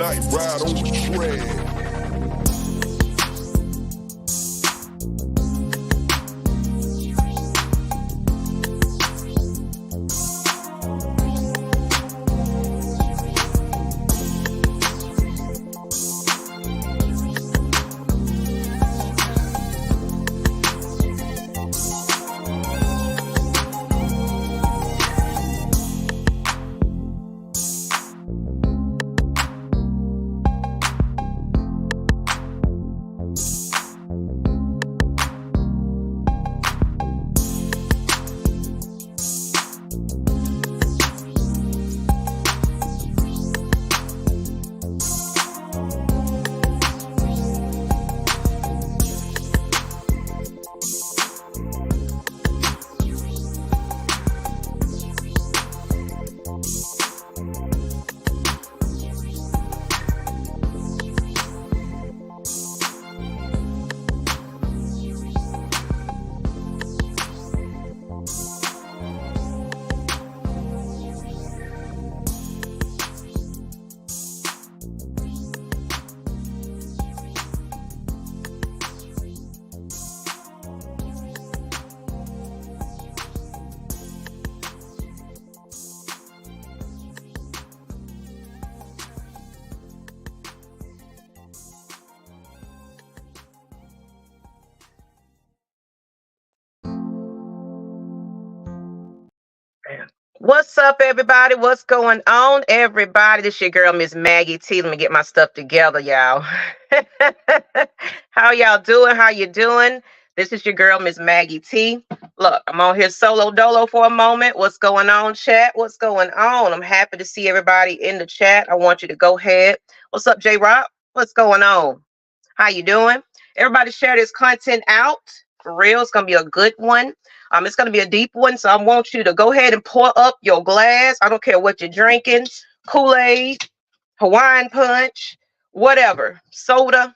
Nyght, ride on the track. What's up, everybody? What's going on, everybody? This your girl, Miss Maggie T. Let me get my stuff together, y'all. How y'all doing? How you doing? This is your girl, Miss Maggie T. Look, I'm on here solo dolo for a moment. What's going on, chat? What's going on? I'm happy to see everybody in the chat. I want you to go ahead. What's up, J-Rock? What's going on? How you doing? Everybody share this content out. For real, it's going to be a good one. It's going to be a deep one, so I want you to go ahead and pour up your glass. I don't care what you're drinking, Kool-Aid, Hawaiian punch, whatever, soda,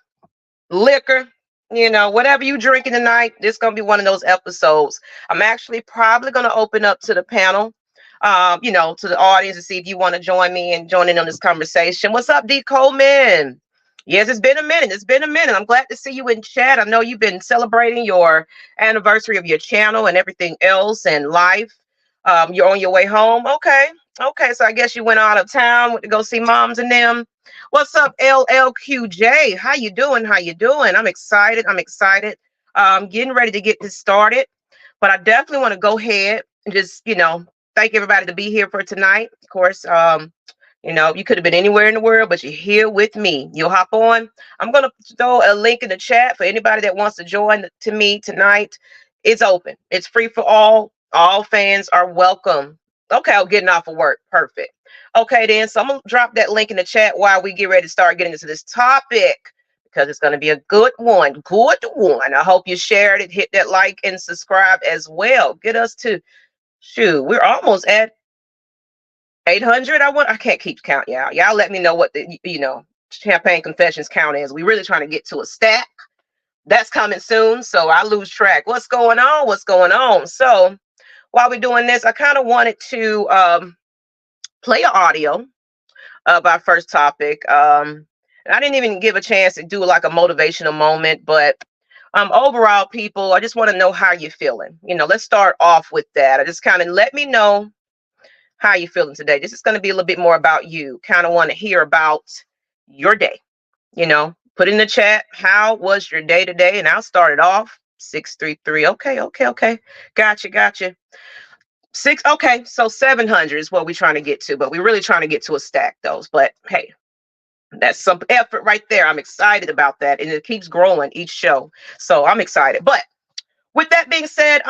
liquor, whatever you drinking tonight, this is going to be one of those episodes. I'm actually probably going to open up to the panel, to the audience to see if you want to join me and join in on this conversation. What's up, D. Coleman? Yes, it's been a minute. It's been a minute. I'm glad to see you in chat. I know you've been celebrating your anniversary of your channel and everything else and life. You're on your way home. Okay. So I guess you went out of town, went to go see moms and them. What's up, LLQJ? How you doing? I'm excited. Getting ready to get this started. But I definitely want to go ahead and just, thank everybody to be here for tonight. Of course, you could have been anywhere in the world, but you're here with me. You'll hop on. I'm going to throw a link in the chat for anybody that wants to join to me tonight. It's open. It's free for all. All fans are welcome. Okay, I'm getting off of work. Perfect. Okay, then. So I'm going to drop that link in the chat while we get ready to start getting into this topic because it's going to be a good one. Good one. I hope you shared it. Hit that like and subscribe as well. Get us to, we're almost at 800. I can't keep count, y'all. Y'all let me know what the Champagne Confessions count is. We really trying to get to a stack. That's coming soon, so I lose track. What's going on? So while we're doing this, I kind of wanted to play an audio of our first topic. I didn't even give a chance to do like a motivational moment, but overall, people, I just want to know how you're feeling. Let's start off with that. I just kind of let me know how you feeling today. This is going to be a little bit more about you. Kind of want to hear about your day. Put in the chat, how was your day today? And I'll start it off. 633. Okay. Gotcha. Okay. So 700 is what we're trying to get to, but we're really trying to get to a stack those. But hey, that's some effort right there. I'm excited about that. And it keeps growing each show. So I'm excited. But with that being said,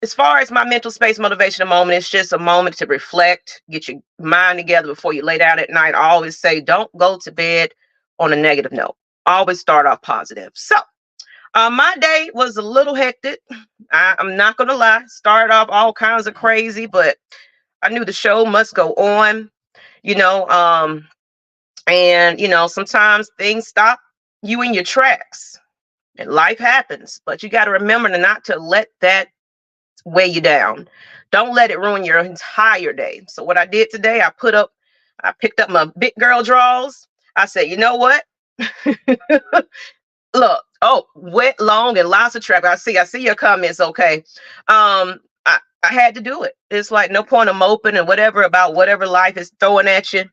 as far as my mental space motivational moment, it's just a moment to reflect, get your mind together before you lay down at night. I always say, don't go to bed on a negative note. Always start off positive. So my day was a little hectic. I'm not going to lie. Started off all kinds of crazy, but I knew the show must go on, and, sometimes things stop you in your tracks and life happens, but you got to remember not to let that weigh you down. Don't let it ruin your entire day. So what I did today, I picked up my big girl drawers. I said, you know what? Look, oh, wet, long, and lots of traffic. I see your comments. Okay. I had to do it. It's like no point of moping and whatever about whatever life is throwing at you.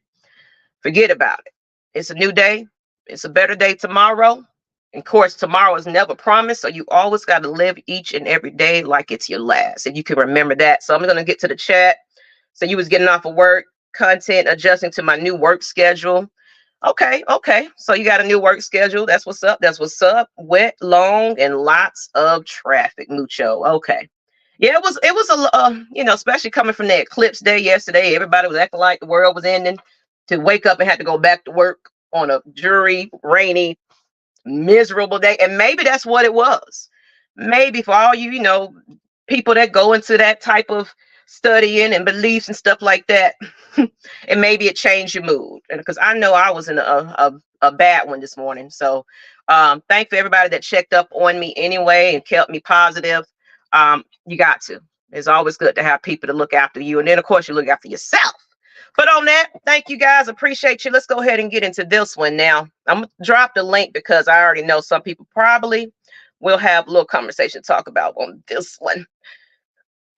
Forget about it. It's a new day. It's a better day tomorrow. Of course, tomorrow is never promised. So you always got to live each and every day like it's your last. And you can remember that. So I'm going to get to the chat. So you was getting off of work, content, adjusting to my new work schedule. Okay, okay. So you got a new work schedule. That's what's up. That's what's up. Wet, long, and lots of traffic. Mucho. Okay. Yeah, it was especially coming from the eclipse day yesterday. Everybody was acting like the world was ending. To wake up and have to go back to work on a dreary, rainy, miserable day. And maybe that's what it was. Maybe for all people that go into that type of studying and beliefs and stuff like that, and maybe it changed your mood. And because I know I was in a bad one this morning. So thank for everybody that checked up on me anyway and kept me positive. You got to. It's always good to have people to look after you. And then, of course, you look after yourself. But on that, thank you guys. Appreciate you. Let's go ahead and get into this one now. I'm going to drop the link because I already know some people probably will have a little conversation to talk about on this one.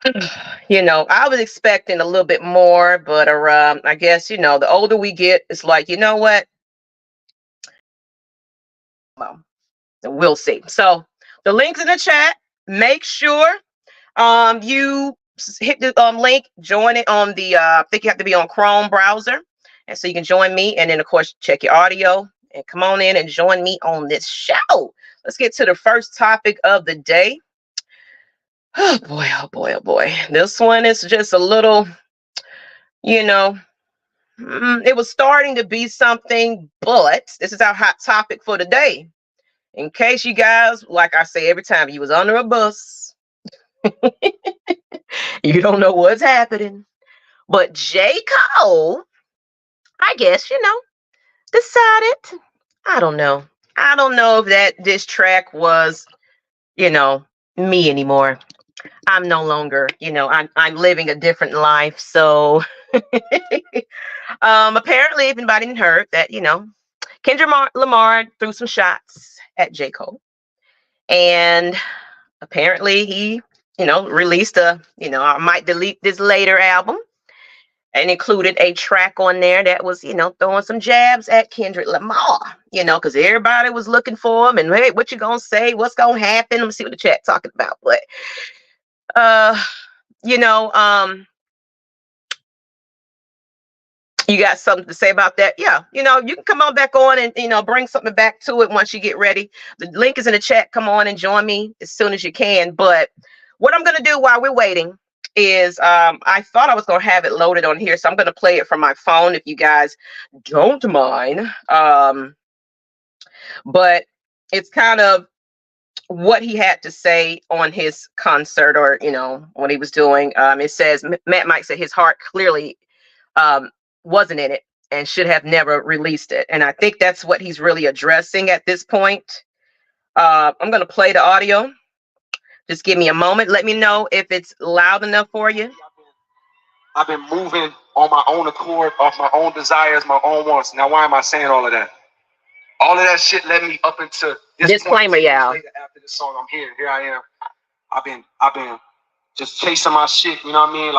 I was expecting a little bit more, but I guess, the older we get, it's like, you know what? Well, we'll see. So the link's in the chat. Make sure you hit the link, join it on the I think you have to be on Chrome browser, and so you can join me, and then of course check your audio and come on in and join me on this show. Let's get to the first topic of the day. Oh boy, oh boy, oh boy. This one is just a little, it was starting to be something, but this is our hot topic for the day. In case you guys, like I say every time, you was under a bus, you don't know what's happening. But J. Cole, I guess, decided, I don't know. I don't know if that diss track was, me anymore. I'm no longer, I'm living a different life. So apparently, if anybody didn't heard that, Kendrick Lamar threw some shots at J. Cole. And apparently he, released I might delete this later album, and included a track on there that was, throwing some jabs at Kendrick Lamar, because everybody was looking for him and, hey, what you gonna say? What's gonna happen? Let me see what the chat talking about. But, you got something to say about that? Yeah, you can come on back on and, bring something back to it once you get ready. The link is in the chat. Come on and join me as soon as you can. But what I'm going to do while we're waiting is I thought I was going to have it loaded on here. So I'm going to play it from my phone if you guys don't mind. But it's kind of what he had to say on his concert, or, what he was doing. It says, Matt Mike said his heart clearly wasn't in it and should have never released it. And I think that's what he's really addressing at this point. I'm going to play the audio. Just give me a moment. Let me know if it's loud enough for you. I've been moving on my own accord, off my own desires, my own wants. Now, why am I saying all of that? All of that shit led me up into this disclaimer, y'all. After this song, I'm here. Here I am. I've been just chasing my shit. You know what I mean?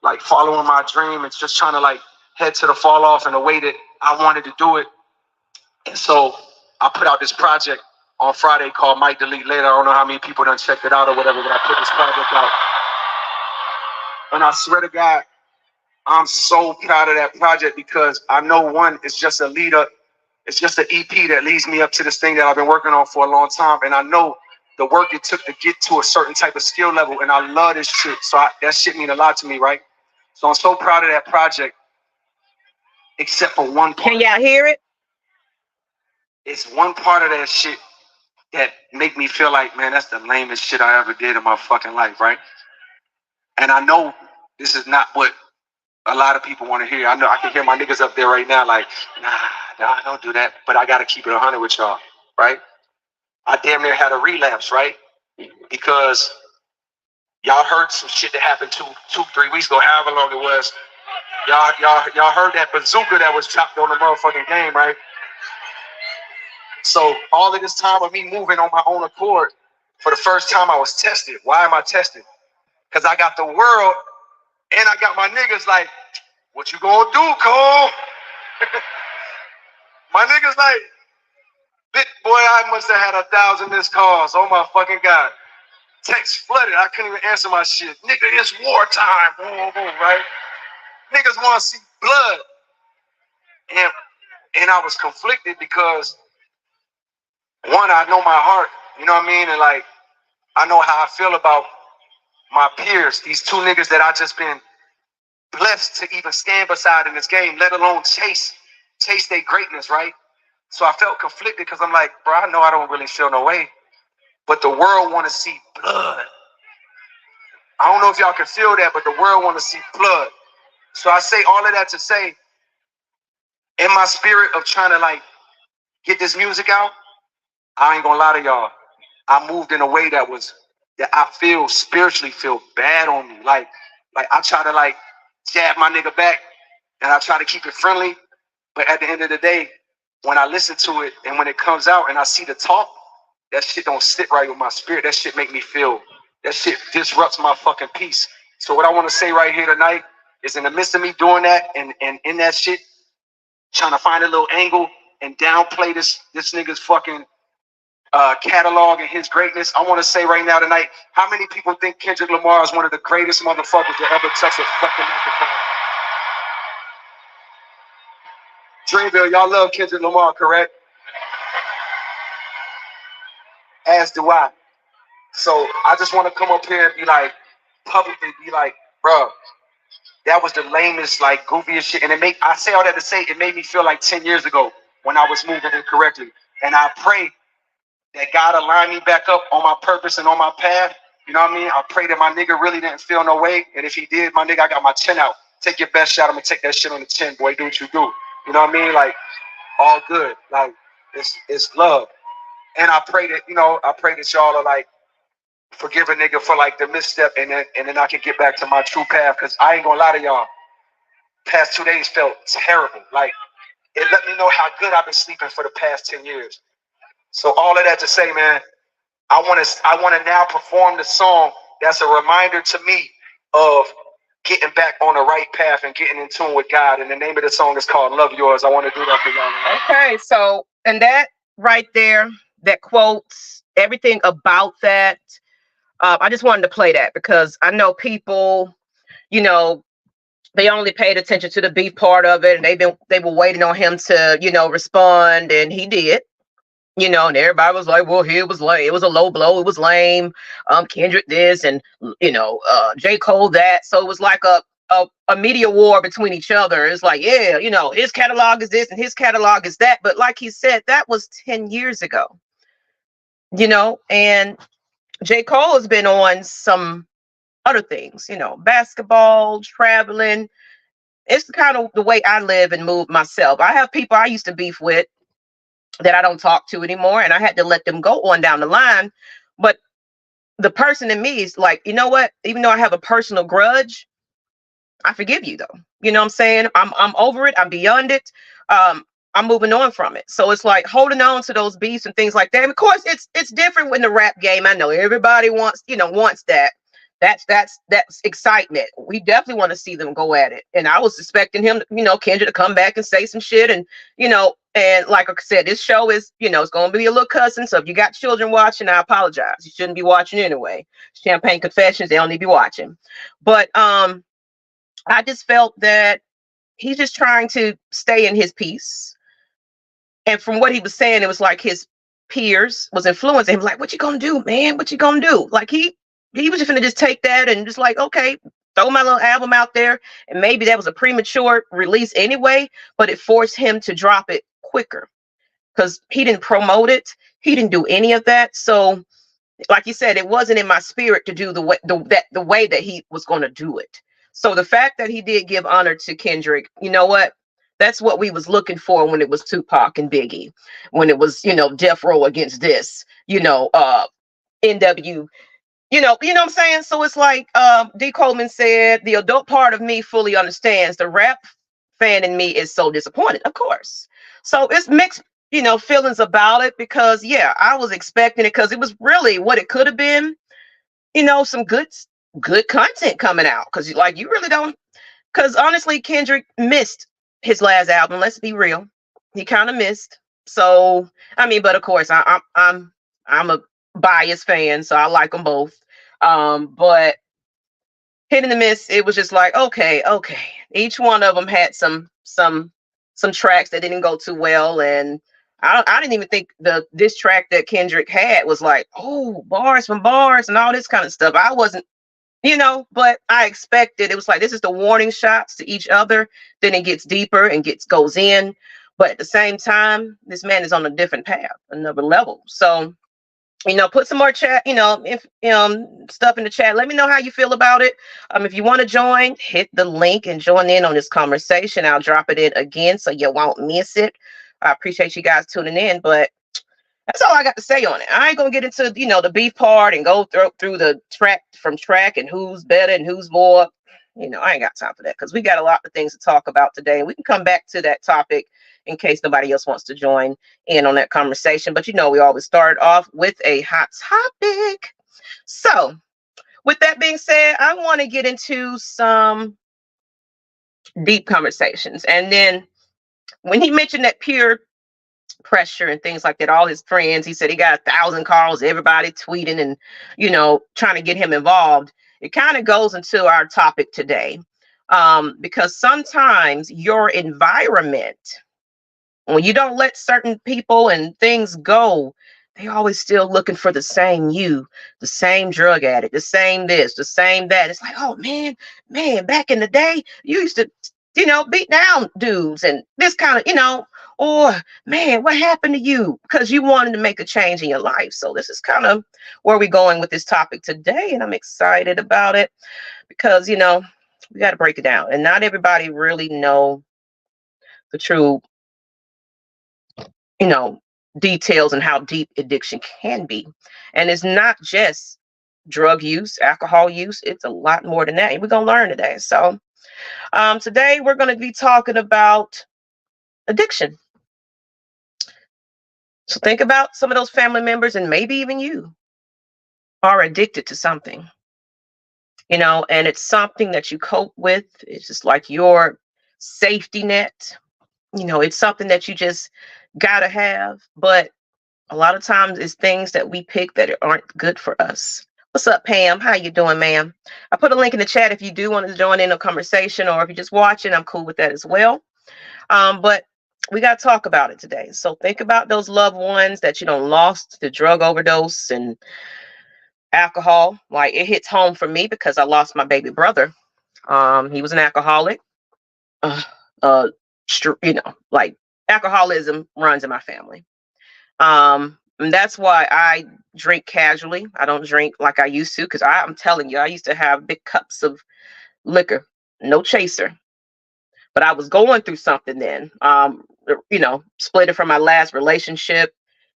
Like following my dream. It's just trying to head to the fall off in a way that I wanted to do it. And so I put out this project on Friday called Might Delete Later. I don't know how many people done checked it out or whatever, but I put this project out. And I swear to God, I'm so proud of that project because I know, one, it's just a lead up. It's just an EP that leads me up to this thing that I've been working on for a long time. And I know the work it took to get to a certain type of skill level. And I love this shit. So that shit mean a lot to me, right? So I'm so proud of that project, except for one part. Can y'all hear it? It's one part of that shit that make me feel like, man, that's the lamest shit I ever did in my fucking life, right? And I know this is not what a lot of people want to hear. I know I can hear my niggas up there right now like, nah, don't do that. But I got to keep it 100 with y'all, right? I damn near had a relapse, right? Because y'all heard some shit that happened 3 weeks ago, however long it was. Y'all heard that bazooka that was dropped on the motherfucking game, right? So all of this time of me moving on my own accord, for the first time I was tested. Why am I tested? Because I got the world and I got my niggas like, what you gonna do, Cole? My niggas like, boy, I must have had 1,000 missed calls. Oh my fucking God. Text flooded. I couldn't even answer my shit. Nigga, it's wartime. Boom, boom, right? Niggas want to see blood. And I was conflicted because, one, I know my heart. You know what I mean? And like, I know how I feel about my peers. These two niggas that I just been blessed to even stand beside in this game, let alone chase their greatness, right? So I felt conflicted because I'm like, bro, I know I don't really feel no way, but the world want to see blood. I don't know if y'all can feel that, but the world want to see blood. So I say all of that to say, in my spirit of trying to like get this music out, I ain't gonna lie to y'all. I moved in a way that I feel spiritually feel bad on me. Like I try to like jab my nigga back and I try to keep it friendly. But at the end of the day, when I listen to it and when it comes out and I see the talk, that shit don't sit right with my spirit. That shit make me feel, that shit disrupts my fucking peace. So what I want to say right here tonight is, in the midst of me doing that and in that shit, trying to find a little angle and downplay this nigga's fucking catalog and his greatness, I want to say right now tonight, how many people think Kendrick Lamar is one of the greatest motherfuckers to ever touch a fucking microphone? Dreamville, y'all love Kendrick Lamar, correct? As do I. So I just want to come up here and be like, publicly be like, bro, that was the lamest, like, goofiest shit. And I say all that to say, it made me feel like 10 years ago when I was moving incorrectly. And I pray that God align me back up on my purpose and on my path. You know what I mean? I pray that my nigga really didn't feel no way. And if he did, my nigga, I got my chin out. Take your best shot. I'm gonna take that shit on the chin, boy. Do what you do. You know what I mean? Like, all good. Like, it's love. And I pray that, y'all are like, forgive a nigga for like the misstep, and then I can get back to my true path. Cause I ain't gonna lie to y'all. Past 2 days felt terrible. Like, it let me know how good I've been sleeping for the past 10 years. So all of that to say, man, I want to now perform the song that's a reminder to me of getting back on the right path and getting in tune with God. And the name of the song is called Love Yours. I want to do that for y'all. Okay, so, and that right there, that quotes everything about that. I just wanted to play that because I know people, they only paid attention to the beef part of it, and they were waiting on him to, respond, and he did. And everybody was like, well, it was lame. It was a low blow. It was lame. Kendrick this and, J. Cole that. So it was like a media war between each other. It's like, yeah, his catalog is this and his catalog is that. But like he said, that was 10 years ago, and J. Cole has been on some other things, basketball, traveling. It's kind of the way I live and move myself. I have people I used to beef with that I don't talk to anymore, and I had to let them go on down the line. But the person in me is like, you know what? Even though I have a personal grudge, I forgive you, though. You know what I'm saying? I'm over it. I'm beyond it. I'm moving on from it. So it's like holding on to those beefs and things like that. And of course, it's different in the rap game. I know everybody wants that. That's excitement. We definitely want to see them go at it. And I was expecting him, Kendrick to come back and say some shit. And, and like I said, this show is, it's going to be a little cussing. So if you got children watching, I apologize. You shouldn't be watching anyway. Champagne Confessions, they don't need to be watching. But I just felt that he's just trying to stay in his peace. And from what he was saying, it was like his peers was influencing him. Like, what you gonna do, man? What you gonna do? Like he was just gonna just take that and just like, okay, throw my little album out there. And maybe that was a premature release anyway, but it forced him to drop it quicker because he didn't promote it. He didn't do any of that. So like you said, it wasn't in my spirit to do the way that he was going to do it. So the fact that he did give honor to Kendrick, you know what? That's what we was looking for when it was Tupac and Biggie, when it was, Death Row against this, NW, what I'm saying? So it's like D. Coleman said, the adult part of me fully understands. The rap fan in me is so disappointed, of course. So it's mixed feelings about it, because yeah, I was expecting it, because it was really what it could have been. Some good content coming out, because like you really don't. Because honestly, Kendrick missed his last album. Let's be real, he kind of missed. So I mean, but of course, I'm a biased fan, so I like them both. But hit and the miss, it was just like, okay. Each one of them had some tracks that didn't go too well, and I didn't even think this track that Kendrick had was like, oh, bars from bars and all this kind of stuff. I wasn't, but I expected, it was like, this is the warning shots to each other. Then it gets deeper and goes in, but at the same time, this man is on a different path, another level. So put some more chat, if stuff in the chat. Let me know how you feel about it. If you want to join, hit the link and join in on this conversation. I'll drop it in again so you won't miss it. I appreciate you guys tuning in, but that's all I got to say on it. I ain't gonna get into the beef part and go through the track from track and who's better and who's more. I ain't got time for that, because we got a lot of things to talk about today, and we can come back to that topic in case nobody else wants to join in on that conversation. But we always start off with a hot topic. So with that being said, I want to get into some deep conversations. And then when he mentioned that peer pressure and things like that, all his friends, he said he got 1,000 calls, everybody tweeting and trying to get him involved. It kind of goes into our topic today, because sometimes your environment, when you don't let certain people and things go, they always still looking for the same you, the same drug addict, the same this, the same that. It's like, oh man, back in the day, you used to, beat down dudes and this kind of, or man, what happened to you? Because you wanted to make a change in your life. So this is kind of where we're going with this topic today. And I'm excited about it because, we got to break it down. And not everybody really know the true, details and how deep addiction can be. And it's not just drug use, alcohol use. It's a lot more than that. And we're going to learn today. So today we're going to be talking about addiction. So think about some of those family members, and maybe even you are addicted to something, and it's something that you cope with. It's just like your safety net. It's something that you just gotta have. But a lot of times it's things that we pick that aren't good for us. What's up, Pam? How you doing, ma'am? I put a link in the chat if you do want to join in a conversation, or if you're just watching, I'm cool with that as well. But we got to talk about it today. So think about those loved ones that lost to drug overdose and alcohol. Like, it hits home for me because I lost my baby brother. He was an alcoholic. Like, alcoholism runs in my family. And that's why I drink casually. I don't drink like I used to, because I'm telling you, I used to have big cups of liquor, no chaser. But I was going through something then. Split it from my last relationship,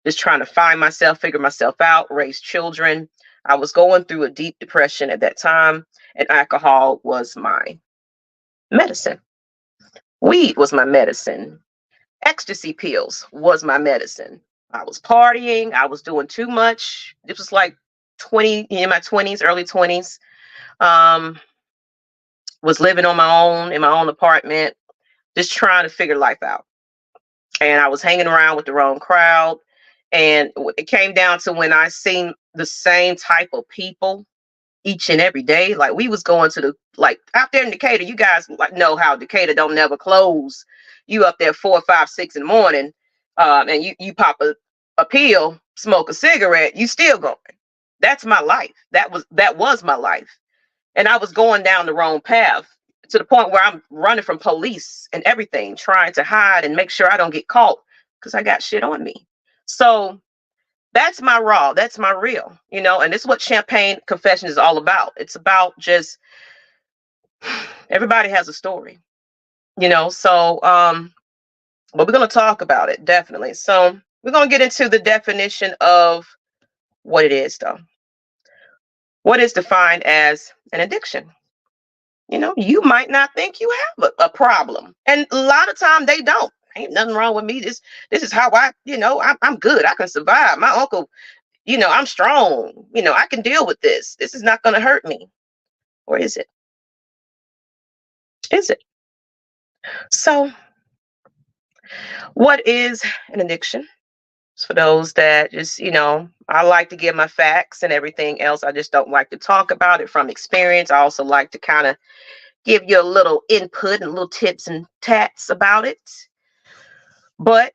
just trying to find myself, figure myself out, raise children. I was going through a deep depression at that time, and alcohol was my medicine. Weed was my medicine. Ecstasy pills was my medicine. I was partying. I was doing too much. It was like in my 20s, early 20s. Was living on my own in my own apartment, just trying to figure life out. And I was hanging around with the wrong crowd. And it came down to when I seen the same type of people each and every day. Like, we was going to out there in Decatur, you guys know how Decatur don't never close. You up there 4, 5, 6 in the morning, and you pop a pill, smoke a cigarette, you still going. That's my life. That was my life. And I was going down the wrong path, to the point where I'm running from police and everything, trying to hide and make sure I don't get caught, because I got shit on me. So that's my raw, that's my real, and this is what Champagne Confession is all about. It's about just, everybody has a story, so but we're going to talk about it, definitely. So we're going to get into the definition of what it is, though. What is defined as an addiction? You might not think you have a problem, and a lot of time they don't. ain't nothing wrong with me. This is how I'm good. I can survive. My uncle, I'm strong. I can deal with this. This is not going to hurt me. Or is it? Is it? So, what is an addiction? For those that just, I like to give my facts and everything else. I just don't like to talk about it from experience. I also like to kind of give you a little input and little tips and tats about it. But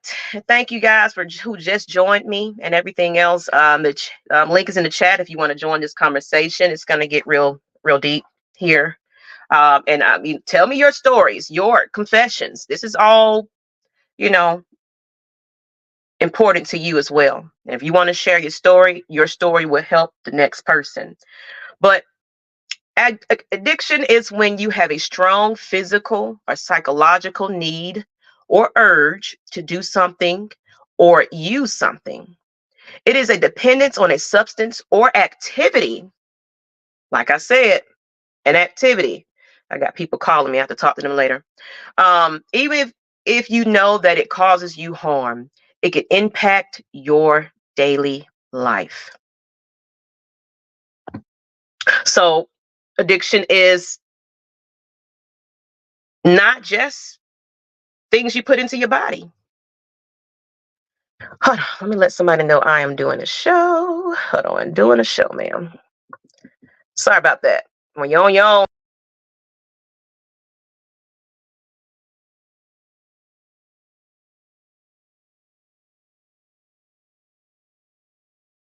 thank you guys for who just joined me and everything else. The link is in the chat if you want to join this conversation. It's going to get real deep here. And I mean, tell me your stories, your confessions. This is all, important to you as well. And if you want to share your story will help the next person. But addiction is when you have a strong physical or psychological need or urge to do something or use something. It is a dependence on a substance or activity. Like I said, an activity. I got people calling me. I have to talk to them later. Even if you know that it causes you harm, it can impact your daily life. So addiction is not just things you put into your body. Hold on, let me let somebody know I am doing a show. Hold on, doing a show, ma'am. Sorry about that. When you're on your own.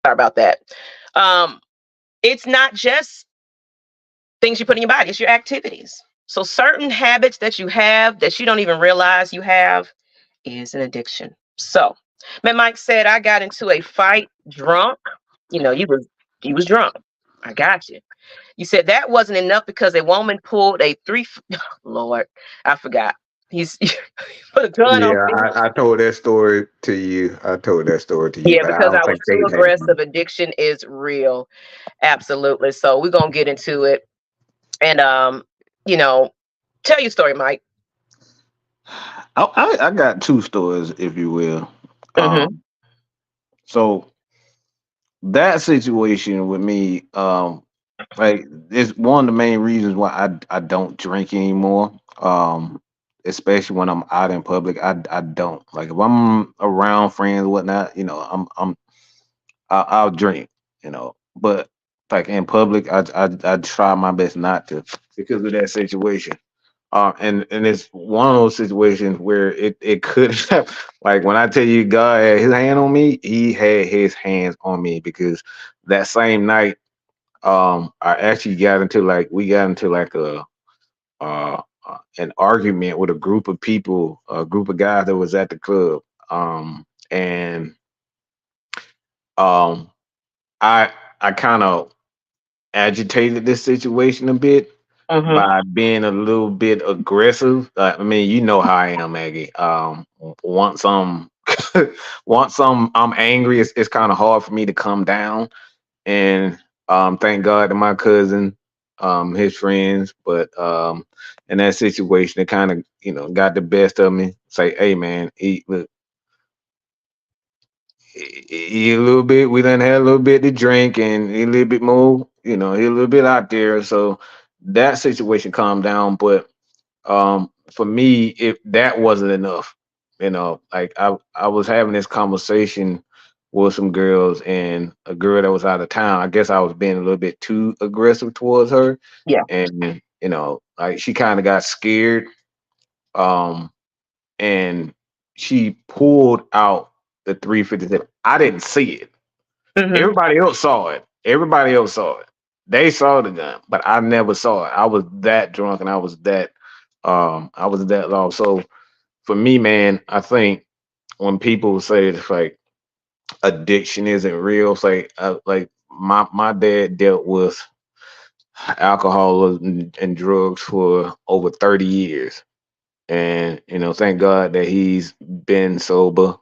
Sorry about that. It's not just things you put in your body, it's your activities. So certain habits that you have that you don't even realize you have is an addiction. So, man, Mike said I got into a fight drunk. You was drunk. I got you. You said that wasn't enough because a woman pulled a Lord, I forgot. He's put a gun on Yeah, me. I told that story to you. I told that story to you, Yeah, but I because don't I was think too they had aggressive. one. Addiction is real. Absolutely. So we're gonna get into it. And you know, tell your story, Mike. I got two stories, if you will. Mm-hmm. Um, so that situation with me, like it's one of the main reasons why I don't drink anymore. Especially when I'm out in public, I don't like if I'm around friends, whatnot. I'll drink, but like in public, I try my best not to because of that situation. And it's one of those situations where it could have, like when I tell you God had his hand on me, he had his hands on me because that same night, I actually got into like an argument with a group of people, a group of guys that was at the club, and um, I I kind of agitated this situation a bit Mm-hmm. by being a little bit aggressive. I mean, you know how I am, Maggie. Once I'm I'm angry, it's kind of hard for me to come down. And thank God to my cousin, his friends, but in that situation, it kind of got the best of me. Say, hey man, look, he a little bit. We done had a little bit to drink, and he a little bit more. He a little bit out there. So that situation calmed down. But for me, if that wasn't enough, like I was having this conversation with some girls, and a girl that was out of town. I guess I was being a little bit too aggressive towards her, Yeah. and like she kind of got scared. Um, and she pulled out the 357. I didn't see it. Mm-hmm. Everybody else saw it. Everybody else saw it. They saw the gun, but I never saw it. I was that drunk and I was that lost. So for me, man, I think when people say it's like addiction isn't real, it's like my dad dealt with alcohol and drugs for over 30 years. And thank God that he's been sober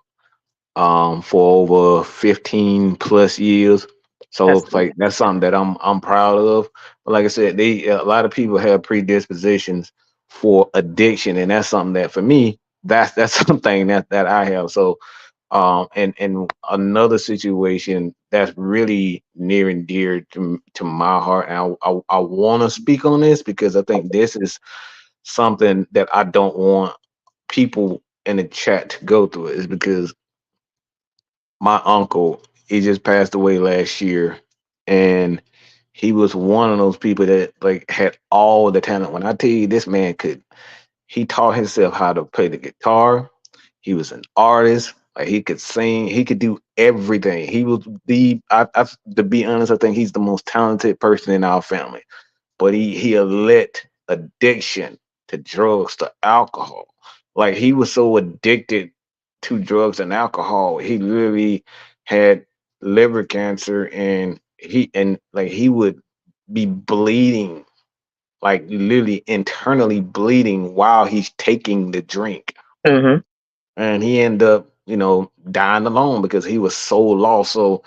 for over 15 plus years. So That's it's good. like that's something that I'm proud of. But like I said, a lot of people have predispositions for addiction, and that's something that for me, That's something that I have. So and another situation that's really near and dear to my heart, and I want to speak on this because I think this is something that I don't want people in the chat to go through, is because my uncle, he just passed away last year, and he was one of those people that like had all the talent. When I tell you, this man could, he taught himself how to play the guitar. He was an artist. Like, he could sing. He could do everything. He was to be honest, I think he's the most talented person in our family. But he had let addiction to drugs, to alcohol. Like, he was so addicted to drugs and alcohol, he literally had liver cancer, and he would be bleeding, like literally internally bleeding while he's taking the drink. Hmm. And he ended up, dying alone because he was so lost. So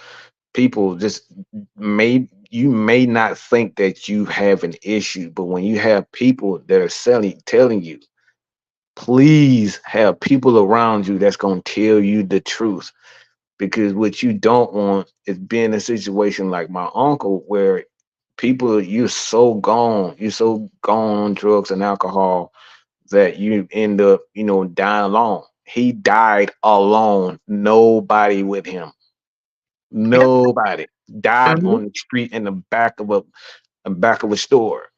people just may not think that you have an issue, but when you have people that are telling you, please have people around you that's going to tell you the truth, because what you don't want is being in a situation like my uncle, where people, you're so gone on drugs and alcohol that you end up, dying alone. He died alone, nobody with him. Yep. Nobody. Died Hmm. on the street in the back of a store.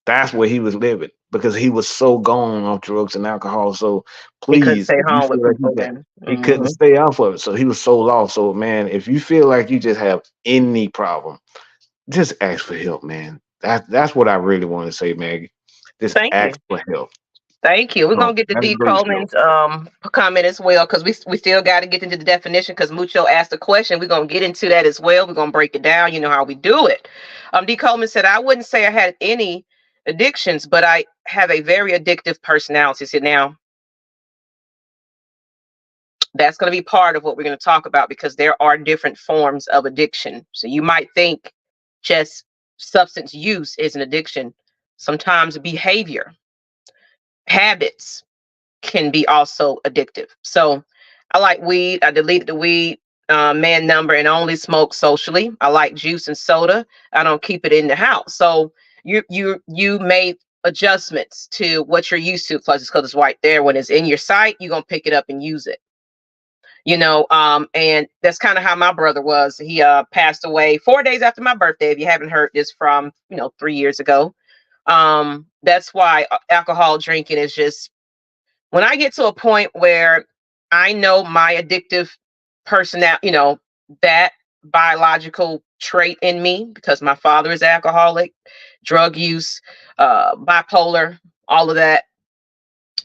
That's where he was living because he was so gone off drugs and alcohol. So He couldn't please, stay if you home with feel like people then. he couldn't Hmm. stay off of it, so he was so lost. So man, if you feel like you just have any problem, just ask for help, man. That's what I really want to say, Maggie. Just Thank you. ask for help. Thank you. We're So gonna get to that's a D great show. Coleman's comment as well, because we still got to get into the definition, because Mucho asked a question. We're gonna get into that as well. We're gonna break it down. You know how we do it. D Coleman said, I wouldn't say I had any addictions, but I have a very addictive personality. So now that's going to be part of what we're going to talk about, because there are different forms of addiction. So you might think just substance use is an addiction. Sometimes behavior, habits can be also addictive. So I like weed. I deleted the weed man number and only smoke socially. I like juice and soda. I don't keep it in the house. So you made adjustments to what you're used to, plus because it's right there. When it's in your sight, you're gonna pick it up and use it. And that's kind of how my brother was. He passed away 4 days after my birthday. If you haven't heard this, from 3 years ago. That's why alcohol drinking is just, when I get to a point where I know my addictive personality, that biological trait in me, because my father is alcoholic, drug use, bipolar, all of that.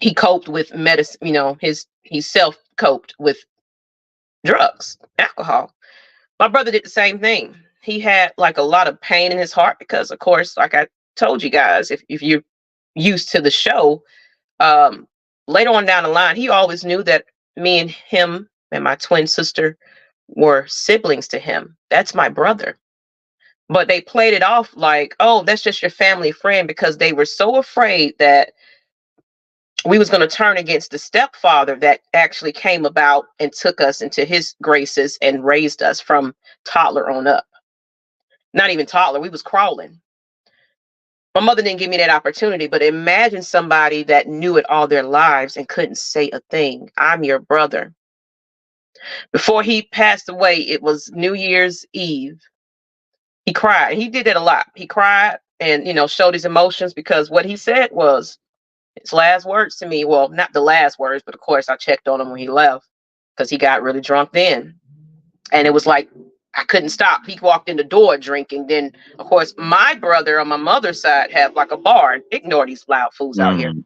He coped with medicine, he self coped with drugs, alcohol. My brother did the same thing. He had like a lot of pain in his heart because, of course, like I told you guys, if you're used to the show, um, later on down the line, he always knew that me and him and my twin sister were siblings to him. That's my brother. But they played it off like, oh, that's just your family friend, because they were so afraid that we was going to turn against the stepfather that actually came about and took us into his graces and raised us from toddler on up. Not even toddler, we was crawling. My mother didn't give me that opportunity, but imagine somebody that knew it all their lives and couldn't say a thing. I'm your brother. Before he passed away, it was New Year's Eve. He cried. He did it a lot. He cried and, showed his emotions, because what he said was his last words to me. Well, not the last words, but of course I checked on him when he left, because he got really drunk then. And it was like, I couldn't stop. He walked in the door drinking. Then, of course, my brother on my mother's side had like a bar. Ignore these loud fools out here. Mm.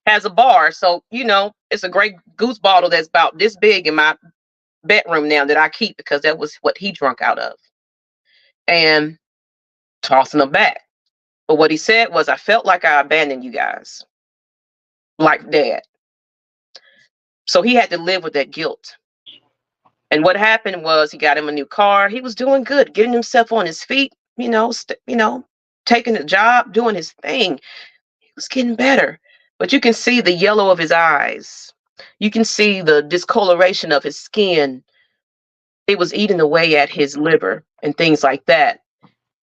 Has a bar. So, it's a great goose bottle that's about this big in my bedroom now, that I keep, because that was what he drunk out of. And tossing them back. But what he said was, I felt like I abandoned you guys, like dad. So he had to live with that guilt. And what happened was, he got him a new car. He was doing good, getting himself on his feet, taking a job, doing his thing. He was getting better. But you can see the yellow of his eyes. You can see the discoloration of his skin. It was eating away at his liver and things like that.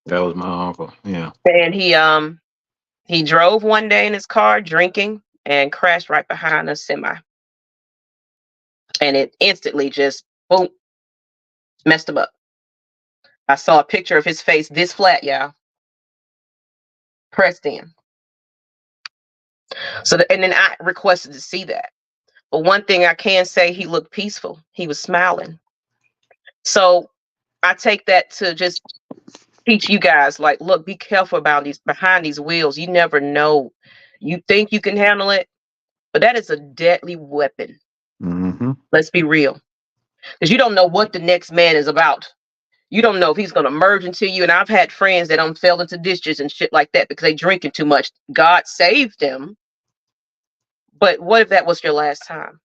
That was my uncle. Yeah. And he drove one day in his car drinking and crashed right behind a semi. And it instantly just boom, messed him up. I saw a picture of his face this flat, y'all, pressed in. So, and then I requested to see that. But one thing I can say, he looked peaceful. He was smiling. So I take that to just teach you guys, like, look, be careful about these behind these wheels. You never know. You think you can handle it, but that is a deadly weapon. Mm-hmm. Let's be real. Because you don't know what the next man is about. You don't know if he's going to merge into you. And I've had friends that fell into dishes and shit like that because they drinking too much. God saved them. But what if that was your last time?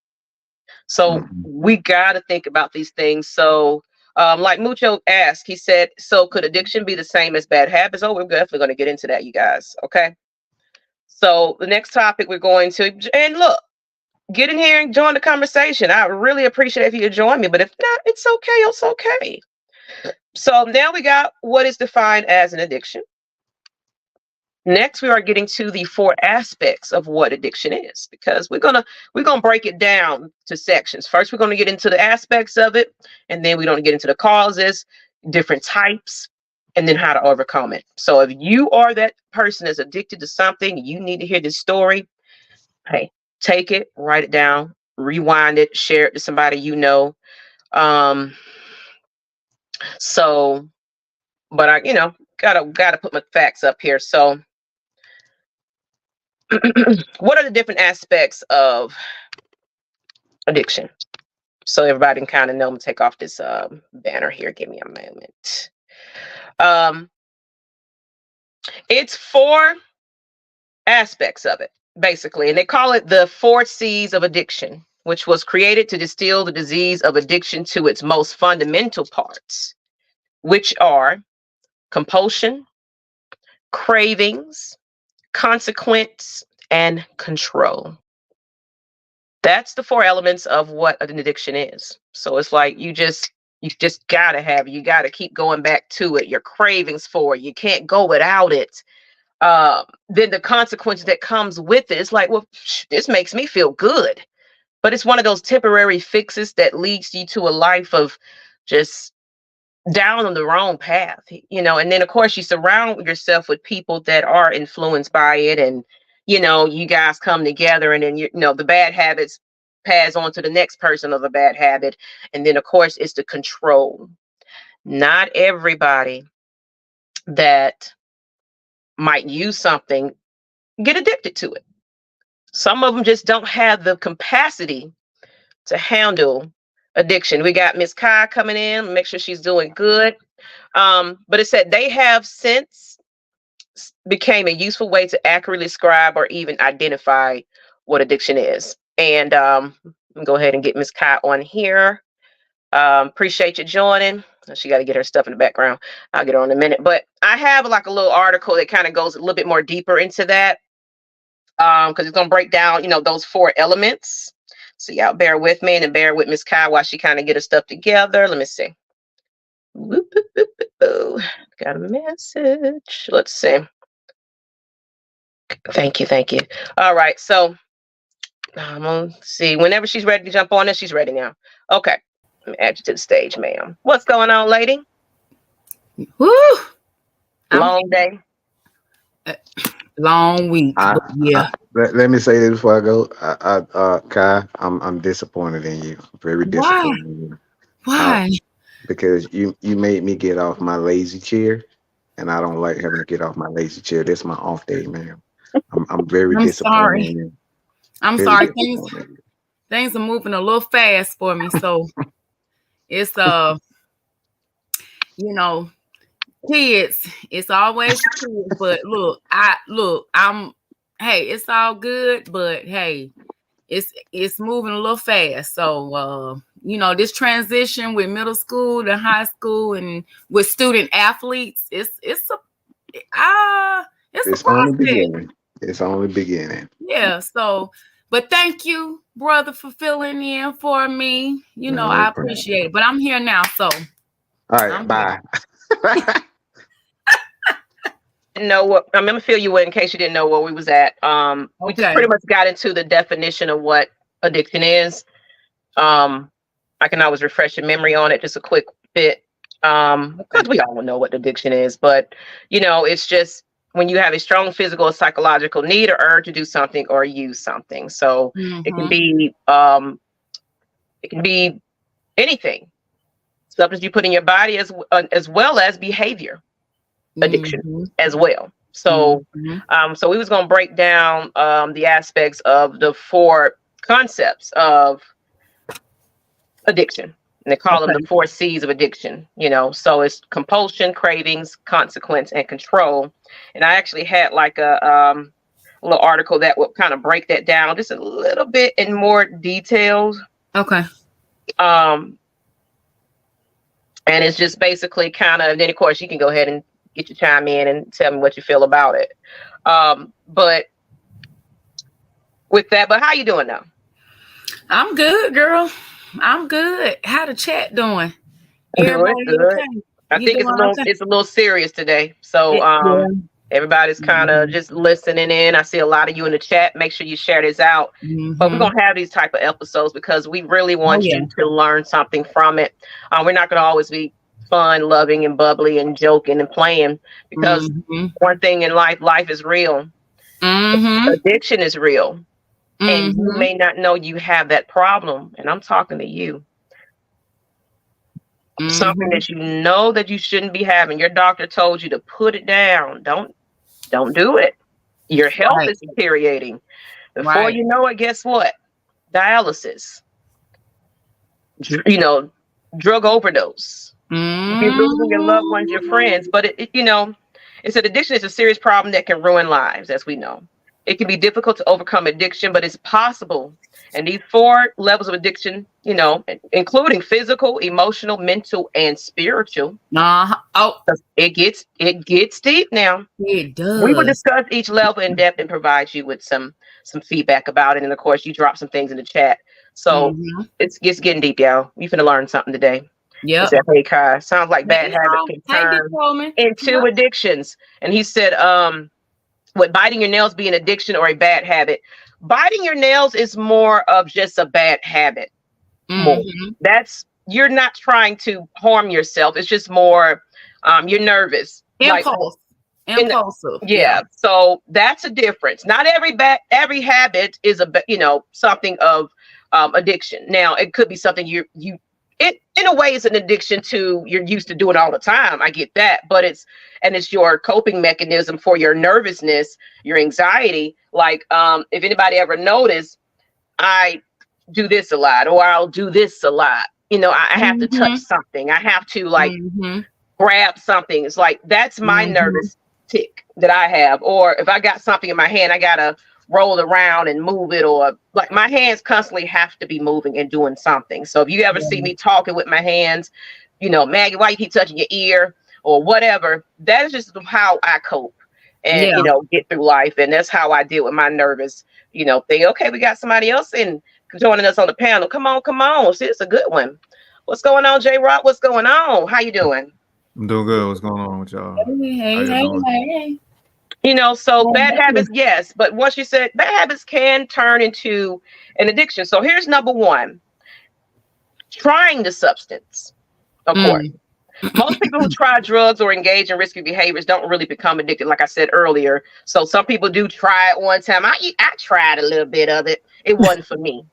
So we got to think about these things. So like Mucho asked, he said, so could addiction be the same as bad habits? Oh, we're definitely going to get into that, you guys. Okay. So the next topic we're going to, and look, get in here and join the conversation. I really appreciate if you join me, but if not, it's okay. It's okay. So now we got what is defined as an addiction. Next, we are getting to the 4 aspects of what addiction is, because we're gonna break it down to sections. First, we're gonna get into the aspects of it, and then we're gonna get into the causes, different types, and then how to overcome it. So if you are that person that's addicted to something, you need to hear this story. Hey, take it, write it down, rewind it, share it to somebody you know. So, but I, gotta put my facts up here. So what are the different aspects of addiction? So everybody can kind of know. I'm gonna take off this banner here. Give me a moment. It's 4 aspects of it, basically, and they call it the 4 C's of addiction, which was created to distill the disease of addiction to its most fundamental parts, which are compulsion, cravings, consequence, and control. That's the 4 elements of what an addiction is. So it's like you just gotta have it. You gotta keep going back to it. Your cravings for it. You can't go without it. Then the consequence that comes with it, it's like, well, this makes me feel good. But it's one of those temporary fixes that leads you to a life of just down on the wrong path, and then of course you surround yourself with people that are influenced by it, and you guys come together, and then the bad habits pass on to the next person of a bad habit, and then of course it's the control. Not everybody that might use something get addicted to it. Some of them just don't have the capacity to handle addiction. We got Miss Kai coming in, make sure she's doing good. But it said they have since became a useful way to accurately describe or even identify what addiction is. And go ahead and get Miss Kai on here. Appreciate you joining. She got to get her stuff in the background. I'll get her on in a minute. But I have like a little article that kind of goes a little bit more deeper into that, because it's going to break down, those 4 elements. So y'all bear with me and bear with Miss Kai while she kind of get her stuff together. Let me see. Whoop, whoop, whoop, whoop. Got a message. Let's see. Thank you. All right. So I'm gonna see. Whenever she's ready to jump on it, she's ready now. Okay. Let me add you to the stage, ma'am. What's going on, lady? Woo! Long day. Long week. Yeah. Let me say this before I go. Kai, I'm disappointed in you. Very disappointed in you. Why? Because you made me get off my lazy chair, and I don't like having to get off my lazy chair. That's my off day, man. I'm very disappointed sorry. in you. I'm Very sorry. disappointed in you. Things are moving a little fast for me, so it's kids. It's always kids, but hey, it's all good, but hey, it's moving a little fast. So this transition with middle school to high school and with student athletes, it's a It's only beginning. It's only beginning. Yeah. So, But thank you, brother, for filling in for me. You know, I appreciate it. But I'm here now, so. All right, bye. Know what I'm gonna fill you in case you didn't know where we was at. We just pretty much got into the definition of what addiction is. I can always refresh your memory on it just a quick bit. Because we all know what addiction is, but you know, it's just when you have a strong physical or psychological need or urge to do something or use something. So it can be anything, substance you put in your body as well as behavior addiction as well. So so we was going to break down the aspects of the 4 concepts of addiction, and they call them the 4 C's of addiction, you know. So it's compulsion, cravings, consequence, and control. And I actually had like a little article that would kind of break that down just a little bit in more details. And it's just basically kind of, then of course you can go ahead and get your chime in and tell me what you feel about it. But with that, but how you doing now? I'm good, girl. I'm good. How the chat doing? Everybody good. Okay? I think it's a little serious today. So everybody's kind of just listening in. I see a lot of you in the chat. Make sure you share this out. But we're gonna have these type of episodes because we really want you to learn something from it. We're not gonna always be fun, loving, and bubbly, and joking and playing, because one thing in life is real. Addiction is real, and you may not know you have that problem. And I'm talking to you. Something that you know that you shouldn't be having. Your doctor told you to put it down. Don't do it. Your health is deteriorating. Before you know it, guess what? Dialysis. You know, drug overdose. You're losing your loved ones, your friends. But you know, it's an addiction. It's a serious problem that can ruin lives, as we know. It can be difficult to overcome addiction, but it's possible. And these 4 levels of addiction, you know, including physical, emotional, mental, and spiritual. It gets deep now. It does. We will discuss each level in depth and provide you with some feedback about it. And of course, you drop some things in the chat. So it's getting deep, y'all. You finna learn something today. Yeah. Hey, Kai. Sounds like bad habits can turn into addictions. And he said, would biting your nails be an addiction or a bad habit? Biting your nails is more of just a bad habit. You're not trying to harm yourself. It's just more, you're nervous. Impulsive. So that's a difference. Not every habit is something of addiction. Now it could be something it in a way is an addiction to you're used to doing all the time. I get that, but it's your coping mechanism for your nervousness, your anxiety. Like if anybody ever noticed, I do this a lot, or I'll do this a lot. You know, I have to touch something. I have to grab something. It's like that's my nervous tick that I have. Or if I got something in my hand, I gotta roll around and move it, or like my hands constantly have to be moving and doing something. So if you ever see me talking with my hands, you know, Maggie, why you keep touching your ear or whatever, that is just how I cope and you know, get through life. And that's how I deal with my nervous, you know, thing. Okay, we got somebody else joining us on the panel. Come on. See, it's a good one. What's going on, J Rock? What's going on? How you doing? I'm doing good. What's going on with y'all? Hey. You know, so bad habits, yes. But once you said bad habits can turn into an addiction. So here's number 1. Trying the substance, of course. Most people who try drugs or engage in risky behaviors don't really become addicted, like I said earlier. So some people do try it one time. I tried a little bit of it. It wasn't for me.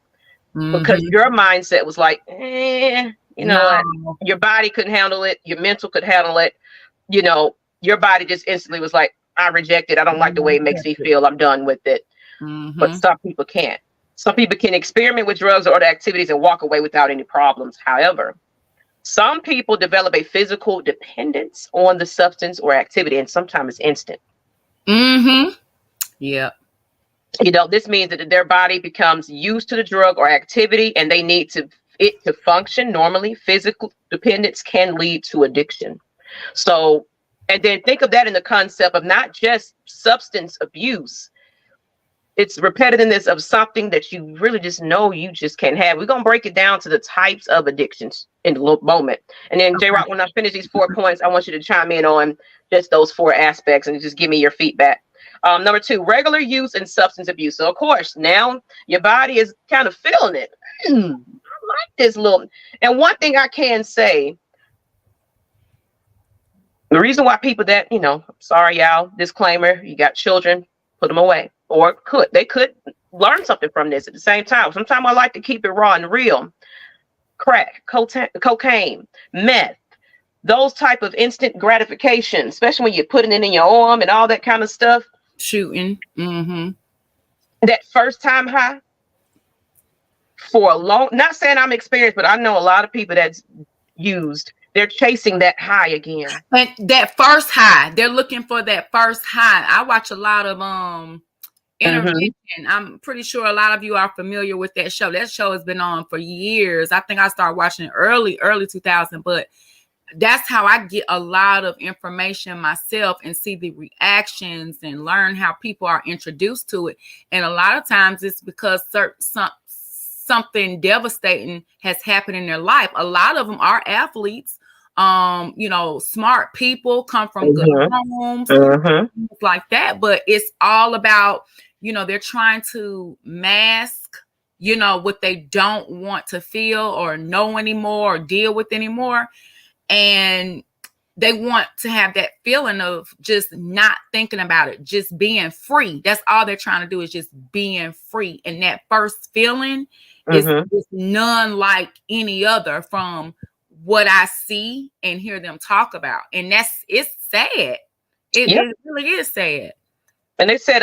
Because your mindset was like, you know, your body couldn't handle it. Your mental could handle it. You know, your body just instantly was like, I reject it. I don't like the way it makes me feel. I'm done with it. But some people can't. Some people can experiment with drugs or other activities and walk away without any problems. However, some people develop a physical dependence on the substance or activity, and sometimes it's instant. Yeah. You know, this means that their body becomes used to the drug or activity, and they need it to function normally. Physical dependence can lead to addiction. So, and then think of that in the concept of not just substance abuse. it's repetitiveness of something that you really just know you just can't have. We're gonna break it down to the types of addictions in a little moment. And then J Rock, when I finish these 4 points, I want you to chime in on just those 4 aspects and just give me your feedback. Number 2, regular use and substance abuse. So of course, now your body is kind of feeling it. I like this little. And one thing I can say, the reason why people that, sorry y'all, disclaimer, you got children, put them away. Or they could learn something from this at the same time. Sometimes I like to keep it raw and real. Crack, cocaine, meth, those type of instant gratification, especially when you're putting it in your arm and all that kind of stuff. Shooting. Mm-hmm. That first time high for a long, not saying I'm experienced, but I know a lot of people that's used, they're chasing that high again. And that first high, they're looking for that first high. I watch a lot of Intervention. I'm pretty sure a lot of you are familiar with that show. That show has been on for years. I think I started watching it early 2000, but that's how I get a lot of information myself and see the reactions and learn how people are introduced to it. And a lot of times it's because something devastating has happened in their life. A lot of them are athletes. Smart people, come from good homes, things like that. But it's all about, they're trying to mask, what they don't want to feel or know anymore or deal with anymore. And they want to have that feeling of just not thinking about it, just being free. That's all they're trying to do, is just being free. And that first feeling is none like any other from what I see and hear them talk about. And it's sad. It really is sad. And they said,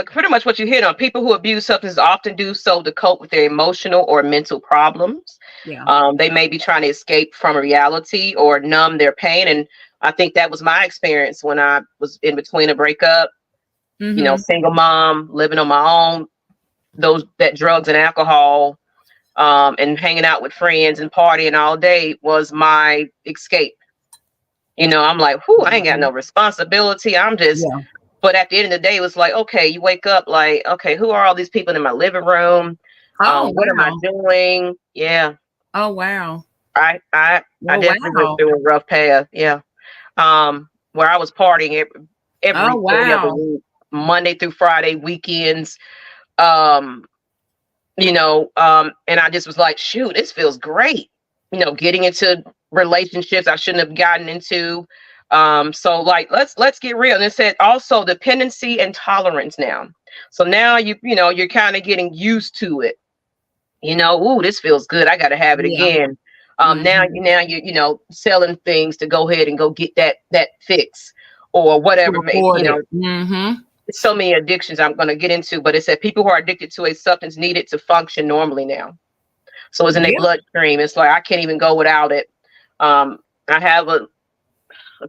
pretty much what you hit on, people who abuse substances often do so to cope with their emotional or mental problems. Yeah. They may be trying to escape from reality or numb their pain. And I think that was my experience when I was in between a breakup, single mom, living on my own, that drugs and alcohol, and hanging out with friends and partying all day was my escape. I'm like, I ain't got no responsibility. I'm just, but at the end of the day, it was like, okay, you wake up like, okay, who are all these people in my living room? What am I doing? Yeah. Oh, wow. I definitely went through a rough path. Yeah. Where I was partying every other week, Monday through Friday, weekends. And I just was like, shoot, this feels great. Getting into relationships I shouldn't have gotten into. So like, let's get real. And it said also dependency and tolerance now. So now you're kind of getting used to it. This feels good. I got to have it again. Now you're selling things to go ahead and go get that fix or whatever. So many addictions I'm going to get into, but it said people who are addicted to a substance needed to function normally now. So it's in their bloodstream. It's like, I can't even go without it. I have a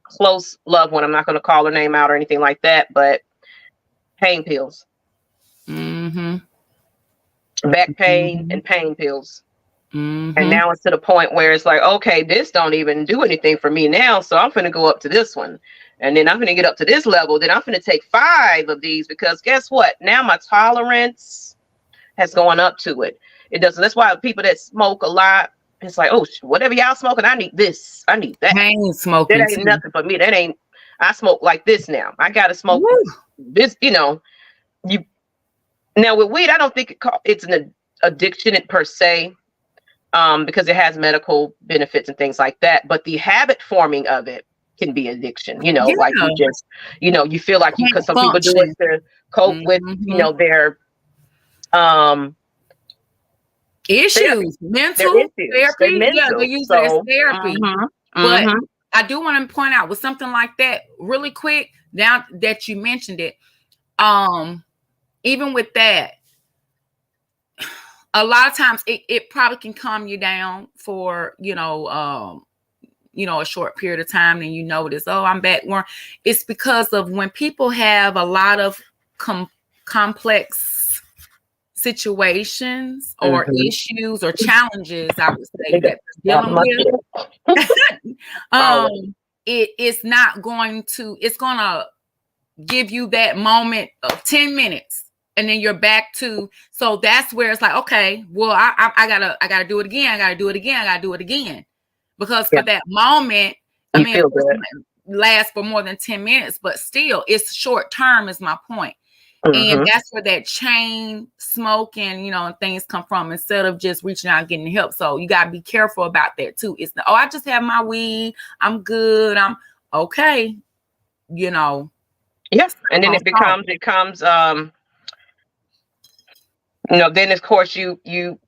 close loved one. I'm not going to call her name out or anything like that, but pain pills, back pain and pain pills. And now it's to the point where it's like, okay, this don't even do anything for me now. So I'm going to go up to this one. And then I'm going to get up to this level. Then I'm going to take 5 of these because guess what? Now my tolerance has gone up to it. It doesn't. That's why people that smoke a lot, it's like, oh, whatever y'all smoking, I need this. I need that. I ain't smoking. That ain't nothing for me. I smoke like this now. I got to smoke this, now with weed, I don't think it's an addiction per se, because it has medical benefits and things like that. But the habit forming of it can be addiction, like you just, you feel like because some people do it to cope with, their, issues, mental therapy. They use it as therapy. But I do want to point out with something like that really quick, now that you mentioned it, even with that, a lot of times it probably can calm you down for, a short period of time, and you notice, I'm back. It's because of when people have a lot of complex situations or issues or challenges, I would say, that they're dealing with. It's not going to, it's going to give you that moment of 10 minutes and then you're back to, so that's where it's like, okay, well, I gotta do it again. I gotta do it again. I gotta do it again. Because for that moment, you feel good. Last for more than 10 minutes, but still it's short term is my point. Mm-hmm. And that's where that chain smoking, and things come from, instead of just reaching out and getting help. So you got to be careful about that too. It's I just have my weed. I'm good. I'm okay. Yeah. And then it comes, then of course you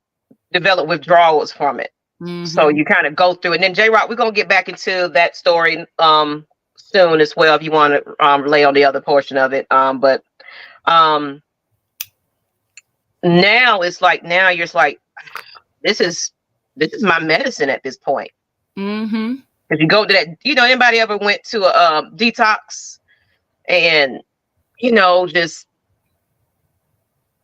develop withdrawals from it. Mm-hmm. So you kind of go through it. And then J-Rock, we're going to get back into that story soon as well, if you want to lay on the other portion of it. But now it's like, now you're just like, this is my medicine at this point. Mm-hmm. If you go to that, anybody ever went to a detox and, just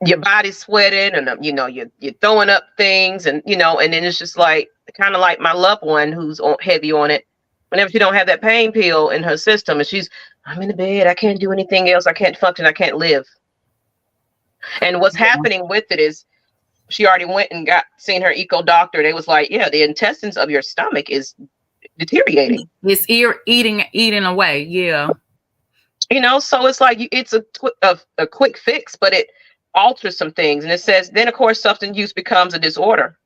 your body's sweating and, you're throwing up things and, and then it's just like, kind of like my loved one who's heavy on it. Whenever she don't have that pain pill in her system and I'm in the bed, I can't do anything else. I can't function. I can't live. And what's happening with it is she already went and seen her eco doctor. They was like, yeah, the intestines of your stomach is deteriorating. It's eating away. Yeah. So it's like, it's a quick fix, but it alters some things. And it says, then of course, substance use becomes a disorder.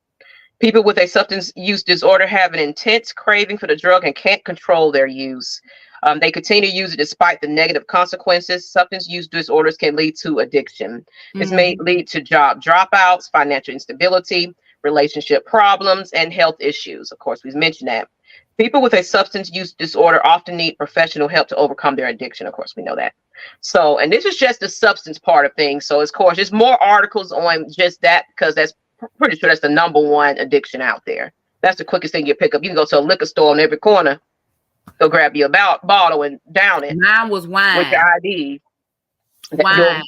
People with a substance use disorder have an intense craving for the drug and can't control their use. They continue to use it despite the negative consequences. Substance use disorders can lead to addiction. Mm-hmm. This may lead to job dropouts, financial instability, relationship problems, and health issues. Of course, we've mentioned that. People with a substance use disorder often need professional help to overcome their addiction. Of course, we know that. So, and this is just the substance part of things. So, of course, there's more articles on just that, because that's pretty sure that's the number one addiction out there. That's the quickest thing you pick up. You can go to a liquor store on every corner, go grab you a bottle and down it. Mine was wine. With your ID. Wine.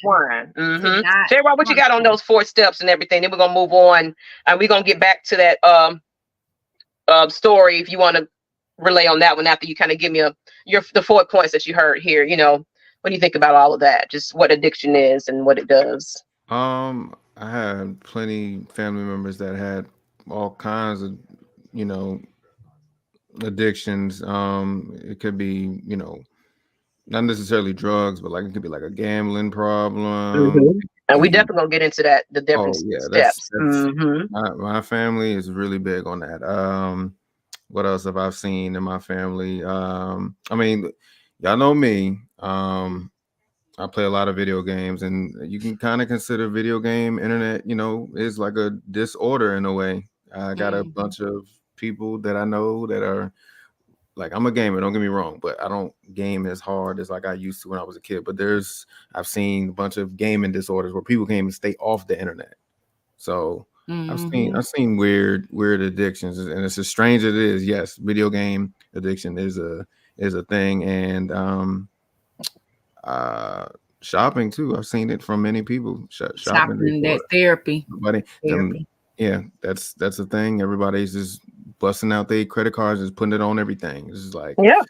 Mm-hmm. J-Rob, what you got on those 4 steps and everything? Then we're going to move on. And we're going to get back to that story if you want to relay on that one after you kind of give me the 4 points that you heard here. What do you think about all of that? Just what addiction is and what it does. I had plenty family members that had all kinds of, addictions. It could be, not necessarily drugs, but it could be like a gambling problem. Mm-hmm. And we definitely gonna get into that, the different steps. That's Mm-hmm. my family is really big on that. What else have I seen in my family? I mean, y'all know me. I play a lot of video games, and you can kind of consider video game internet, is like a disorder in a way. I got a bunch of people that I know that are like, I'm a gamer, don't get me wrong, but I don't game as hard as like I used to when I was a kid. But I've seen a bunch of gaming disorders where people can't even stay off the internet. So I've seen weird addictions, and it's as strange as it is. Yes, video game addiction is a thing, and shopping too. I've seen it from many people. Shopping, that therapy. Yeah, that's a thing. Everybody's just busting out their credit cards, just putting it on everything. It's just like, yeah,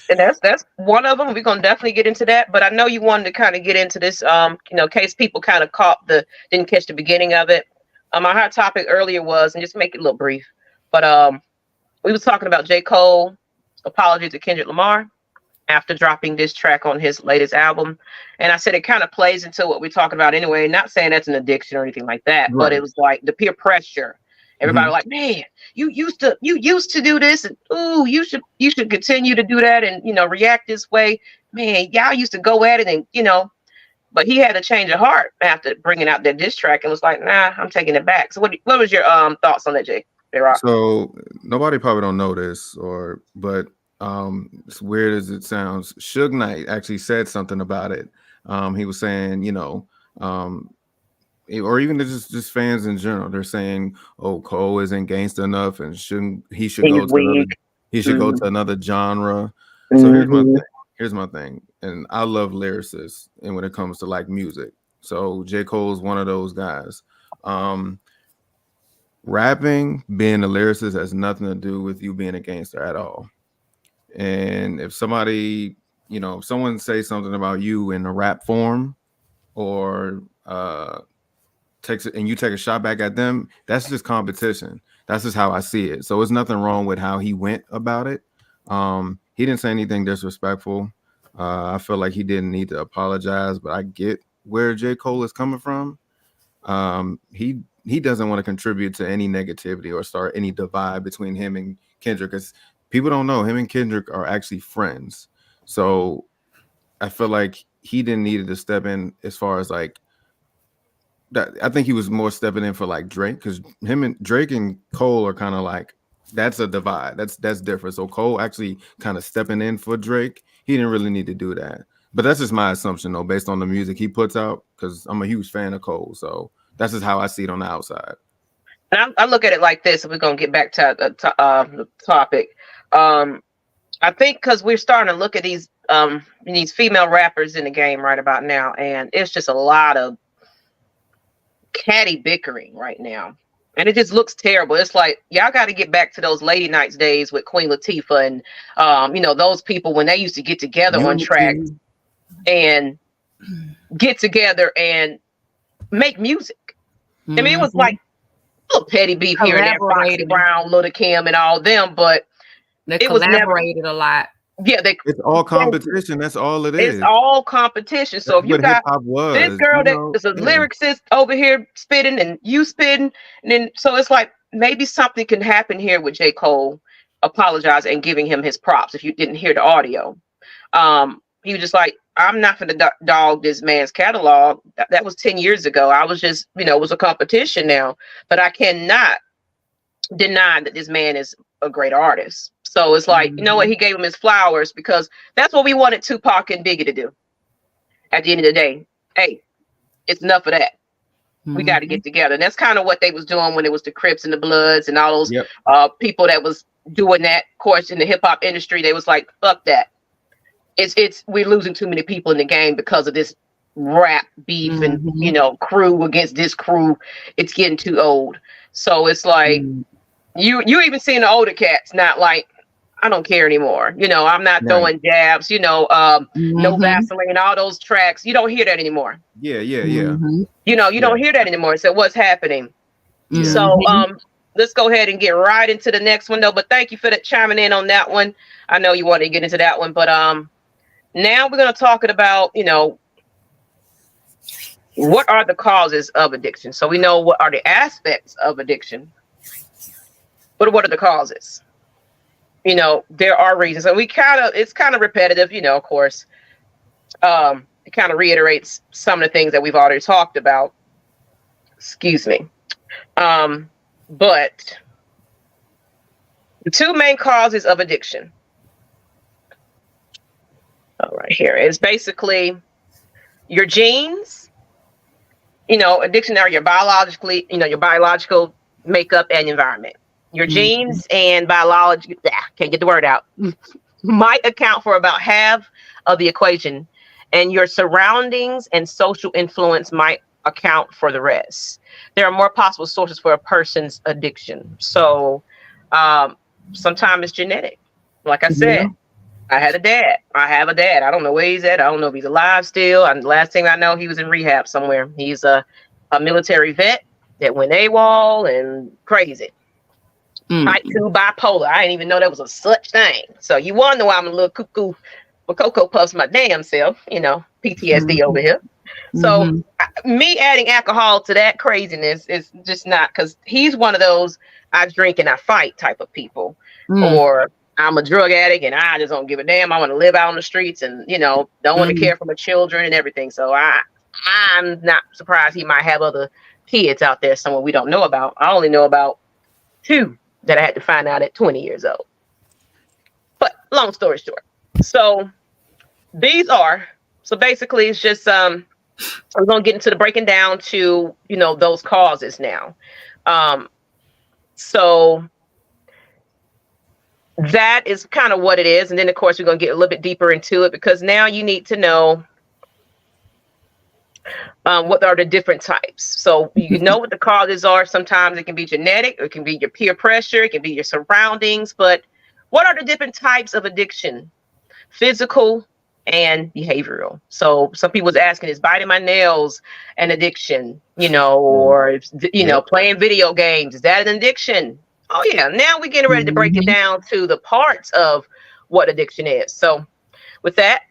and that's one of them. We're gonna definitely get into that. But I know you wanted to kind of get into this, in case people kind of didn't catch the beginning of it. Our hot topic earlier was, and just make it a little brief, but we was talking about J. Cole apology to Kendrick Lamar after dropping this track on his latest album. And I said it kind of plays into what we're talking about anyway. Not saying that's an addiction or anything like that, right. But it was like the peer pressure. Everybody like, man, you used to do this, and ooh, you should continue to do that, and react this way. Man, y'all used to go at it, and but he had a change of heart after bringing out that diss track and was like, nah, I'm taking it back. So what was your thoughts on that, J-Rock? So nobody probably don't know this, but as weird as it sounds, Suge Knight actually said something about it. He was saying, or even just fans in general, they're saying, "Oh, Cole isn't gangster enough, and he should go to another genre." So here's my thing, and I love lyricists, and when it comes to like music, so J. Cole's one of those guys. Rapping, being a lyricist, has nothing to do with you being a gangster at all. And if somebody, if someone says something about you in a rap form, or takes it and you take a shot back at them, that's just competition. That's just how I see it. So it's nothing wrong with how he went about it. He didn't say anything disrespectful. I feel like he didn't need to apologize, but I get where J. Cole is coming from. He doesn't want to contribute to any negativity or start any divide between him and Kendrick, because people don't know him and Kendrick are actually friends. So I feel like he didn't need to step in as far as like that. I think he was more stepping in for like Drake, because him and Drake and Cole are kind of like, that's a divide. That's different. So Cole actually kind of stepping in for Drake. He didn't really need to do that. But that's just my assumption though, based on the music he puts out, because I'm a huge fan of Cole. So that's just how I see it on the outside. And I look at it like this, and we're going to get back to the topic. I think because we're starting to look at these female rappers in the game right about now, and it's just a lot of catty bickering right now. And it just looks terrible. It's like, y'all got to get back to those Lady Nights days with Queen Latifah and, those people when they used to get together on tracks and get together and make music. I mean, it was like a little petty beef here and there, Foxy Brown, Lil Kim, and all them, but they collaborated a lot. Yeah, it's all competition. That's all it is. It's all competition. So if you got this girl that is a lyricist over here spitting and you spitting, and then so it's like maybe something can happen here with J. Cole apologizing and giving him his props. If you didn't hear the audio, he was just like, I'm not going to dog this man's catalog. That was 10 years ago. I was just, it was a competition now, but I cannot deny that this man is a great artist. So it's like, you know what? He gave him his flowers because that's what we wanted Tupac and Biggie to do. At the end of the day, hey, it's enough of that. We got to get together. And that's kind of what they was doing when it was the Crips and the Bloods and all those people that was doing that. Of course, in the hip hop industry, they was like, fuck that. We're losing too many people in the game because of this rap beef and, crew against this crew. It's getting too old. So it's like, you even seeing the older cats not like, I don't care anymore. I'm not throwing jabs, no Vaseline, all those tracks. You don't hear that anymore. Yeah. You don't hear that anymore. So what's happening? So let's go ahead and get right into the next one though. But thank you for chiming in on that one. I know you want to get into that one, but now we're going to talk about, what are the causes of addiction? So we know what are the aspects of addiction, but what are the causes? There are reasons, and it's kind of repetitive, of course. It kind of reiterates some of the things that we've already talked about. Excuse me. But the two main causes of addiction. All right, here is basically your genes. Addiction are your biological makeup and environment. Your genes and biology, can't get the word out, might account for about half of the equation, and your surroundings and social influence might account for the rest. There are more possible sources for a person's addiction. So sometimes it's genetic. Like I said, I had a dad. I have a dad. I don't know where he's at. I don't know if he's alive still. And last thing I know, he was in rehab somewhere. He's a military vet that went AWOL and crazy. Type 2 bipolar. I didn't even know there was a such thing. So you wonder why I'm a little cuckoo for Cocoa Puffs my damn self, PTSD over here. So me adding alcohol to that craziness is just not, because he's one of those I drink and I fight type of people. Or I'm a drug addict and I just don't give a damn. I want to live out on the streets and, don't want to care for my children and everything. So I'm not surprised he might have other kids out there somewhere we don't know about. I only know about 2 that I had to find out at 20 years old. But long story short. So basically it's just, we're going to get into the breaking down to, those causes now. So that is kind of what it is. And then of course, we're going to get a little bit deeper into it because now you need to know what are the different types. So you know what the causes are. Sometimes it can be genetic, or it can be your peer pressure, it can be your surroundings. But what are the different types of addiction? Physical, and behavioral. So some people was asking, is biting my nails an addiction? You know, or playing video games, is that an addiction? Oh yeah. Now we're getting ready to break it down to the parts of what addiction is. So with that,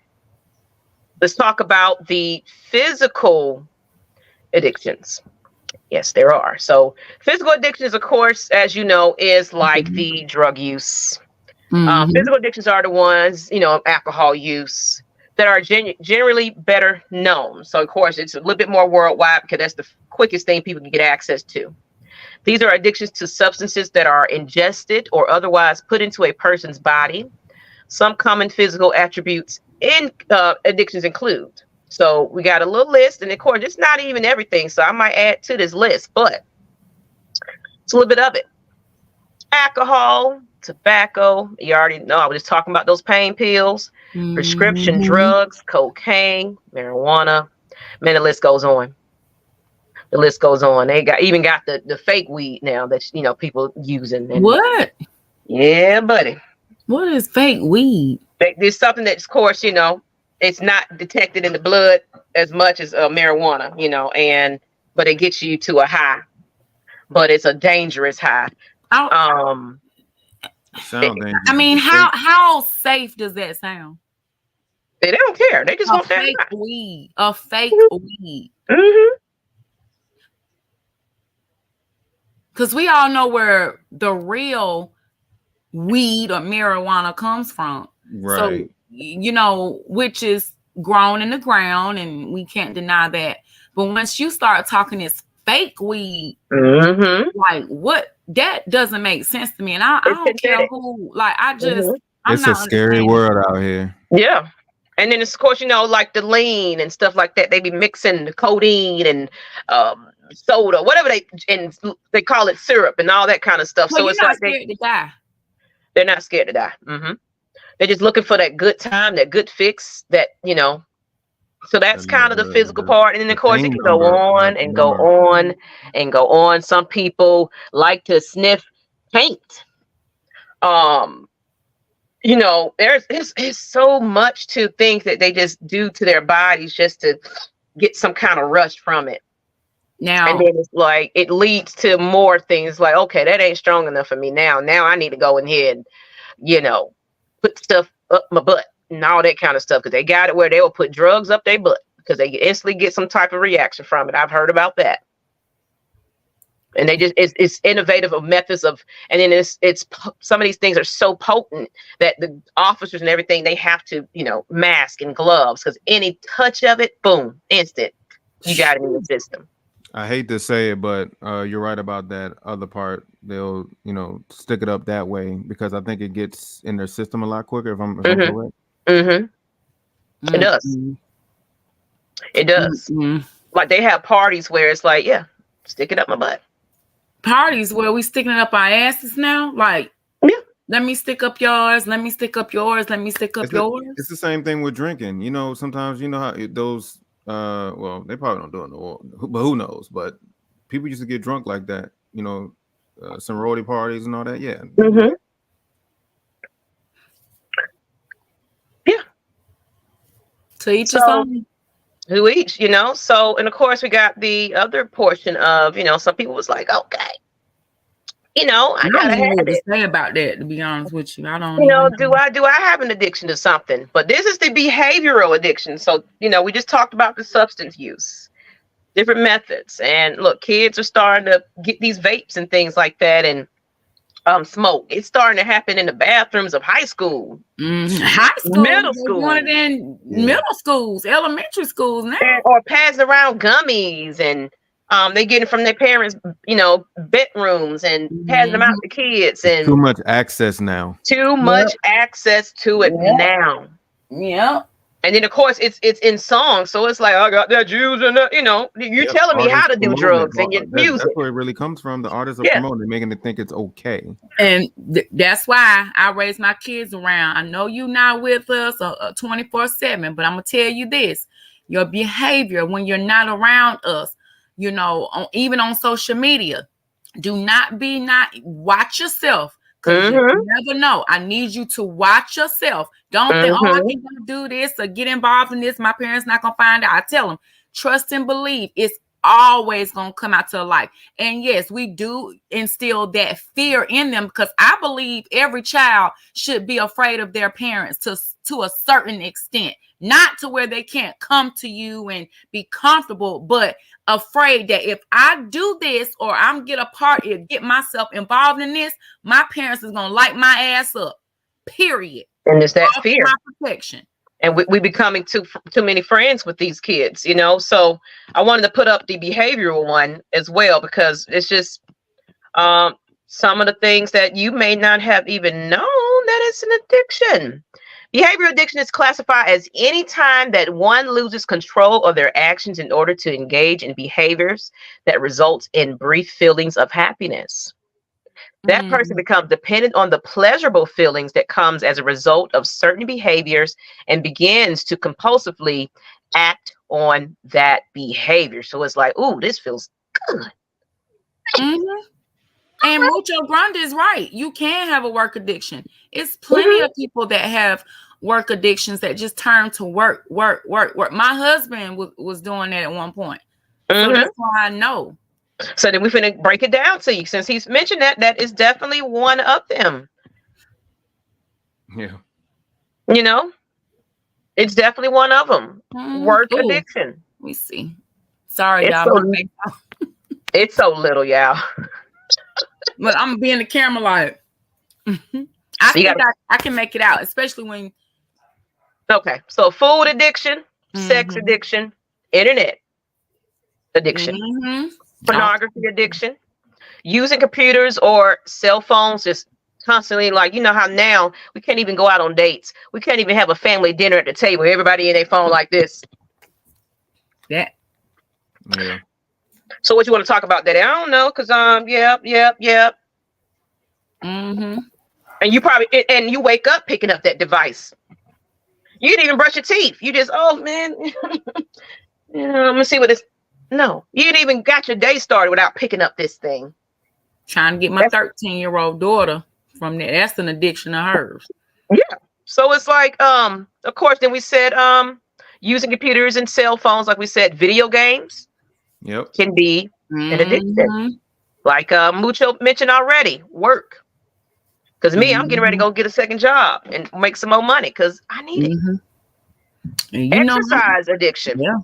let's talk about the physical addictions. Yes, there are. So physical addictions, of course, as you know, is like the drug use. Physical addictions are the ones, alcohol use, that are generally better known. So, of course, it's a little bit more worldwide because that's the quickest thing people can get access to. These are addictions to substances that are ingested or otherwise put into a person's body. Some common physical attributes in addictions include. So we got a little list, and of course, it's not even everything. So I might add to this list, but it's a little bit of it. Alcohol, tobacco. You already know. I was just talking about those pain pills, prescription drugs, cocaine, marijuana. Man, the list goes on. The list goes on. They even got the fake weed now that people using. And, what? Yeah, buddy. What is fake weed? There's something that's, of course, it's not detected in the blood as much as marijuana, but it gets you to a high, but it's a dangerous high. Sound dangerous. I mean, how safe does that sound? They don't care. They just want that fake weed. A fake weed. Because we all know where the real weed or marijuana comes from. Right. So, which is grown in the ground, and we can't deny that. But once you start talking this fake weed, like what, that doesn't make sense to me. And I don't care who, like, it's a scary world out here. Yeah. And then, of course, like the lean and stuff like that, they be mixing the codeine and soda, whatever they call it, syrup and all that kind of stuff. Well, so it's not like scared to die. They're not scared to die. They're just looking for that good time, that good fix, that, so that's kind of the physical part. And then, of course, it can go on and go on and go on. Some people like to sniff paint. There's so much to things that they just do to their bodies just to get some kind of rush from it. Now, and then it's like it leads to more things like, okay, that ain't strong enough for me now. Now I need to go in here and, put stuff up my butt and all that kind of stuff, because they got it where they will put drugs up their butt because they instantly get some type of reaction from it. I've heard about that. And they just it's innovative of methods of, and then it's some of these things are so potent that the officers and everything, they have to mask and gloves, because any touch of it, boom, instant, you got it in the system. I hate to say it, but you're right about that other part. They'll stick it up that way because I think it gets in their system a lot quicker. If I'm correct. It does. It does. Like they have parties where it's like, yeah, stick it up my butt. Parties where we sticking it up our asses now, like, let me stick up yours, let me stick up yours, let me stick up yours. It's the same thing with drinking. Sometimes how those well, they probably don't do it no more, but who knows? But people used to get drunk like that, sorority parties and all that. Yeah. Yeah. To each his own. Who each, So, and of course, we got the other portion of, some people was like, okay, I gotta have what it. to say about that, to be honest with you. I don't do I have an addiction to something? But this is the behavioral addiction. So, we just talked about the substance use, different methods. And look, kids are starting to get these vapes and things like that, and smoke. It's starting to happen in the bathrooms of high school, high school, middle school, middle schools, elementary schools now, or passing around gummies, and they get it from their parents, bedrooms, and passing them out to kids. And too much access now. Too much access to it now. Yeah. And then, of course, it's in songs. So it's like, I got that juice and you're telling me how to do drugs and your music. That's where it really comes from. The artists are promoting, making it think it's okay. And that's why I raise my kids around. I know you're not with us 24/7, but I'm going to tell you this. Your behavior when you're not around us, even on social media, do not watch yourself. because you never know. I need you to watch yourself. Don't think, oh, I ain't gonna do this or get involved in this. My parents not gonna find out. I tell them, trust and believe. It's always gonna come out to the light. And yes, we do instill that fear in them because I believe every child should be afraid of their parents to a certain extent, not to where they can't come to you and be comfortable, but afraid that if I do this or I'm get myself involved in this, my parents is gonna light my ass up. Period. And it's that fear. My protection. And we becoming too many friends with these kids, you know. So I wanted to put up the behavioral one as well because it's just some of the things that you may not have even known that it's an addiction. Behavioral addiction is classified as any time that one loses control of their actions in order to engage in behaviors that results in brief feelings of happiness. That person becomes dependent on the pleasurable feelings that comes as a result of certain behaviors and begins to compulsively act on that behavior. So it's like, ooh, this feels good. And Mucho Grande is right. You can have a work addiction. It's plenty of people that have work addictions that just turn to work. My husband was doing that at one point. So that's why I know. So then we're going to break it down to you. Since he's mentioned that is definitely one of them. Yeah. You know, it's definitely one of them. Work addiction. Let me see. Sorry, y'all. It's so little, y'all. But I'm being the camera like, I think I can make it out, especially when. Okay. So food addiction, sex addiction, internet addiction. Pornography addiction, using computers or cell phones just constantly, like, you know how now we can't even go out on dates. We can't even have a family dinner at the table. Everybody in their phone like this. Yeah. So what you want to talk about that? I don't know, because yep. And you probably and you wake up picking up that device. You didn't even brush your teeth. You just, oh man, I'm gonna see what this. No, you didn't even got your day started without picking up this thing. Trying to get my 13-year-old daughter from that. That's an addiction of hers. Yeah. So it's like, of course, then we said using computers and cell phones, like we said, video games can be an addiction. Like Mucho mentioned already, work. Because me, I'm getting ready to go get a second job and make some more money because I need it. Exercise addiction. Yeah.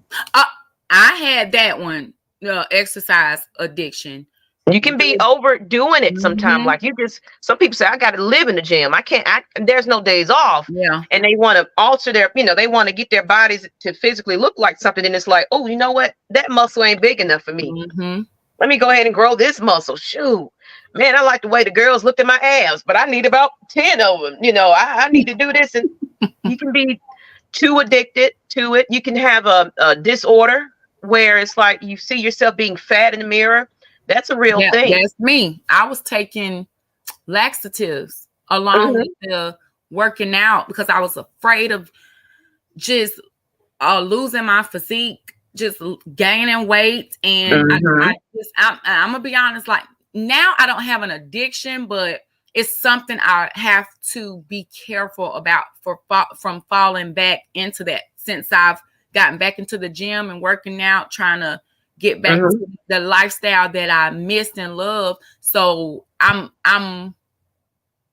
I had that one, exercise addiction. You can be overdoing it sometimes. Like some people say, I got to live in the gym. There's no days off. Yeah. And they want to alter they want to get their bodies to physically look like something. And it's like, oh, you know what? That muscle ain't big enough for me. Let me go ahead and grow this muscle. Shoot. Man, I like the way the girls looked at my abs, but I need about 10 of them. I need to do this. And you can be too addicted to it. You can have a disorder where it's like you see yourself being fat in the mirror. That's a real thing. That's me. I was taking laxatives along with the working out because I was afraid of just losing my physique, just gaining weight. And I'm gonna be honest, like now I don't have an addiction, but it's something I have to be careful about from falling back into that since I've gotten back into the gym and working out, trying to get back to the lifestyle that I missed and loved. So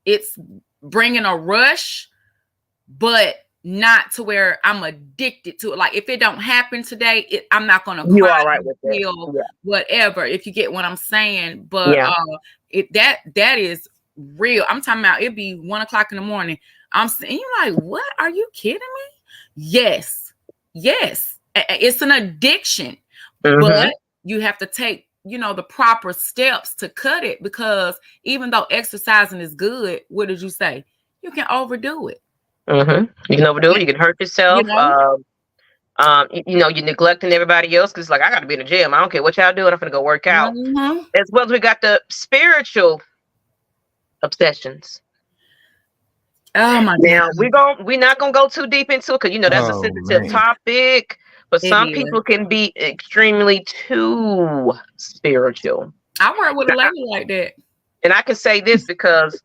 it's bringing a rush, but not to where I'm addicted to it. Like if it don't happen today, I'm not going to you all right with feel whatever, if you get what I'm saying. But that is real. I'm talking about it be 1 o'clock in the morning. I'm saying, you're like, what? Are you kidding me? Yes. It's an addiction, but you have to take, the proper steps to cut it, because even though exercising is good, what did you say? You can overdo it. You can overdo it. You can hurt yourself. You're neglecting everybody else because like, I got to be in the gym. I don't care what y'all doing. I'm going to go work out. As well as we got the spiritual obsessions. Oh my God. Now we're not gonna go too deep into it because that's a sensitive topic. But some people can be extremely too spiritual. I work with a lady like that, and I can say this because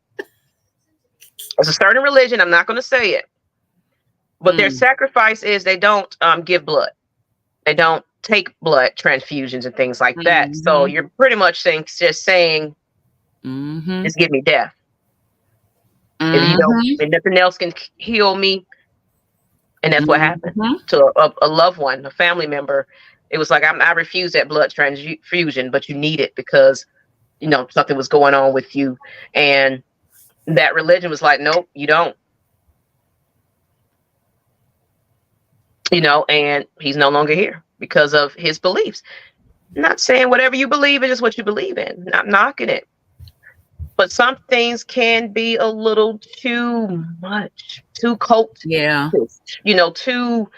It's a certain religion. I'm not going to say it, but their sacrifice is they don't give blood. They don't take blood transfusions and things like that. So you're pretty much saying, just give me death. If you don't, if nothing else can heal me. And that's what happened to a loved one, a family member. It was like, I refuse that blood transfusion, but you need it because, you know, something was going on with you. And that religion was like, nope, you don't. You know, and he's no longer here because of his beliefs. Not saying whatever you believe in is what you believe in. Not knocking it. But some things can be a little too much, too cult. Yeah. You know, too.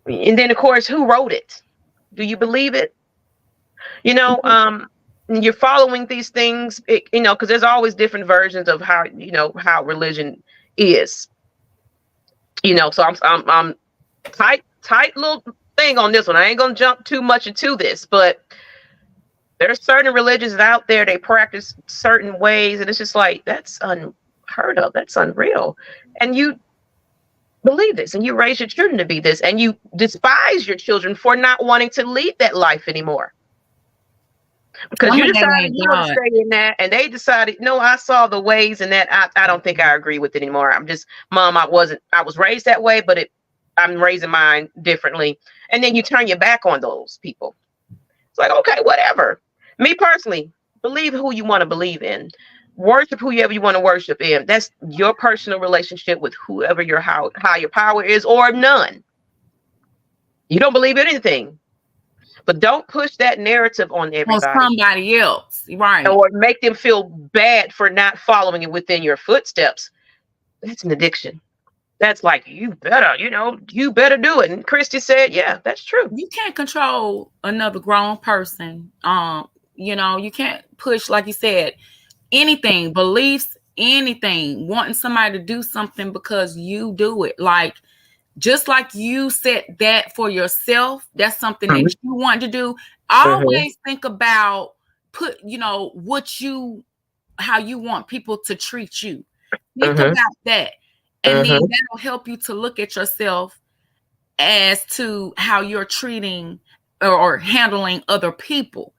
And then, of course, who wrote it? Do you believe it? You know, you're following these things, you know, because there's always different versions of how, you know, how religion is. You know, so I'm tight little thing on this one. I ain't gonna jump too much into this, but there's certain religions out there, they practice certain ways, and it's just like, that's unheard of. That's unreal. And you believe this, and you raise your children to be this, and you despise your children for not wanting to lead that life anymore. Because you decided you want to stay in that, and they decided, no, I saw the ways in that. I don't think I agree with it anymore. I'm just, Mom, I was raised that way, but I'm raising mine differently. And then you turn your back on those people. It's like, okay, whatever. Me personally, believe who you want to believe in. Worship whoever you want to worship in. That's your personal relationship with whoever your higher power is, or none. You don't believe in anything. But don't push that narrative on everybody. On somebody else, right? Or make them feel bad for not following it within your footsteps. That's an addiction. That's like, you better do it. And Christy said, yeah, that's true. You can't control another grown person. You know, you can't push, like you said, anything, beliefs, anything, wanting somebody to do something because you do it. Like, just like you said that for yourself, that's something that you want to do. Always think about how you want people to treat you. Think about that. And then that'll help you to look at yourself as to how you're treating or handling other people.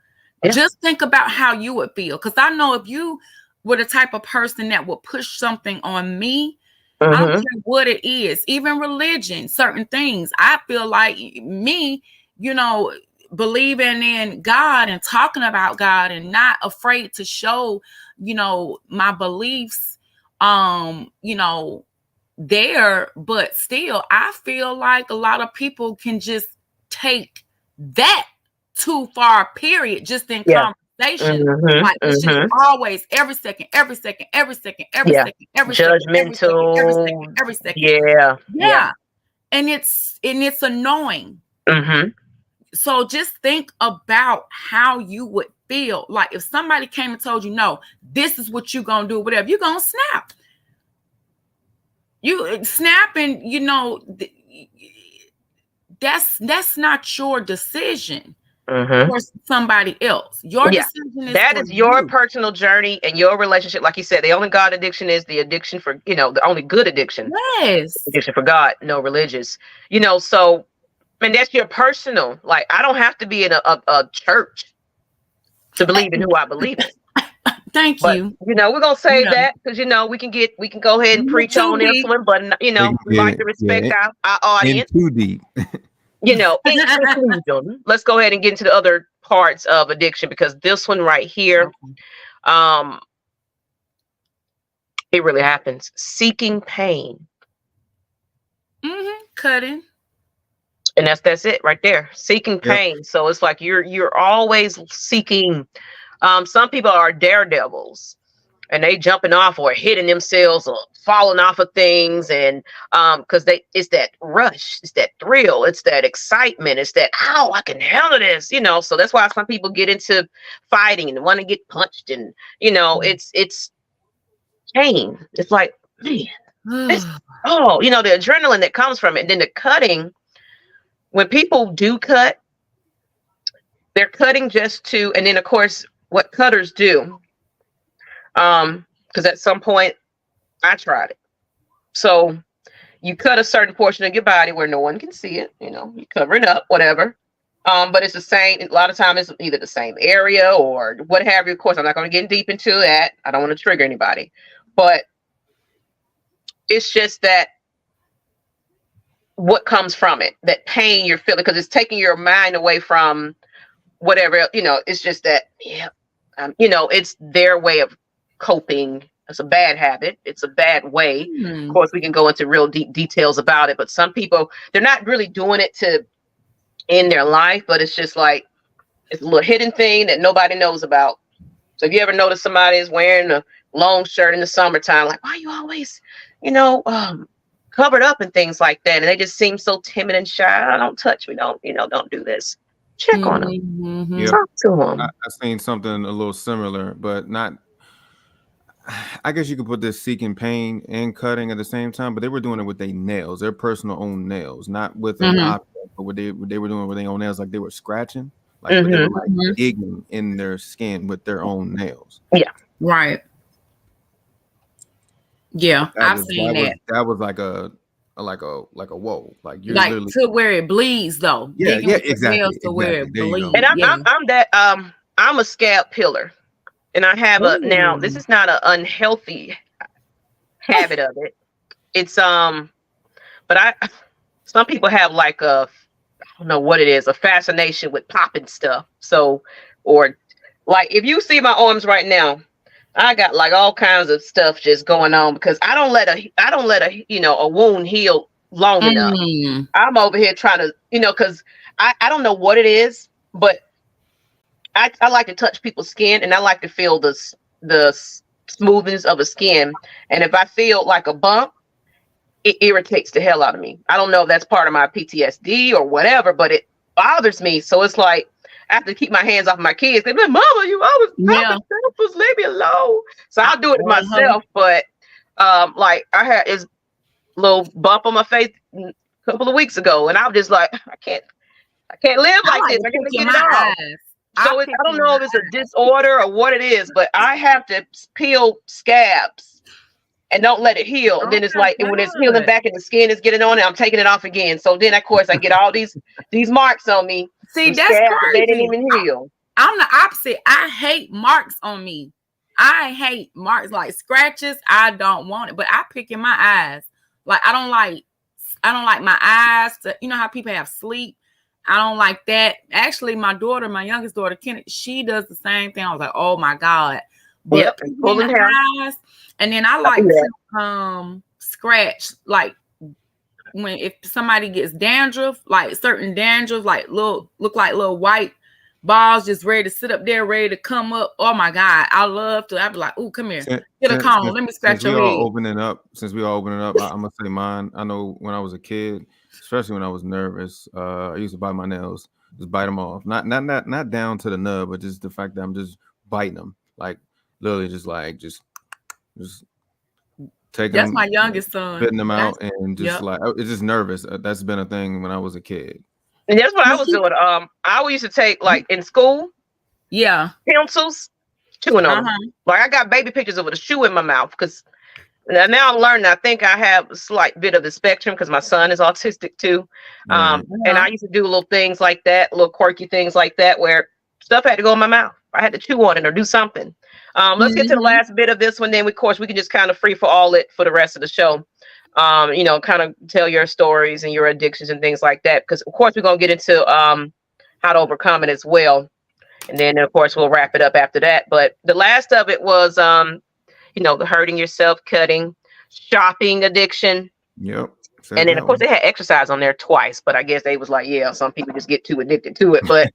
Yeah. Just think about how you would feel. Because I know if you were the type of person that would push something on me, I don't care what it is, even religion, certain things. I feel like me, you know, believing in God and talking about God and not afraid to show, you know, my beliefs, you know, there, but still, I feel like a lot of people can just take that too far, period, just in conversation. Like it's just always every second, every second, every second, every second, every judgmental, second, every second. Yeah. And it's annoying. So just think about how you would feel. Like if somebody came and told you, no, this is what you're gonna do, whatever, you're gonna snap. You snap, and you know that's not your decision. For somebody else. Your decision is your personal journey and your relationship. Like you said, the only God addiction is the addiction for, you know, the only good addiction. Yes. Addiction for God, no religious. You know, so, and that's your personal. Like, I don't have to be in a church to believe in who I believe in. Thank you. You know, we're gonna say that because, you know, we can go ahead and preach on this one, but you know, we like to respect our audience. Too deep. You know, in conclusion, let's go ahead and get into the other parts of addiction, because this one right here, it really happens. Seeking pain. Cutting. And that's it right there. Seeking pain. So it's like you're always seeking. Some people are daredevils, and they jumping off or hitting themselves or falling off of things, and because it's that rush, it's that thrill, it's that excitement, it's that, oh, I can handle this, you know. So that's why some people get into fighting and want to get punched, and you know, it's pain. It's like, man, you know, the adrenaline that comes from it. And then the cutting, when people do cut, they're cutting just to, and then of course what cutters do, because at some point I tried it. So you cut a certain portion of your body where no one can see it. You know, you cover it up, whatever. But it's the same. A lot of times, it's either the same area or what have you. Of course, I'm not going to get deep into that. I don't want to trigger anybody, but it's just that what comes from it, that pain you're feeling, because it's taking your mind away from whatever. You know, it's just that, yeah, you know, it's their way of coping. It's a bad habit. It's a bad way. Of course, we can go into real deep details about it, but some people, they're not really doing it to end their life, but it's just like, it's a little hidden thing that nobody knows about. So if you ever notice somebody is wearing a long shirt in the summertime, like, why are you always, you know, covered up and things like that? And they just seem so timid and shy. Don't touch me. Don't, you know, don't do this. Check on them. Yeah. Talk to them. I've seen something a little similar, but not. I guess you could put this seeking pain and cutting at the same time, but they were doing it with their nails, their personal own nails, not with an object, but what they were doing with their own nails, like they were scratching, like they were like digging in their skin with their own nails. Yeah. Right. Yeah, I've seen that. That was like a whoa, like you're like literally to where it bleeds though. Yeah, Digging with the exactly. nails to where it There you bleeds. go. And I'm that I'm a scalp peeler. And I have now this is not an unhealthy habit of it. It's but some people have like I don't know what it is, a fascination with popping stuff. So, or like if you see my arms right now, I got like all kinds of stuff just going on because I don't let a you know, a wound heal long enough. I'm over here trying to, you know, because I don't know what it is, but I like to touch people's skin and I like to feel the smoothness of a skin. And if I feel like a bump, it irritates the hell out of me. I don't know if that's part of my PTSD or whatever, but it bothers me. So it's like I have to keep my hands off my kids. They're like, "Mama, you always popping samples, leave me alone." So I'll do it myself. But like I had this little bump on my face a couple of weeks ago, and I'm just like, I can't live like this. I gotta get it off. So I don't know if it's a disorder or what it is, but I have to peel scabs and don't let it heal. And then it's like when it's healing back and the skin is getting on it, I'm taking it off again. So then of course I get all these marks on me. See, that's crazy. They didn't even heal. I'm the opposite. I hate marks on me. I hate marks, like scratches. I don't want it, but I pick in my eyes. Like I don't like my eyes to, you know how people have sleep. I don't like that. Actually, my youngest daughter, Kielyn, she does the same thing. I was like, oh my God. But pulling her eyes, and then I like to scratch, like if somebody gets dandruff, like certain dandruff, like look like little white balls just ready to sit up there, ready to come up. Oh my God. I love to. I'd be like, oh, come here. Get a comb. Let me scratch your head. Since we all opening up, I'm gonna say mine. I know when I was a kid, especially when I was nervous, I used to bite my nails, just bite them off. Not down to the nub, but just the fact that I'm just biting them, like literally just taking. That's my youngest son. Spitting them out and just like it's just nervous. That's been a thing when I was a kid. And that's what I was doing. I used to take like in school, pencils, chewing on them. Like I got baby pictures of a shoe in my mouth because. Now I'm learning. I think I have a slight bit of the spectrum because my son is autistic too. And I used to do little things like that, little quirky things like that, where stuff had to go in my mouth. I had to chew on it or do something. Let's get to the last bit of this one. Then, of course, we can just kind of free for all it for the rest of the show. You know, kind of tell your stories and your addictions and things like that. Because, of course, we're going to get into how to overcome it as well. And then, of course, we'll wrap it up after that. But the last of it was... you know, the hurting yourself, cutting, shopping addiction. Yep. And then, of course, they had exercise on there twice, but I guess they was like, yeah, some people just get too addicted to it. But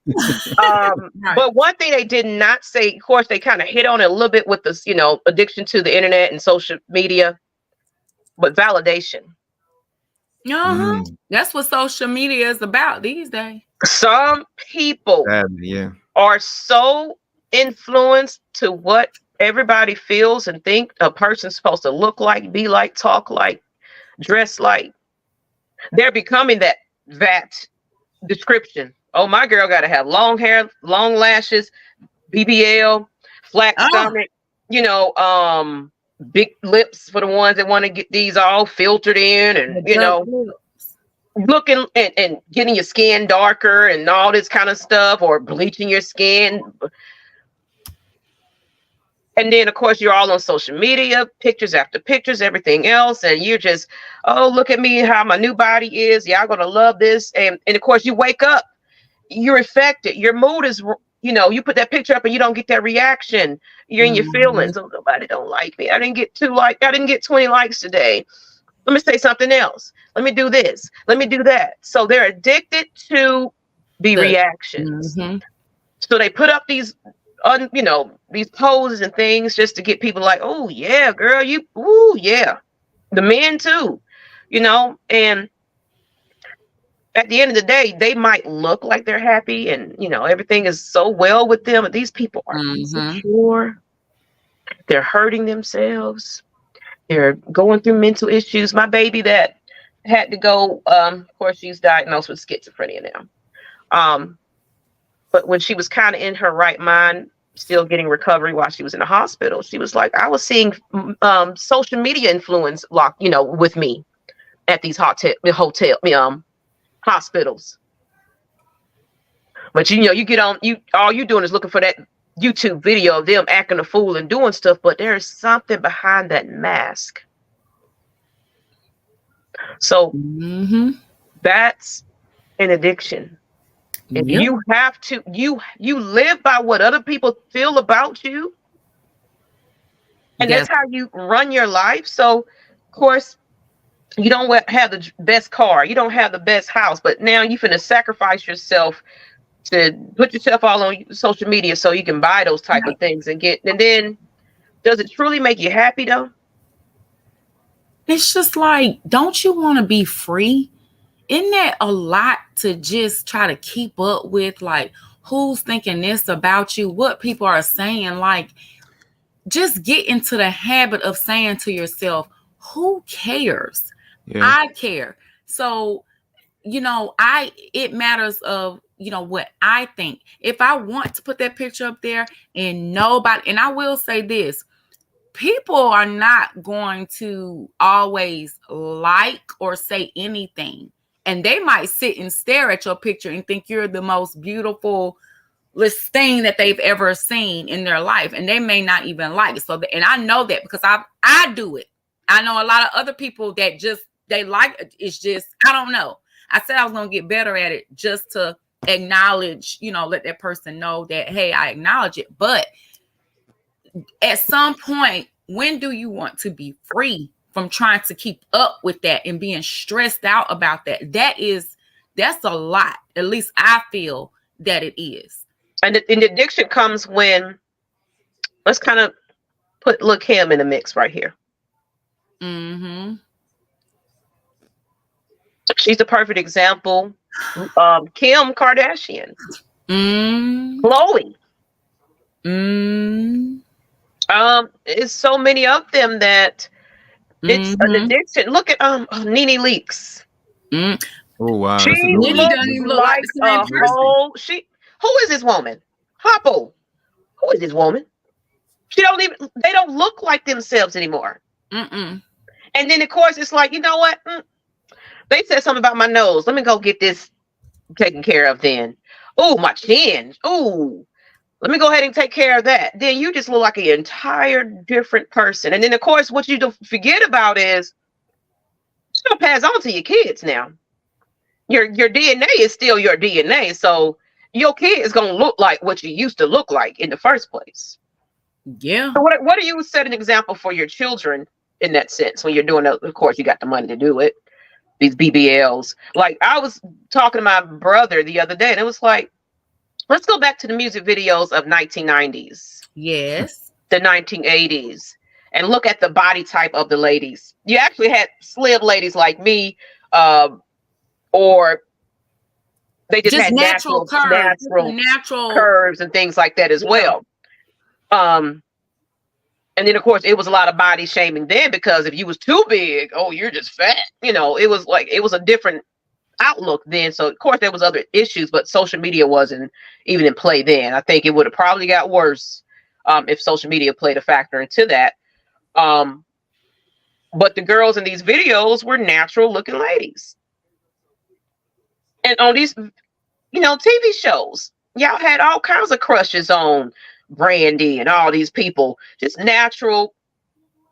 but one thing they did not say, of course, they kind of hit on it a little bit with this, you know, addiction to the internet and social media, but validation. That's what social media is about these days. Some people are so influenced to what everybody feels and think a person's supposed to look like, be like, talk like, dress like. They're becoming that description. Oh, my girl got to have long hair, long lashes, BBL, flat stomach, you know, big lips for the ones that want to get these all filtered in, and The duck lips. looking and getting your skin darker and all this kind of stuff, or bleaching your skin. And then, of course, you're all on social media, pictures after pictures, everything else. And you're just, oh, look at me, how my new body is. Y'all going to love this. And of course, you wake up, you're affected. Your mood is, you put that picture up and you don't get that reaction. You're in your feelings. Oh, nobody don't like me. I didn't get 20 likes today. Let me say something else. Let me do this. Let me do that. So they're addicted to the reactions. So they put up these these poses and things just to get people like, oh yeah, girl, yeah. The men too, and at the end of the day, they might look like they're happy and everything is so well with them, but these people are insecure. They're hurting themselves. They're going through mental issues. My baby that had to go, of course, she's diagnosed with schizophrenia now. But when she was kind of in her right mind, still getting recovery while she was in the hospital, she was like, I was seeing social media influence with me at these hospitals. But you get on, all you're doing is looking for that YouTube video of them acting a fool and doing stuff, but there's something behind that mask. So that's an addiction. If you have to, you live by what other people feel about you, and that's how you run your life. So, of course, you don't have the best car, you don't have the best house, but now you finna sacrifice yourself to put yourself all on social media so you can buy those type of things and then does it truly make you happy though? It's just like, don't you want to be free? Isn't that a lot to just try to keep up with? Like, who's thinking this about you? What people are saying? Like, just get into the habit of saying to yourself, who cares? Yeah. I care. So, it matters of, what I think. If I want to put that picture up there and I will say this, people are not going to always like or say anything. And they might sit and stare at your picture and think you're the most beautiful thing that they've ever seen in their life. And they may not even like it. So, and I know that because I do it. I know a lot of other people that they like it. It's just, I don't know. I said I was going to get better at it just to acknowledge, let that person know that, hey, I acknowledge it. But at some point, when do you want to be free from trying to keep up with that and being stressed out about that? That's a lot. At least I feel that it is. And the addiction comes when, let's kind of look him in the mix right here. She's the perfect example. Kim Kardashian, Chloe. It's so many of them that it's an addiction. Look at Nene Leakes. Oh wow, she doesn't look like the same person. Who is this woman? Hoppo. Who is this woman? They don't look like themselves anymore. And then of course it's like, you know what? They said something about my nose. Let me go get this taken care of then. Oh, my chin. Oh, let me go ahead and take care of that. Then you just look like an entire different person. And then of course, what you don't forget about is it's gonna pass on to your kids now. Your DNA is still your DNA. So your kid is gonna look like what you used to look like in the first place. Yeah. So what do you set an example for your children in that sense when you're doing it? Of course, you got the money to do it. These BBLs. Like I was talking to my brother the other day, and it was like, let's go back to the music videos of 1990s. Yes. The 1980s, and look at the body type of the ladies. You actually had slim ladies like me, or they just had natural curves and things like that as well. And then, of course, it was a lot of body shaming then because if you was too big, oh, you're just fat. It was a different outlook then. So, of course, there was other issues, but social media wasn't even in play then. I think it would have probably got worse if social media played a factor into that. But the girls in these videos were natural looking ladies. And on these, TV shows, y'all had all kinds of crushes on Brandy and all these people, just natural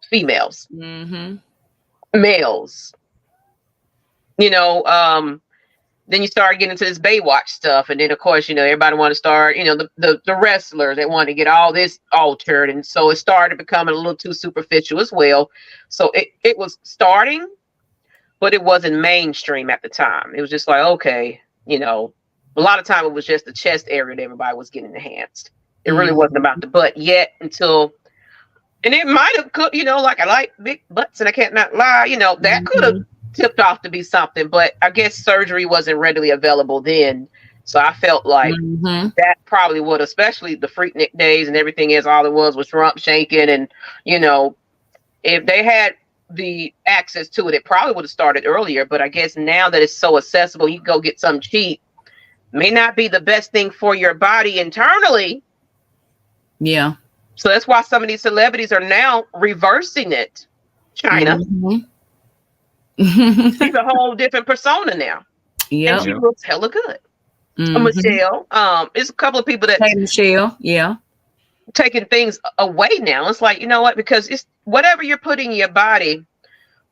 females, males. Then you start getting into this Baywatch stuff, and then of course, everybody want to start, the wrestlers, they want to get all this altered, and so it started becoming a little too superficial as well. So it was starting, but it wasn't mainstream at the time. It was just like, okay, a lot of time it was just the chest area that everybody was getting enhanced. It really wasn't about the butt yet until, and it might have could, like I like big butts and I can't not lie, that could have tipped off to be something, but I guess surgery wasn't readily available then. So I felt like that probably would, especially the Freaknik days and everything else, all it was rump shaking. And, if they had the access to it, it probably would have started earlier. But I guess now that it's so accessible, you can go get something cheap. May not be the best thing for your body internally. Yeah. So that's why some of these celebrities are now reversing it. China. She's a whole different persona now. Yeah. And she looks hella good. Michelle. There's a couple of people that Michelle, taking things away now. It's like, you know what? Because it's whatever you're putting in your body.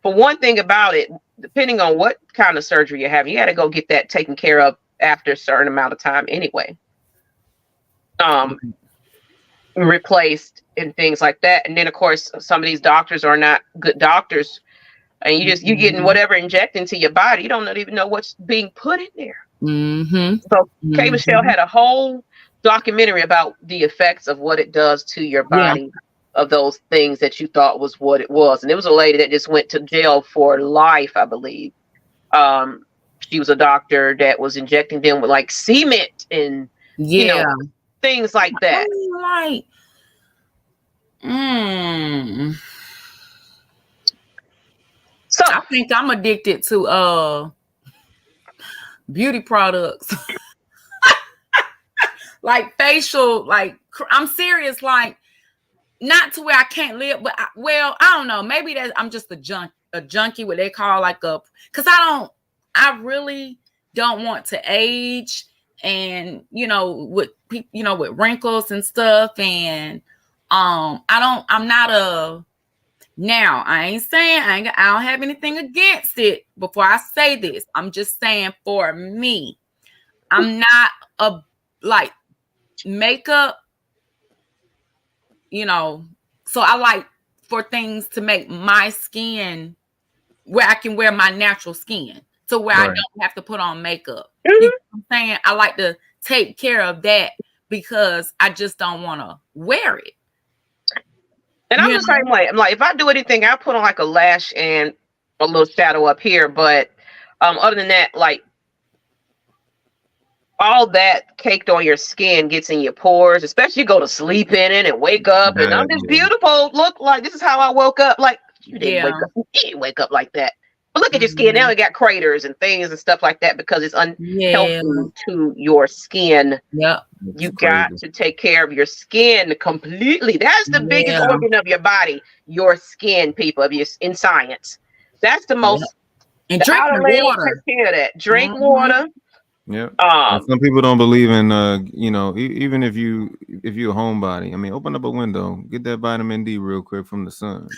For one thing about it, depending on what kind of surgery you're having, you got to go get that taken care of after a certain amount of time anyway. Replaced and things like that. And then of course, some of these doctors are not good doctors. And you getting whatever injected into your body. You don't even know what's being put in there. So K. Michelle had a whole documentary about the effects of what it does to your body, of those things that you thought was what it was. And it was a lady that just went to jail for life, I believe. She was a doctor that was injecting them with like cement and things like that. So I think I'm addicted to beauty products. Like facial, like I'm serious, like not to where I can't live, but I don't know, maybe that I'm just a junkie, what they call like because I really don't want to age, and with people, with wrinkles and stuff, and now, I ain't saying I don't have anything against it before I say this. I'm just saying for me, I'm not a like makeup, so I like for things to make my skin where I can wear my natural skin, to where I don't have to put on makeup. You know what I'm saying? I like to take care of that because I just don't want to wear it. And I'm the same way. I'm like, if I do anything, I put on like a lash and a little shadow up here. But other than that, like all that caked on your skin gets in your pores, especially you go to sleep in it and wake up and I'm just beautiful. Look, like this is how I woke up. Like you didn't wake up. You didn't wake up like that. But look at your skin now; it got craters and things and stuff like that because it's unhealthy to your skin. You got to take care of your skin completely. That's the biggest organ of your body, your skin, people. In science, that's the most. And drink water. Take care of that. Drink water. Yeah. Some people don't believe in even if you're a homebody. I mean, open up a window, get that vitamin D real quick from the sun.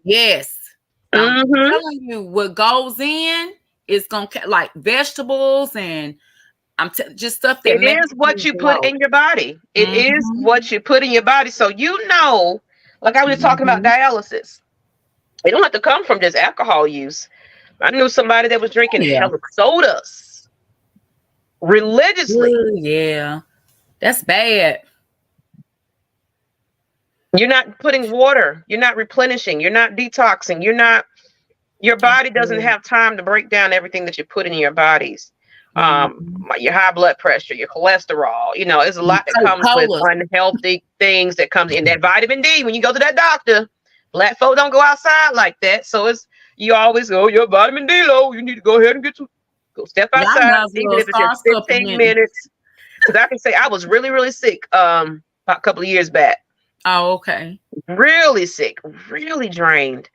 Yes. I'm telling you, what goes in is gonna like vegetables and just stuff that it is what you put in your body. It is what you put in your body. So like I was talking about dialysis. It don't have to come from just alcohol use. I knew somebody that was drinking hella sodas religiously. Yeah, that's bad. You're not putting water. You're not replenishing. You're not detoxing. Your body doesn't have time to break down everything that you put in your bodies. Your high blood pressure, your cholesterol, there's a lot that comes with unhealthy things that comes in. That vitamin D, when you go to that doctor, black folk don't go outside like that. So you always go, your vitamin D low. You need to go ahead and go step outside, even if it's just 15 minutes. Because I can say I was really, really sick about a couple of years back. Oh, okay. Really sick, really drained.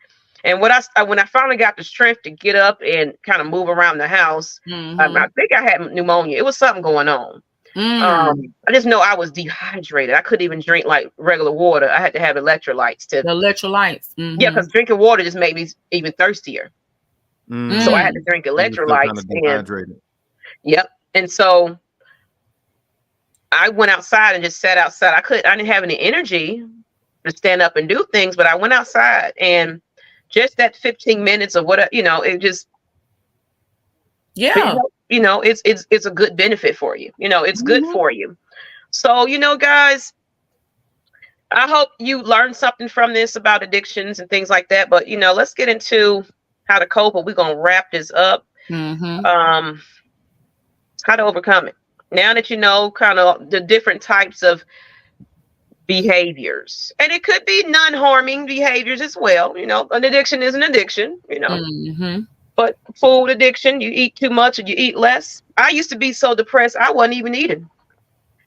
And when I finally got the strength to get up and kind of move around the house, I think I had pneumonia. It was something going on. I just know I was dehydrated. I couldn't even drink like regular water. I had to have electrolytes The electrolytes. yeah, because drinking water just made me even thirstier. So I had to drink You were still kind electrolytes. of dehydrated. Yep. And so I went outside and just sat outside. I didn't have any energy to stand up and do things, but I went outside, and just that 15 minutes of what, it just, Yeah. it's a good benefit for you. It's good for you. So, guys, I hope you learned something from this about addictions and things like that. But, let's get into how to cope. But we're going to wrap this up. How to overcome it. Now that you know kind of the different types of behaviors, and it could be non-harming behaviors as well. An addiction is an addiction, but food addiction, you eat too much or you eat less. I used to be so depressed I wasn't even eating.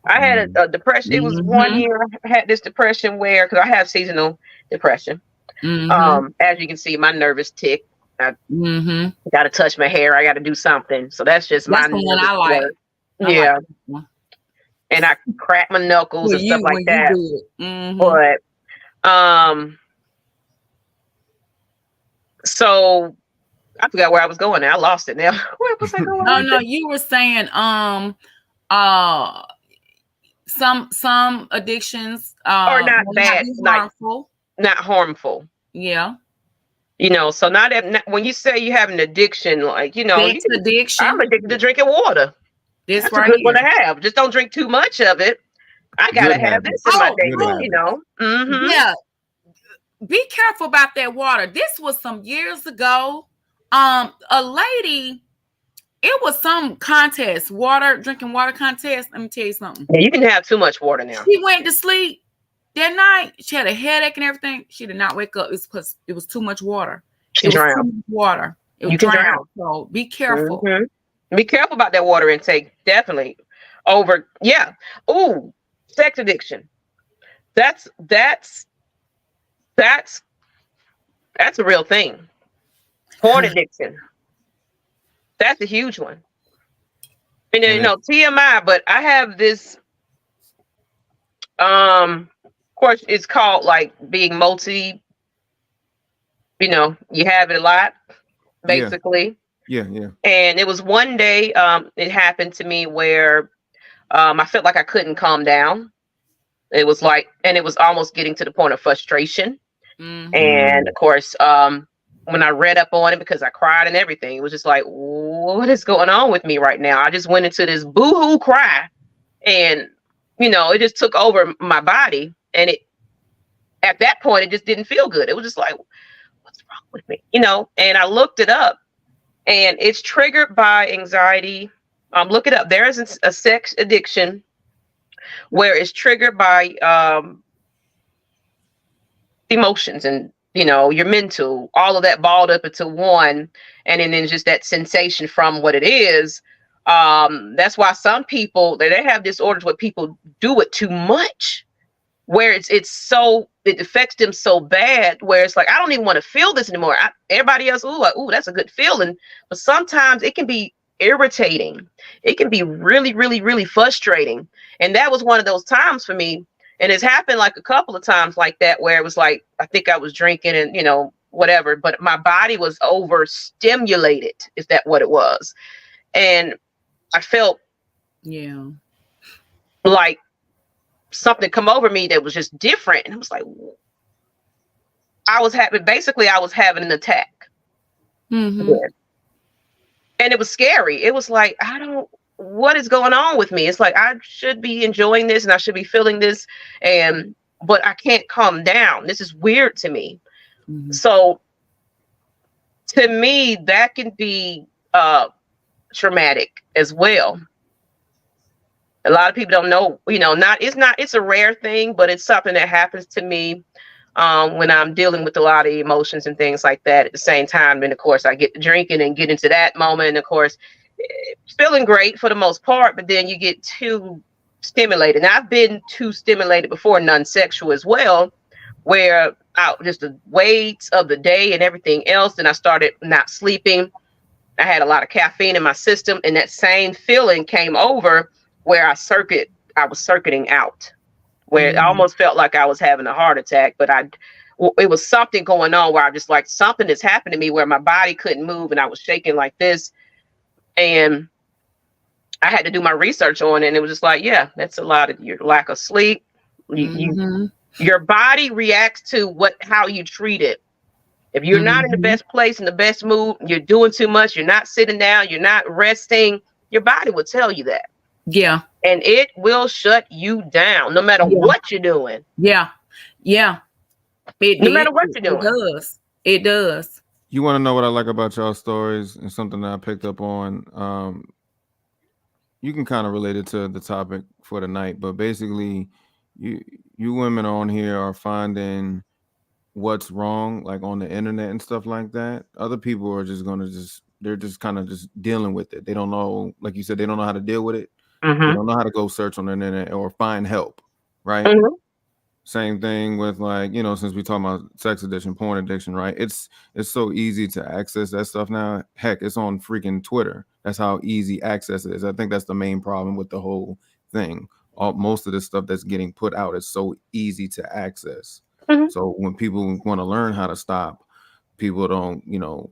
I had a depression. It was 1 year I had this depression where, because I have seasonal depression, as you can see, my nervous tick. I got to touch my hair. I got to do something. So that's just That's my the one I like. Yeah. Like and I crack my knuckles and stuff like that. But so I forgot where I was going now. I lost it now. Where was I going? Oh no, you were saying some addictions are not bad, harmful. Not harmful. Yeah. So when you say you have an addiction, like addiction. I'm addicted to drinking water. That's right a good one to have. Just don't drink too much of it. I gotta have this in my day. Yeah. Be careful about that water. This was some years ago. A lady, it was some contest, drinking water contest. Let me tell you something. Yeah, you can have too much water now. She went to sleep that night. She had a headache and everything. She did not wake up. It's because it was too much water. She drowned. Too much water. It was you can drown. So be careful. Be careful about that water intake. Definitely. Ooh, sex addiction. That's a real thing. Porn addiction. That's a huge one. And TMI, but I have this. Of course, it's called like being multi. You have it a lot, basically. Yeah. And it was one day, it happened to me where I felt like I couldn't calm down. It was almost getting to the point of frustration. And of course, when I read up on it, because I cried and everything, it was just like, what is going on with me right now? I just went into this boo-hoo cry, and it just took over my body. And at that point, it just didn't feel good. It was just like, what's wrong with me? And I looked it up. And it's triggered by anxiety. Look it up. There is a sex addiction where it's triggered by emotions and, your mental, all of that balled up into one. And then just that sensation from what it is. That's why some people, they have disorders where people do it too much, where it affects them so bad, where it's like, I don't even want to feel this anymore. Everybody else, ooh, that's a good feeling. But sometimes it can be irritating. It can be really, really, really frustrating. And that was one of those times for me. And it's happened like a couple of times like that, where it was like, I think I was drinking and, whatever, but my body was overstimulated. Is that what it was? And I felt like something come over me that was just different. And I was like, I was having an attack. And it was scary. It was like, what is going on with me? It's like, I should be enjoying this and I should be feeling this, but I can't calm down. This is weird to me. So to me, that can be traumatic as well. A lot of people don't know, it's a rare thing, but it's something that happens to me when I'm dealing with a lot of emotions and things like that at the same time. And of course, I get to drinking and get into that moment. And of course, feeling great for the most part, but then you get too stimulated. And I've been too stimulated before, non-sexual as well, where just the weight of the day and everything else. Then I started not sleeping. I had a lot of caffeine in my system, and that same feeling came over where I was circuiting out, where it almost felt like I was having a heart attack, but it was something going on where I just like, something has happened to me where my body couldn't move and I was shaking like this. And I had to do my research on it, and it was just like, yeah, that's a lot of your lack of sleep. Your body reacts to how you treat it. If you're not in the best place, in the best mood, you're doing too much, you're not sitting down, you're not resting, your body will tell you that. Yeah. And it will shut you down no matter what you're doing. Yeah. Yeah. No matter what you're doing. It does. It does. You want to know what I like about y'all stories and something that I picked up on? You can kind of relate it to the topic for tonight, but basically you women on here are finding what's wrong, like on the internet and stuff like that. Other people are just they're just kind of just dealing with it. They don't know, like you said, they don't know how to deal with it. They don't know how to go search on the internet or find help, right? Same thing with, like, you know, since we talking about sex addiction, porn addiction, right? It's so easy to access that stuff now. Heck, it's on freaking Twitter. That's how easy access it is. I think that's the main problem with the whole thing. Most of the stuff that's getting put out is so easy to access. So when people want to learn how to stop, people don't, you know,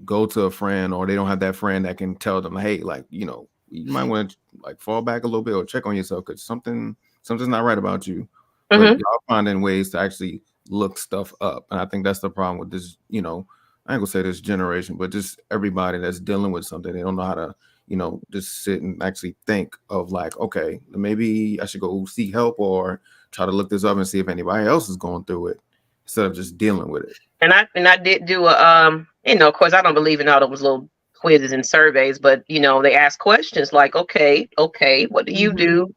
go to a friend, or they don't have that friend that can tell them, hey, like, you know, you might want to like fall back a little bit or check on yourself because something's not right about you. But y'all finding ways to actually look stuff up. And I think that's the problem with this, you know, I ain't gonna say this generation, but just everybody that's dealing with something. They don't know how to, you know, just sit and actually think of like, okay, maybe I should go seek help or try to look this up and see if anybody else is going through it instead of just dealing with it. And I did do a, you know, of course, I don't believe in all those little quizzes and surveys, but, you know, they ask questions like, okay, what do you do?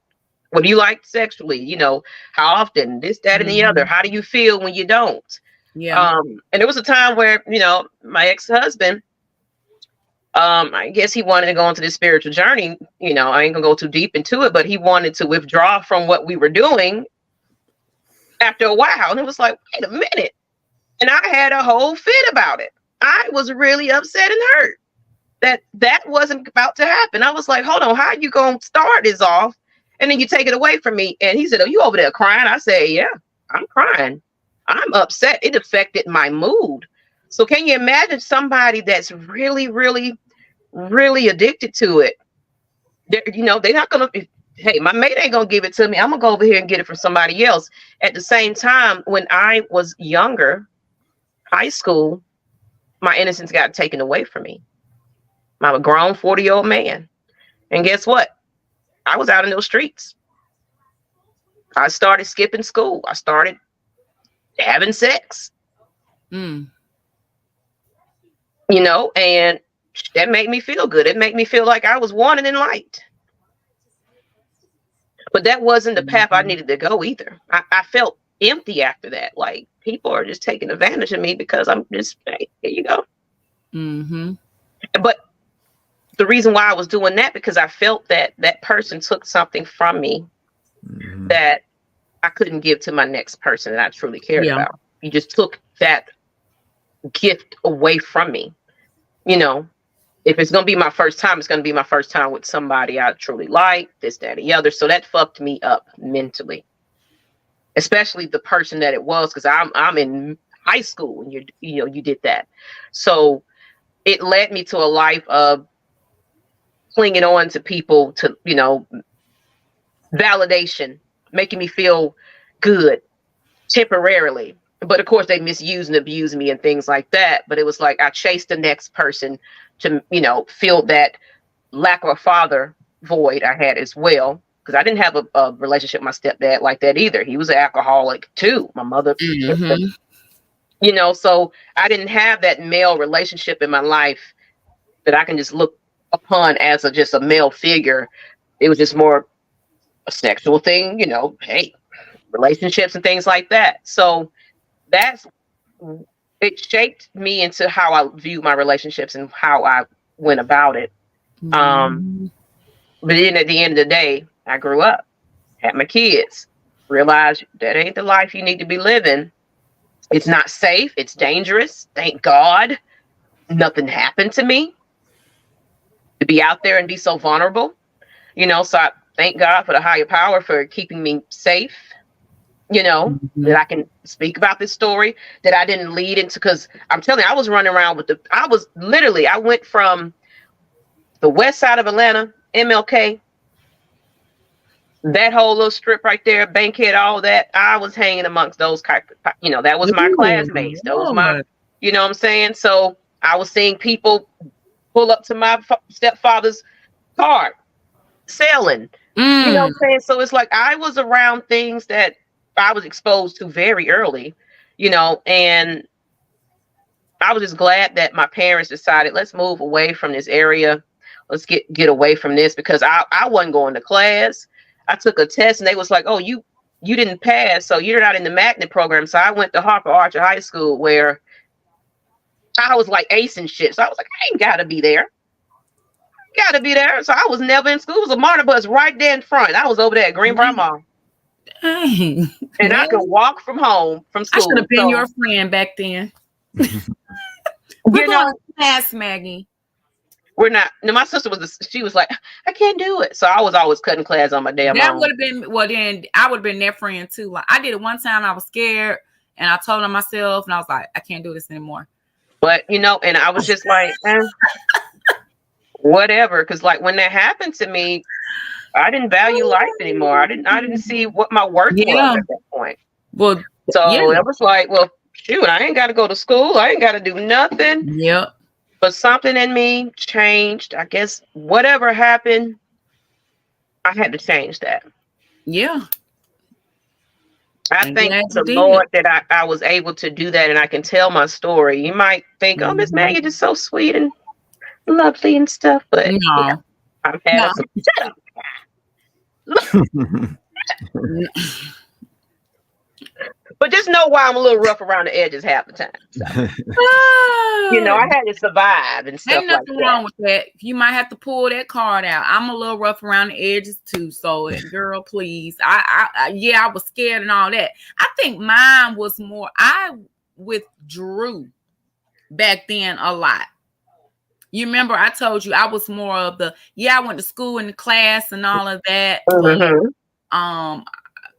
What do you like sexually? You know, how often? This, that, and the other. How do you feel when you don't? Yeah. And there was a time where, you know, my ex-husband, I guess he wanted to go into this spiritual journey. You know, I ain't gonna go too deep into it, but he wanted to withdraw from what we were doing after a while. And it was like, wait a minute. And I had a whole fit about it. I was really upset and hurt that wasn't about to happen. I was like, hold on, how you gonna start this off and then you take it away from me? And he said, oh, you over there crying? I said, yeah, I'm crying. I'm upset. It affected my mood. So can you imagine somebody that's really, really, really addicted to it? You know, they're not gonna, hey, my mate ain't gonna give it to me. I'm gonna go over here and get it from somebody else. At the same time, when I was younger, high school, my innocence got taken away from me. I'm a grown 40-year-old man. And guess what? I was out in those streets. I started skipping school. I started having sex. You know, and that made me feel good. It made me feel like I was wanted and liked. But that wasn't the path I needed to go either. I felt empty after that. Like, people are just taking advantage of me because I'm just, hey, here you go. But the reason why I was doing that, because I felt that that person took something from me that I couldn't give to my next person that I truly cared about. You just took that gift away from me. You know, if it's going to be my first time, it's going to be my first time with somebody I truly like, this, that, and the other. So that fucked me up mentally, especially the person that it was, because I'm in high school and you did that. So it led me to a life of clinging on to people, to, you know, validation, making me feel good temporarily. But of course they misuse and abuse me and things like that. But it was like I chased the next person to, you know, fill that lack of a father void I had as well. Because I didn't have a relationship with my stepdad like that either. He was an alcoholic too. My mother, you know, so I didn't have that male relationship in my life that I can just look upon as just a male figure. It was just more a sexual thing, you know, hey, relationships and things like that. So it shaped me into how I view my relationships and how I went about it. But then at the end of the day, I grew up. Had my kids. Realized that ain't the life you need to be living. It's not safe. It's dangerous. Thank God nothing happened to me. To be out there and be so vulnerable, so I thank God for the higher power for keeping me safe, that I can speak about this story, that I didn't lead into, because I'm telling you, I was running around I went from the west side of Atlanta, MLK, that whole little strip right there, Bankhead, all that. I was hanging amongst those, that was my classmates. That was my, you know what I'm saying? So I was seeing people pull up to my stepfather's car, selling, you know what I'm saying? So it's like I was around things that I was exposed to very early, and I was just glad that my parents decided, let's move away from this area. Let's get away from this, because I wasn't going to class. I took a test and they was like, oh, you didn't pass, so you're not in the magnet program. So I went to Harper Archer High School, where I was like acing shit. So I was like, I ain't gotta be there. So I was never in school. It was a MARTA bus right there in front. I was over there at Greenbrier Mall. Dang. And I could walk from home from school. I should have been your friend back then. We're going to class, Maggie. We're not. No, my sister she was like, I can't do it. So I was always cutting class on my damn That own. would have been, well, then I would have been their friend too. Like, I did it one time. I was scared and I told them myself, and I was like, I can't do this anymore. But, and I was just like, whatever. Because like when that happened to me, I didn't value life anymore. I didn't see what my worth was at that point. Well, so it was like, well, shoot, I ain't got to go to school. I ain't got to do nothing. Yep. But something in me changed. I guess whatever happened, I had to change that. Yeah. I thank the Lord that I was able to do that, and I can tell my story. You might think, oh, Miss Maggie is so sweet and lovely and stuff, but no. I'm having shut up. But just know why I'm a little rough around the edges half the time. So. I had to survive and stuff. Ain't nothing wrong with that. You might have to pull that card out. I'm a little rough around the edges too. So, girl, please. I was scared and all that. I think mine was more. I withdrew back then a lot. You remember I told you I was more of the. I went to school and the class and all of that. Mm-hmm. But,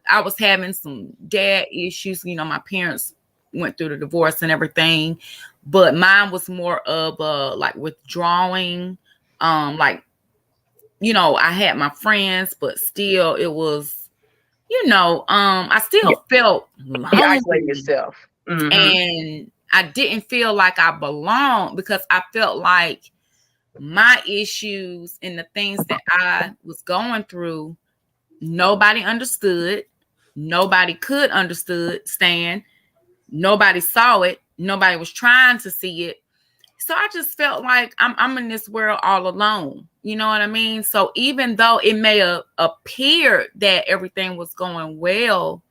I was having some dad issues. My parents went through the divorce and everything, but mine was more of like withdrawing. I had my friends, but still it was, I still felt lonely. You isolate yourself. Mm-hmm. And I didn't feel like I belonged, because I felt like my issues and the things that I was going through, nobody understood. Nobody could understand. Nobody saw it. Nobody was trying to see it. So I just felt like I'm in this world all alone. You know what I mean? So even though it may have appeared that everything was going well,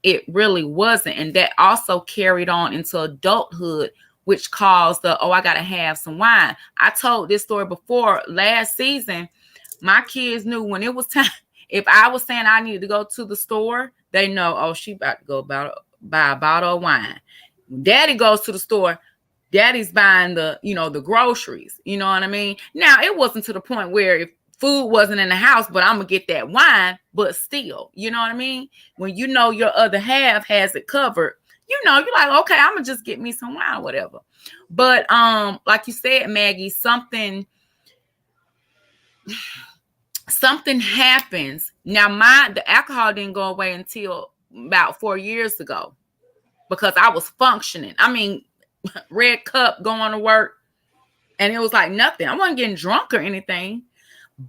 it really wasn't. And that also carried on into adulthood, which caused I got to have some wine. I told this story before last season. My kids knew when it was time. If I was saying I needed to go to the store, they know, she about to go buy a bottle of wine. When Daddy goes to the store, Daddy's buying the groceries. You know what I mean? Now, it wasn't to the point where if food wasn't in the house, but I'm going to get that wine, but still, you know what I mean? When your other half has it covered, you're like, okay, I'm going to just get me some wine or whatever. But like you said, Maggie, something happens. Now, the alcohol didn't go away until about 4 years ago, because I was functioning. I mean, red cup going to work, and it was like nothing. I wasn't getting drunk or anything,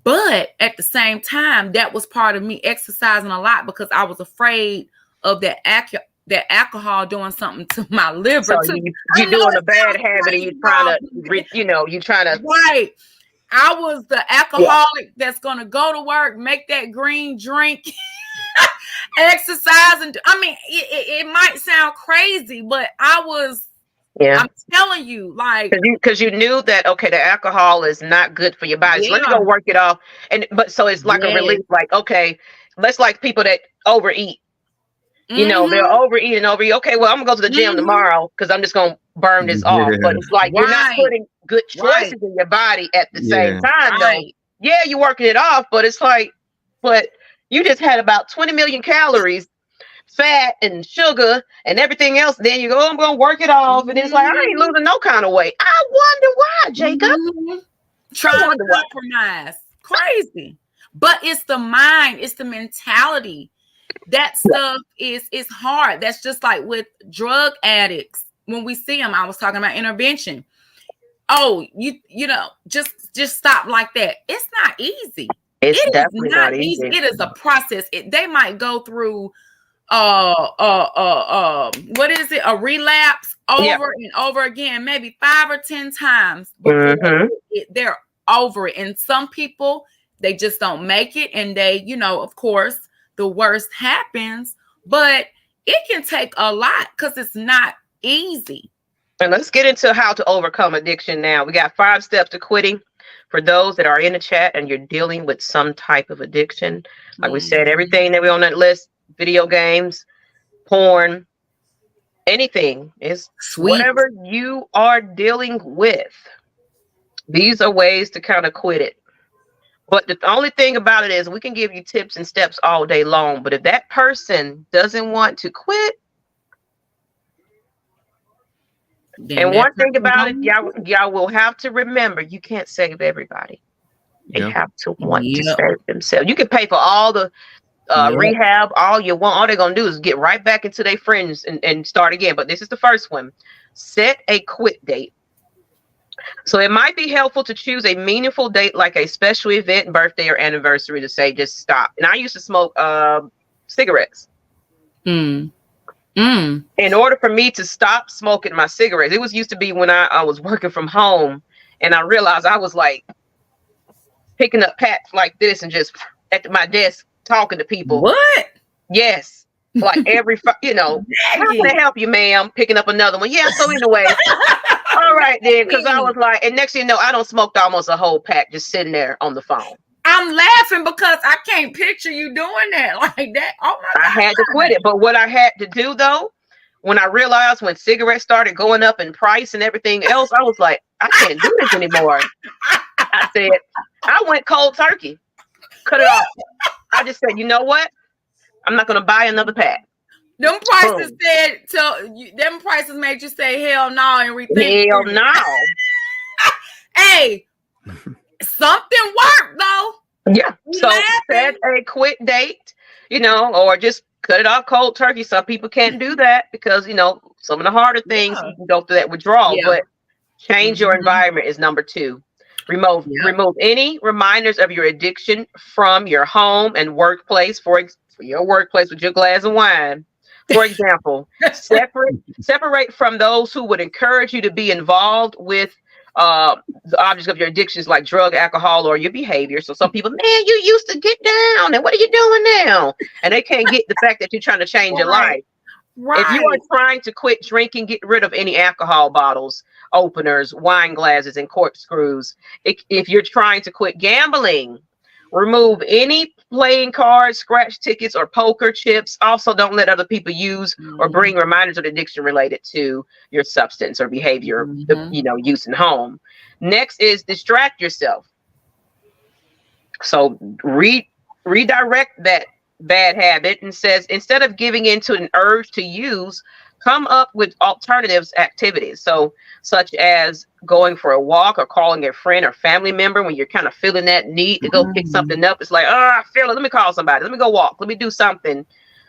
but at the same time, that was part of me exercising a lot, because I was afraid of that alcohol doing something to my liver. So you're doing a bad habit, and you're trying to right. I was the alcoholic that's going to go to work, make that green drink, exercise. And it might sound crazy, but I was, I'm telling you, like, because you knew that, okay, the alcohol is not good for your body. So let me go work it off. But so it's like a relief, like, okay, That's like people that overeat. You know, they'll overeat and overeat. Okay, well, I'm gonna go to the gym tomorrow because I'm just gonna burn this off. But it's like you're not putting good choices in your body at the same time, though. Yeah, you're working it off, but it's like, but you just had about 20 million calories, fat and sugar and everything else. Then you go, oh, I'm gonna work it off, and it's like I ain't losing no kind of weight. I wonder why, Jacob. Trying to compromise, crazy. But it's the mind, it's the mentality. That stuff is hard. That's just like with drug addicts. When we see them, I was talking about intervention. Oh, you know, just stop like that. It's not easy. It's definitely not easy. It is a process. They might go through what is it? A relapse over and over again, maybe 5 or 10 times before they're over it. And some people, they just don't make it, and they, you know, of course, the worst happens, but it can take a lot because it's not easy. And let's get into how to overcome addiction now. We got 5 steps to quitting for those that are in the chat and you're dealing with some type of addiction. Like we said, everything that we on that list, video games, porn, anything is whatever you are dealing with. These are ways to kind of quit it. But the only thing about it is we can give you tips and steps all day long. But if that person doesn't want to quit, and one thing about it, y'all will have to remember, you can't save everybody. They have to want to save themselves. You can pay for all the rehab, all you want. All they're going to do is get right back into their friends and start again. But this is the first one. Set a quit date. So it might be helpful to choose a meaningful date like a special event, birthday, or anniversary to say just stop. And I used to smoke cigarettes. In order for me to stop smoking my cigarettes, it was used to be when I was working from home and I realized I was like picking up packs like this and just at my desk talking to people. What? Yes. Like every, you know, how can I help you, ma'am? Picking up another one. Yeah. So anyway. All right, then, because I was like, and next thing you know, I don't smoked almost a whole pack just sitting there on the phone. I'm laughing because I can't picture you doing that like that. Oh my God. I had to quit it. But what I had to do, though, when I realized when cigarettes started going up in price and everything else, I was like, I can't do this anymore. I said, I went cold turkey. Cut it off. I just said, you know what? I'm not going to buy another pack. Them prices them prices made you say hell no and rethink. Hell no. Hey, something worked though. Yeah. So set a quit date, you know, or just cut it off cold turkey. Some people can't do that because, you know, some of the harder things you can go through that withdrawal, but change your environment is number 2. Remove any reminders of your addiction from your home and workplace. For your workplace with your glass of wine. For example, separate from those who would encourage you to be involved with the objects of your addictions like drug, alcohol, or your behavior. So some people, man, you used to get down, and what are you doing now? And they can't get the fact that you're trying to change your life. Right. If you are trying to quit drinking, get rid of any alcohol bottles, openers, wine glasses, and corkscrews. If you're trying to quit gambling, remove any playing cards, scratch tickets, or poker chips. Also, don't let other people use or bring reminders of addiction related to your substance or behavior, use in home. Next is distract yourself. So redirect that bad habit and says, instead of giving into an urge to use, come up with alternatives activities. So such as going for a walk or calling a friend or family member when you're kind of feeling that need to go pick something up. It's like, oh, I feel it. Let me call somebody. Let me go walk. Let me do something.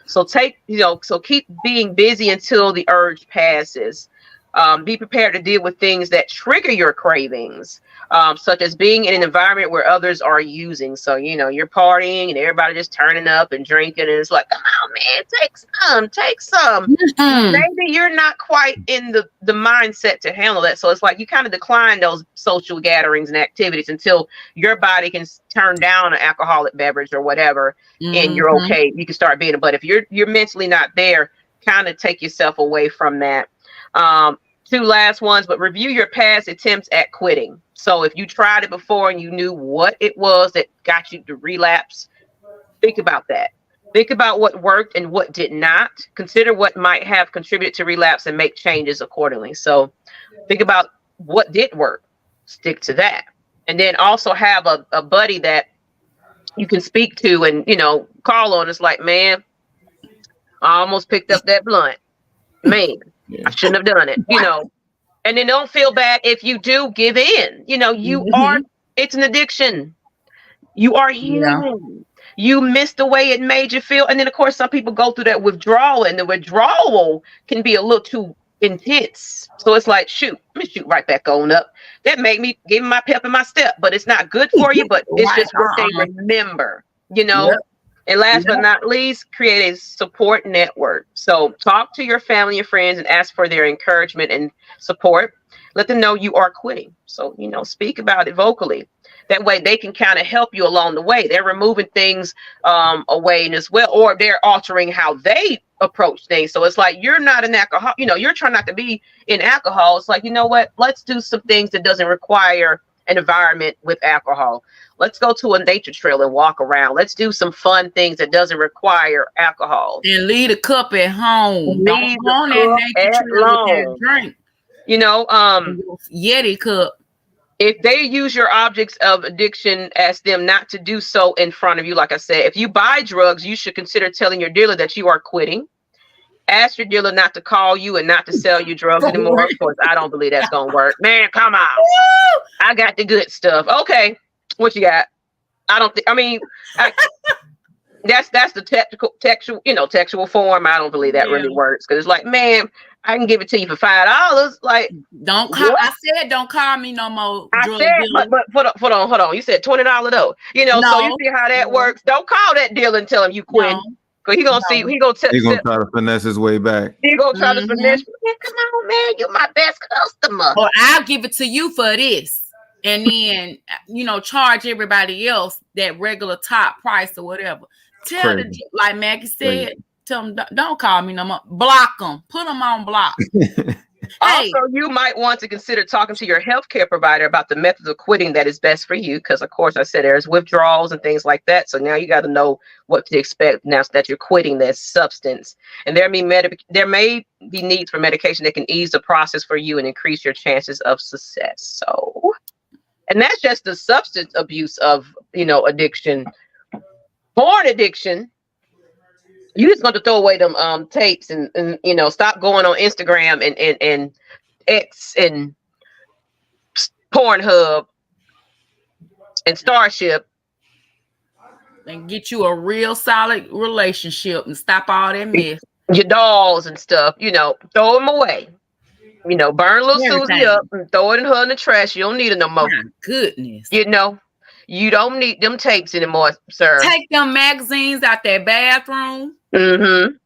So keep being busy until the urge passes. Be prepared to deal with things that trigger your cravings, such as being in an environment where others are using. So, you're partying and everybody just turning up and drinking. And it's like, come on, man, take some. Maybe you're not quite in the mindset to handle that. So it's like you kind of decline those social gatherings and activities until your body can turn down an alcoholic beverage or whatever. And you're okay. You can start being. But if you're mentally not there, kind of take yourself away from that. 2 last ones, but review your past attempts at quitting. So if you tried it before and you knew what it was that got you to relapse, think about that. Think about what worked and what did not. Consider what might have contributed to relapse and make changes accordingly. So think about what did work, stick to that. And then also have a buddy that you can speak to and, call on. It's like, man, I almost picked up that blunt. Man, I shouldn't have done it, And then don't feel bad if you do give in. It's an addiction. You are human. You missed the way it made you feel. And then, of course, some people go through that withdrawal, and the withdrawal can be a little too intense. So it's like, shoot, let me shoot right back on up. That made me give my pep in my step, but it's not good for you, but it's just what they remember, Yep. And last but not least, create a support network. So talk to your family, your friends, and ask for their encouragement and support. Let them know you are quitting. So, speak about it vocally. That way they can kind of help you along the way. They're removing things away as well, or they're altering how they approach things. So it's like, you're not an alcohol, you're trying not to be in alcohol. It's like, you know what? Let's do some things that doesn't require an environment with alcohol. Let's go to a nature trail and walk around. Let's do some fun things that doesn't require alcohol. And leave a cup at home. Don't go on that nature trail with that drink. Yeti cup. If they use your objects of addiction, ask them not to do so in front of you. Like I said, if you buy drugs, you should consider telling your dealer that you are quitting. Ask your dealer not to call you and not to sell you drugs anymore. Of course, I don't believe that's going to work. Man, come on. I got the good stuff. Okay. What you got? That's the textual form. I don't believe that really works. Because it's like, man, I can give it to you for $5. Like, don't call. What? I said, don't call me no more. I said, but hold on. You said $20 though. No. So you see how that works. Don't call that dealer and tell him you quit. Cause he gonna see. He gonna try to finesse his way back. He gonna try to finesse. Man, come on, man. You're my best customer. Or I'll give it to you for this, and then charge everybody else that regular top price or whatever. Tell the, like Maggie said. Tell them, don't call me no more. Block them. Put them on block. Also, you might want to consider talking to your healthcare provider about the methods of quitting that is best for you. Because, of course, I said there's withdrawals and things like that. So now you got to know what to expect now that you're quitting this substance. And there may be needs for medication that can ease the process for you and increase your chances of success. So, and that's just the substance abuse of, addiction. Porn addiction. You just going to throw away them tapes and stop going on Instagram and X and Pornhub and Starship and get you a real solid relationship and stop all that mess. Your dolls and stuff, throw them away. Burn little Susie up and throw it in her in the trash. You don't need it no more. My goodness. You don't need them tapes anymore, sir. Take them magazines out their bathroom. Mm-hmm.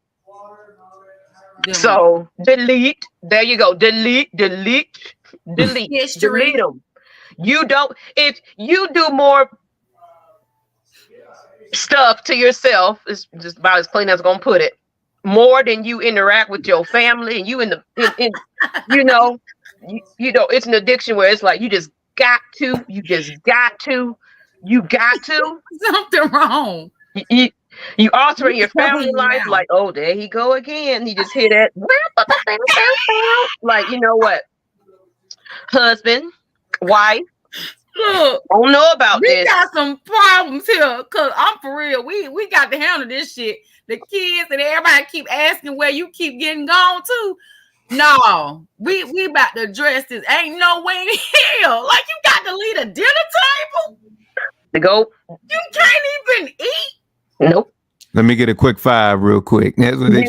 So delete. There you go. Delete. History. Delete them. If you do more stuff to yourself, it's just about as plain as I'm gonna put it. More than you interact with your family and you it's an addiction where it's like you got to. Something wrong. You altering your family life, like, oh, there he go again. You just hear that, like, you know what? Husband, wife, look, don't know about this. We got some problems here, cause I'm for real. We got to handle this shit. The kids and everybody keep asking where you keep getting gone to. No, we about to address this. Ain't no way in hell. Like, you got to leave a dinner table. To go. You can't even eat. Nope. Let me get a quick 5 real quick. That's what they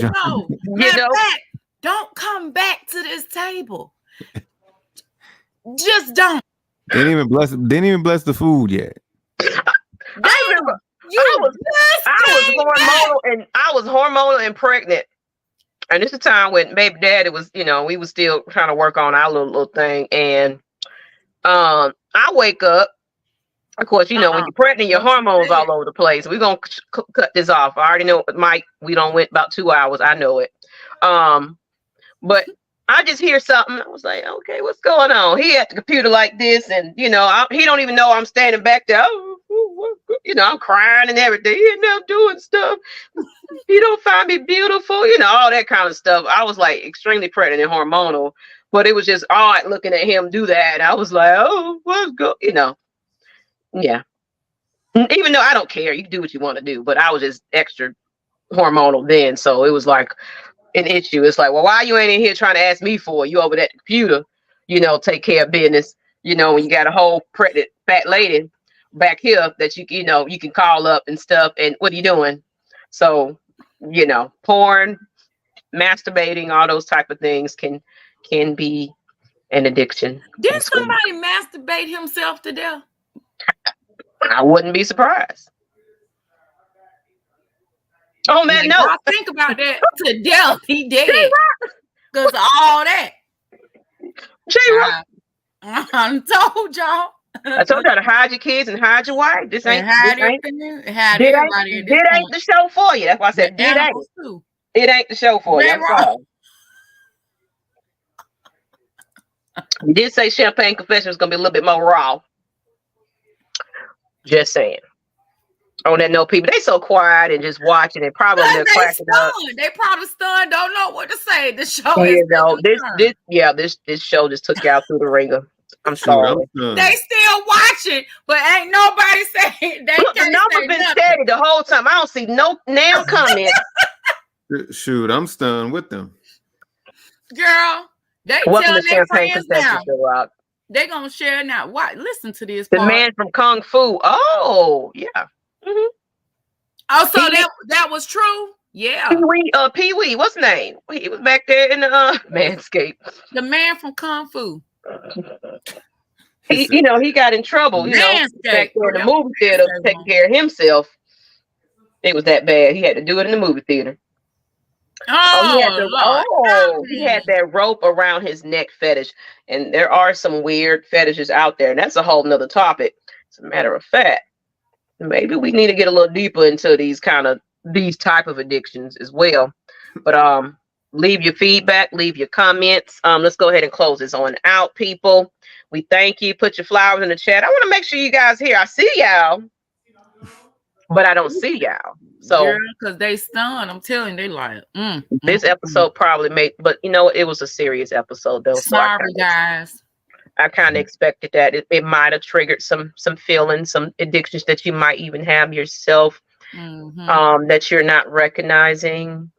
don't come back to this table. Just don't. They didn't even bless the food yet. I remember I was hormonal and pregnant. And this is the time when baby daddy was, we was still trying to work on our little thing. And I wake up. Of course, when you're pregnant, your hormones all over the place. We're going to cut this off. I already know Mike, we don't went about 2 hours. I know it. But I just hear something. I was like, okay, what's going on? He at the computer like this. And, he don't even know I'm standing back there. I'm crying and everything. And I'm doing stuff. You don't find me beautiful, all that kind of stuff. I was like extremely pregnant and hormonal, but it was just odd looking at him do that. I was like, oh, what's good, yeah. Even though I don't care, you can do what you want to do, but I was just extra hormonal then, so it was like an issue. It's like, well, why you ain't in here trying to ask me for? You over at the computer, take care of business. When you got a whole pregnant fat lady back here that you can call up and stuff. And what are you doing? So, porn, masturbating, all those type of things can be an addiction. Did somebody masturbate himself to death? I wouldn't be surprised. Oh man, no! I think about that to death. He dead because of all that. J-Rock. I told y'all. I told y'all to hide your kids and hide your wife. This ain't everybody. It ain't the show for you. That's why I said it ain't the show for you. I'm sorry. You did say Champagne Confession was gonna be a little bit more raw. Just saying. On that note, people, they so quiet and just watching and probably they're cracking up. They probably stunned, don't know what to say. The show is this show just took you out through the ringer. I'm sorry. They still watching, but ain't nobody saying they Look, the number been steady the whole time. I don't see no now comment. Shoot, I'm stunned with them. Girl, they welcome tell to their Champagne friends now. Rock. They gonna share now. What? Listen to this. The man from Kung Fu. Oh, yeah. Mm-hmm. Oh, so that was true. Yeah. Pee-wee, what's his name? He was back there in the Manscaped. The man from Kung Fu. He got in trouble. Back there in the movie theater, taking care of himself. It was that bad. He had to do it in the movie theater. He had that rope around his neck fetish, and there are some weird fetishes out there, and that's a whole nother topic. As a matter of fact, maybe we need to get a little deeper into these type of addictions as well. But leave your feedback, leave your comments. Let's go ahead and close this on out, people. We thank you. Put your flowers in the chat. I want to make sure you guys here. I see y'all, but I don't see y'all. So because they stunned, I'm telling you, they like this episode probably made, but it was a serious episode though. Sorry, guys. I kind of expected that it might have triggered some feelings, some addictions that you might even have yourself, that you're not recognizing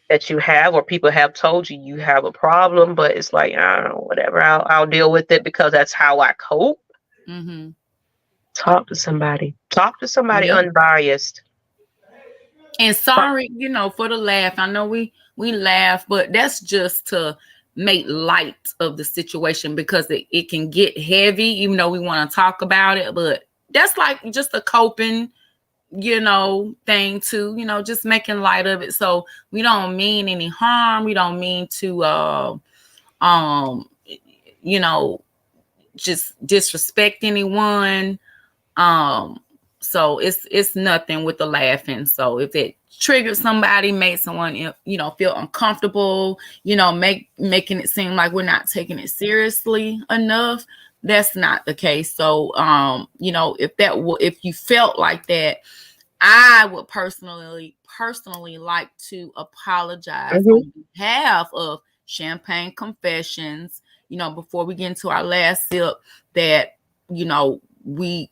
that you have, or people have told you have a problem, but it's like, I don't know, whatever. I'll deal with it because that's how I cope. Mm-hmm. Talk to somebody unbiased. And sorry, for the laugh. I know we laugh, but that's just to make light of the situation because it can get heavy, even though we want to talk about it. But that's like just a coping, thing too, just making light of it. So we don't mean any harm. We don't mean to, just disrespect anyone. So it's nothing with the laughing. So if it triggered somebody, made someone, feel uncomfortable, making it seem like we're not taking it seriously enough, that's not the case. So, if you felt like that, I would personally like to apologize on behalf of Champagne Confessions, before we get into our last sip, that, we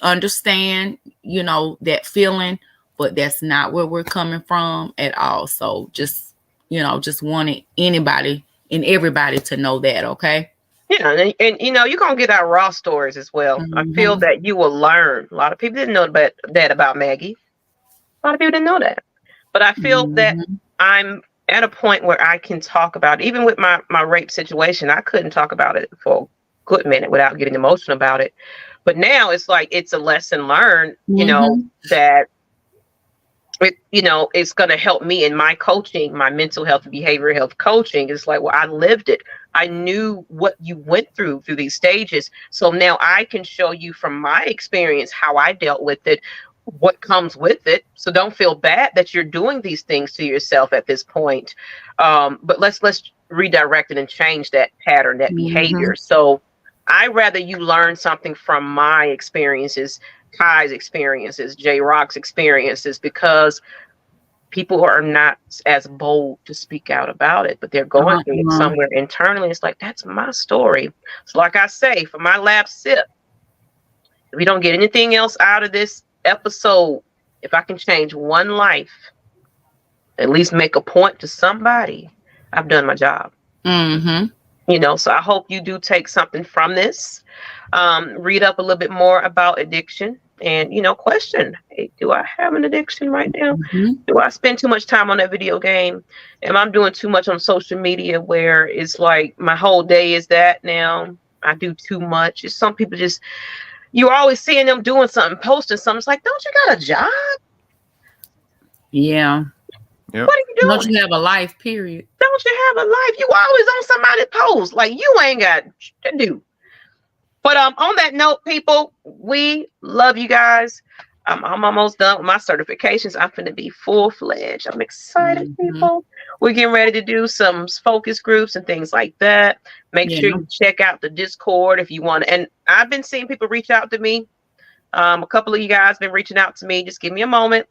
understand, that feeling, but that's not where we're coming from at all. So just wanted anybody and everybody to know that. Okay. Yeah. And you're going to get our raw stories as well. Mm-hmm. I feel that you will learn. A lot of people didn't know that about Maggie. A lot of people didn't know that, but I feel that I'm at a point where I can talk about it. Even with my rape situation, I couldn't talk about it for a good minute without getting emotional about it. But now it's like, it's a lesson learned, that it's going to help me in my coaching, my mental health and behavioral health coaching. It's like, well, I lived it. I knew what you went through these stages. So now I can show you from my experience how I dealt with it, what comes with it. So don't feel bad that you're doing these things to yourself at this point. But let's redirect it and change that pattern, that behavior. So I'd rather you learn something from my experiences, Kai's experiences, J-Rock's experiences, because people are not as bold to speak out about it, but they're going through it somewhere internally. It's like, that's my story. So like I say, for my last sip, if we don't get anything else out of this episode, if I can change one life, at least make a point to somebody, I've done my job. You know, so I hope you do take something from this. Read up a little bit more about addiction and, you know, question, hey, do I have an addiction right now? Do I spend too much time on that video game? Am I doing too much on social media where it's like my whole day is that now? I do too much. It's some people just, you're always seeing them doing something, posting something. It's like, don't you got a job? Yeah. Yep. What are you doing? Don't you have a life, period? Don't you have a life? You always on somebody's post. Like, you ain't got to do. But on that note, people, we love you guys. I'm almost done with my certifications. I'm going to be full-fledged. I'm excited, people. We're getting ready to do some focus groups and things like that. Make sure you check out the Discord if you want. And I've been seeing people reach out to me. A couple of you guys been reaching out to me. Just give me a moment.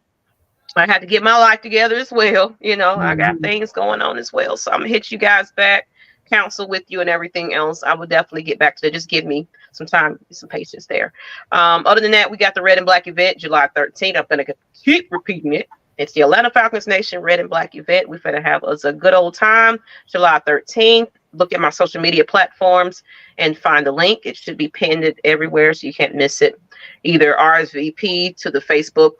I had to get my life together as well. You know, I got things going on as well. So I'm going to hit you guys back, counsel with you and everything else. I will definitely get back to it. Just give me some time, some patience there. Other than that, we got the Red and Black event, July 13th. I'm going to keep repeating it. It's the Atlanta Falcons Nation Red and Black event. We're going to have us a good old time, July 13th. Look at my social media platforms and find the link. It should be pinned everywhere so you can't miss it. Either RSVP to the Facebook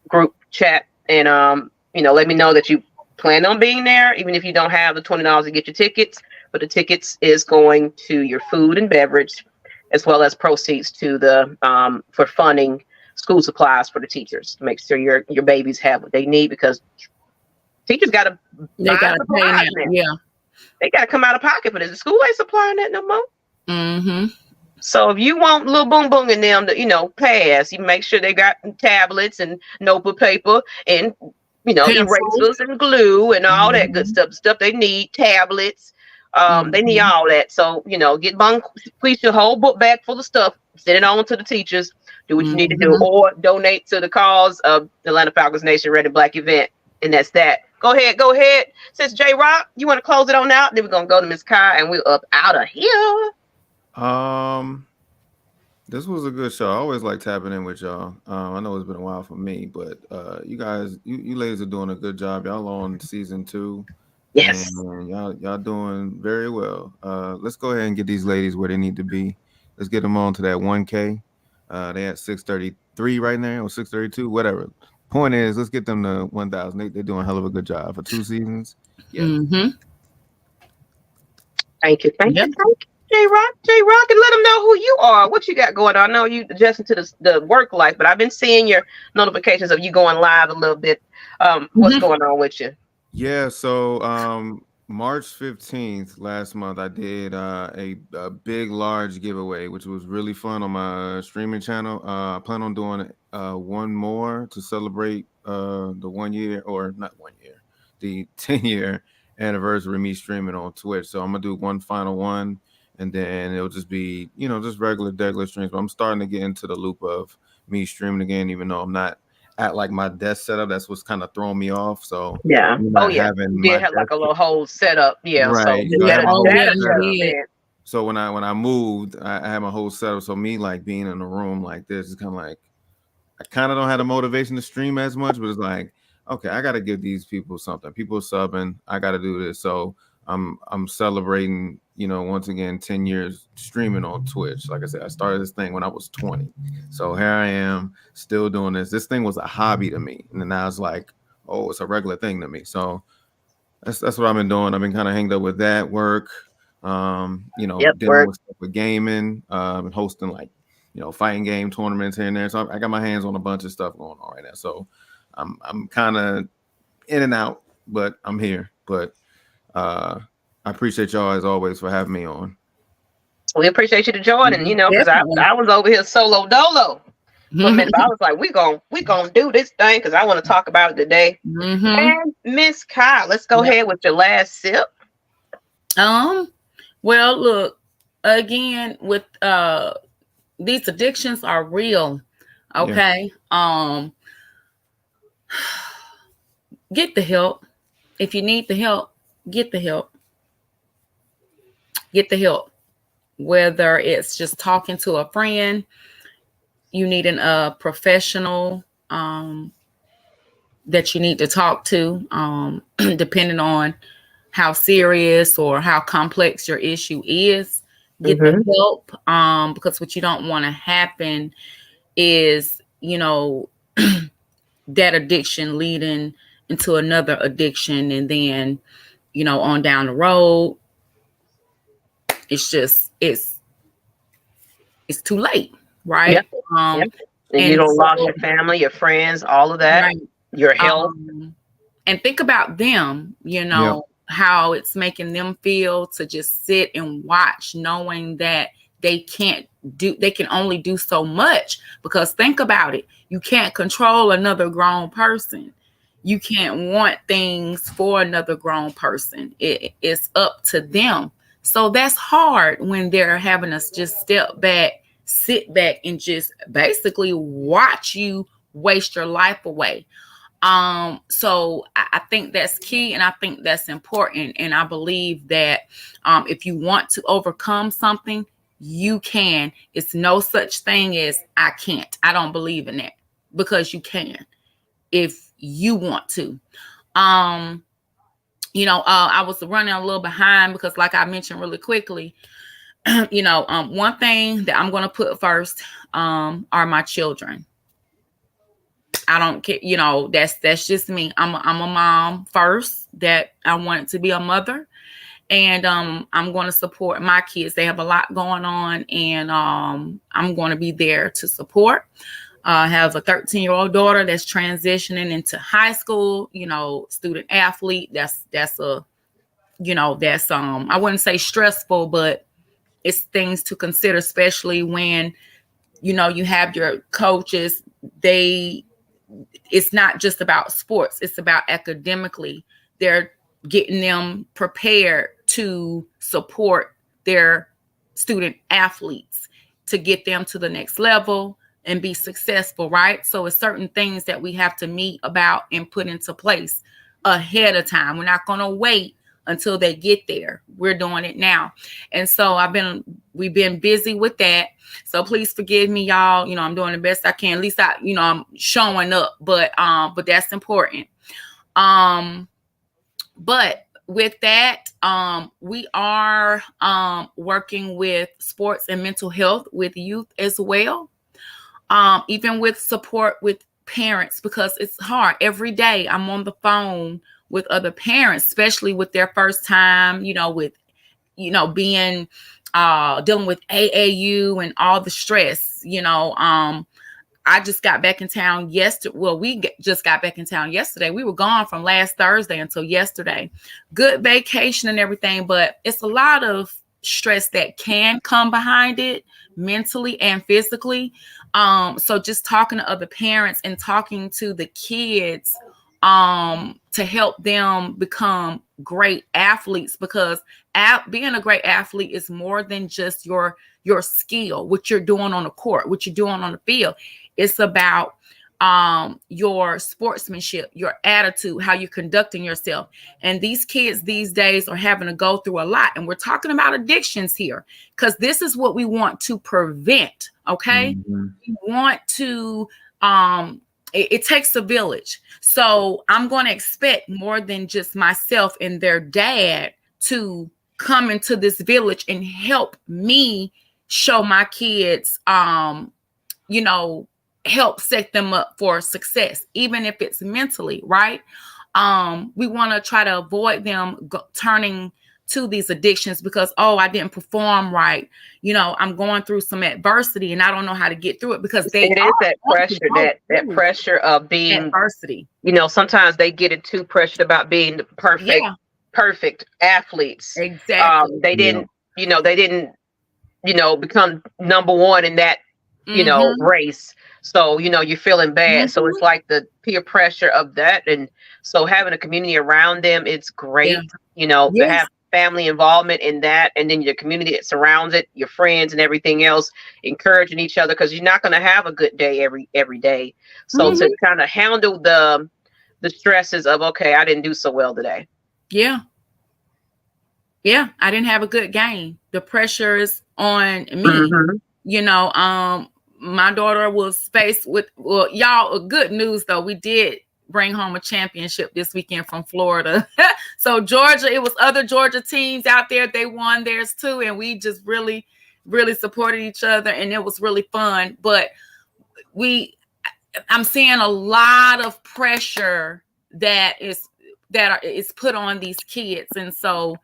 group chat and you know, let me know that you plan on being there, even if you don't have the $20 to get your tickets. But the tickets is going to your food and beverage, as well as proceeds to the for funding school supplies for the teachers to make sure your babies have what they need, because teachers got to pay now. Yeah, they got to come out of pocket for this. The school ain't supplying that no more. So if you want little boom boom in them to, you know, pass, you make sure they got tablets and notebook paper and, you know, erasers and glue and all that good stuff they need, tablets. They need all that. So, you know, get please your whole book bag full of stuff, send it on to the teachers, do what you need to do, or donate to the cause of the Atlanta Falcons Nation Red and Black event. And that's that. Go ahead. Since J Rock, you want to close it on out? Then we're going to go to Miss Kai and we're up out of here. This was a good show. I always like tapping in with y'all. I know it's been a while for me, but you guys, you ladies are doing a good job. Y'all on season 2. Yes. And y'all doing very well. Let's go ahead and get these ladies where they need to be. Let's get them on to that 1K. They at 633 right now, or 632, whatever. Point is, let's get them to 1,000. They're doing a hell of a good job for 2 seasons. Yeah. Thank you. J-Rock, and let them know who you are, what you got going on. I know you adjusting to the work life, but I've been seeing your notifications of you going live a little bit. What's going on with you? Yeah, so March 15th last month, I did a big, large giveaway, which was really fun on my streaming channel. I plan on doing one more to celebrate the 1 year, or not 1 year, the 10-year anniversary of me streaming on Twitch. So I'm going to do one final one. And then it'll just be, you know, just regular streams. But I'm starting to get into the loop of me streaming again, even though I'm not at like my desk setup. That's what's kind of throwing me off. So yeah. Oh yeah. You did have like a little whole setup. Yeah. Right. So, so when I moved, I had my whole setup. So me like being in a room like this is kind of like, I kind of don't have the motivation to stream as much, but it's like, okay, I got to give these people something. People subbing. I got to do this. So I'm celebrating, you know, once again, 10 years streaming on Twitch. Like I said, I started this thing when I was 20. So here I am still doing this. This thing was a hobby to me. And then now it's like, oh, it's a regular thing to me. So that's what I've been doing. I've been kind of hanged up with that work, you know, dealing with stuff with gaming, and hosting like, you know, fighting game tournaments here and there. So I got my hands on a bunch of stuff going on right now. So I'm kind of in and out, but I'm here. But I appreciate y'all as always for having me on. We appreciate you to join, and you know, because I was over here solo dolo for a minute. I was like, we gonna do this thing because I want to talk about it today. And Miss Kai, let's go ahead with your last sip. Well, look, again, with these addictions are real. Okay. get the help. If you need the help, get the help. Get the help. Whether it's just talking to a friend, you need a professional that you need to talk to, depending on how serious or how complex your issue is. Get the help, because what you don't want to happen is, that addiction leading into another addiction, and then, on down the road, it's too late, right? Yep. Yep. And you don't lost your family, your friends, all of that, right. Your health. And think about them, how it's making them feel to just sit and watch, knowing that they can only do so much. Because think about it, you can't control another grown person. You can't want things for another grown person. It's up to them. So that's hard when they're having us just step back, sit back, and just basically watch you waste your life away. So I think that's key, and I think that's important. And I believe that if you want to overcome something, you can. It's no such thing as I can't. I don't believe in that, because you can if you want to. I was running a little behind because, like I mentioned really quickly, one thing that I'm going to put first are my children. I don't care, that's just me. I'm a mom first, that I wanted to be a mother, and I'm going to support my kids. They have a lot going on, and I'm going to be there to support. I have a 13-year-old daughter that's transitioning into high school, student athlete. That's I wouldn't say stressful, but it's things to consider, especially when, you have your coaches. It's not just about sports. It's about academically. They're getting them prepared to support their student athletes to get them to the next level and be successful, right? So it's certain things that we have to meet about and put into place ahead of time. We're not going to wait until they get there. We're doing it now. And so we've been busy with that. So please forgive me, y'all. I'm doing the best I can. At least I'm showing up, but that's important. But with that, we are working with sports and mental health with youth as well. Even with support with parents, because it's hard. Every day I'm on the phone with other parents, especially with their first time, with, being, dealing with AAU and all the stress, I just got back in town yesterday. Well, just got back in town yesterday. We were gone from last Thursday until yesterday. Good vacation and everything, but it's a lot of stress that can come behind it, mentally and physically. So just talking to other parents and talking to the kids to help them become great athletes, because being a great athlete is more than just your skill, what you're doing on the court, what you're doing on the field. It's about your sportsmanship, your attitude, how you're conducting yourself. And these kids these days are having to go through a lot. And we're talking about addictions here, because this is what we want to prevent. Okay. Mm-hmm. We want to, it takes a village. So I'm going to expect more than just myself and their dad to come into this village and help me show my kids, help set them up for success, even if it's mentally, right? We want to try to avoid them turning to these addictions because, I didn't perform right. I'm going through some adversity and I don't know how to get through it, because it is that pressure, that pressure of being adversity. Sometimes they get it too pressured about being the perfect athletes. Exactly. They didn't become number one in that, race. So, you're feeling bad. Mm-hmm. So it's like the peer pressure of that. And so having a community around them, it's great, to have family involvement in that. And then your community that surrounds it, your friends and everything else, encouraging each other, because you're not going to have a good day every day. So to kind of handle the the stresses of, okay, I didn't do so well today. Yeah. Yeah, I didn't have a good game. The pressure is on me. You know, my daughter was faced with, well, y'all, good news though. We did bring home a championship this weekend from Florida. So Georgia, it was other Georgia teams out there. They won theirs too. And we just really, really supported each other. And it was really fun. But I'm seeing a lot of pressure that is put on these kids. And so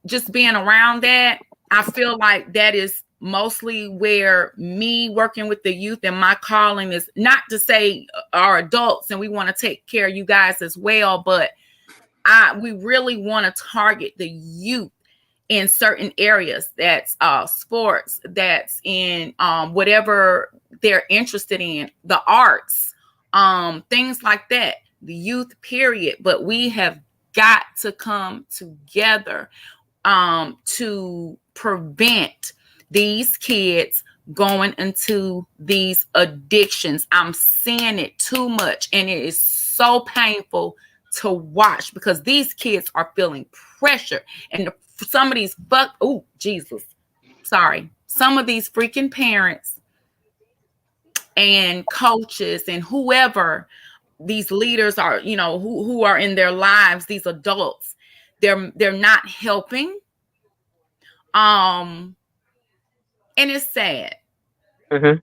just being around that, I feel like that is mostly where me working with the youth and my calling is, not to say our adults and we want to take care of you guys as well, but we really want to target the youth in certain areas. That's sports, that's in whatever they're interested in, the arts, things like that, the youth period. But we have got to come together to prevent these kids going into these addictions. I'm seeing it too much, and it is so painful to watch because these kids are feeling pressure. And some of these some of these freaking parents and coaches and whoever these leaders are, you know, who are in their lives, these adults, they're not helping. And it's sad. And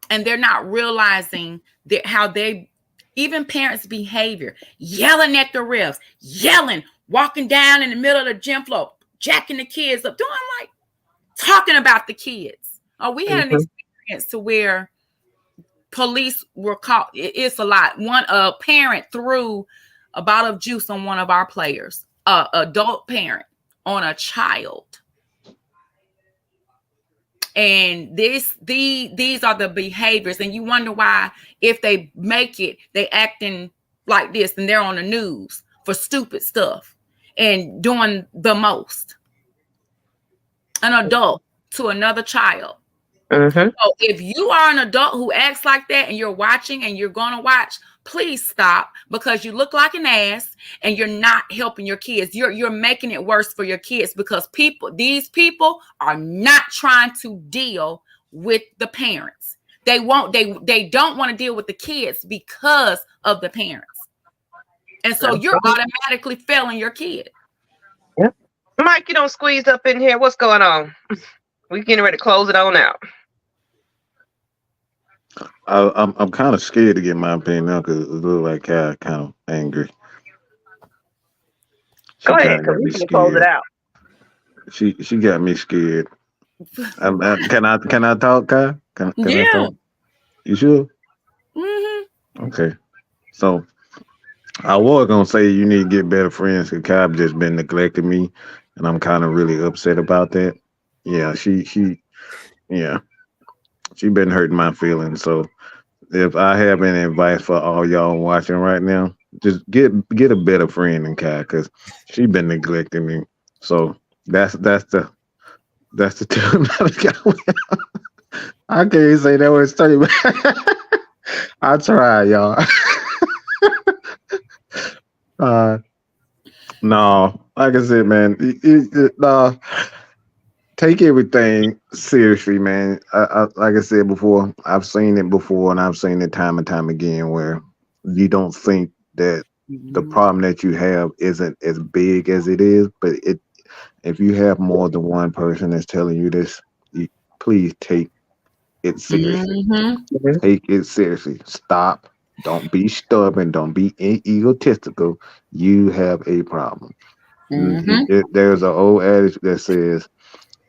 they're not realizing that how they, even parents' behavior, yelling at the refs, walking down in the middle of the gym floor, jacking the kids up, doing like talking about the kids. Oh, we had an experience to where police were caught. It's a lot. A parent threw a bottle of juice on one of our players, adult parent on a child. And these are the behaviors, and you wonder why, if they make it, they acting like this, and they're on the news for stupid stuff and doing the most. An adult to another child. So if you are an adult who acts like that and you're watching and you're going to watch, please stop, because you look like an ass and you're not helping your kids. You're making it worse for your kids, because these people are not trying to deal with the parents. They don't want to deal with the kids because of the parents. And so you're automatically failing your kid. Yep. Mike, you don't squeeze up in here. What's going on? We getting ready to close it on out. I'm kind of scared to get my opinion now because it looks like I kind of angry. Go ahead, because we can close it out. She got me scared. Can I talk, Kai? Can I talk? You sure? Okay. So I was gonna say you need to get better friends because Kai just been neglecting me, and I'm kind of really upset about that. Yeah, she been hurting my feelings. So if I have any advice for all y'all watching right now, just get a better friend than Kai, because she been neglecting me. So that's the two. I can't even say that word study. I try, y'all. No, like I said, man, take everything seriously, man. Like I said before, I've seen it before, and I've seen it time and time again, where you don't think that the problem that you have isn't as big as it is, but if you have more than one person that's telling you this, please take it seriously. Take it seriously. Stop. Don't be stubborn. Don't be egotistical. You have a problem. There's an old adage that says,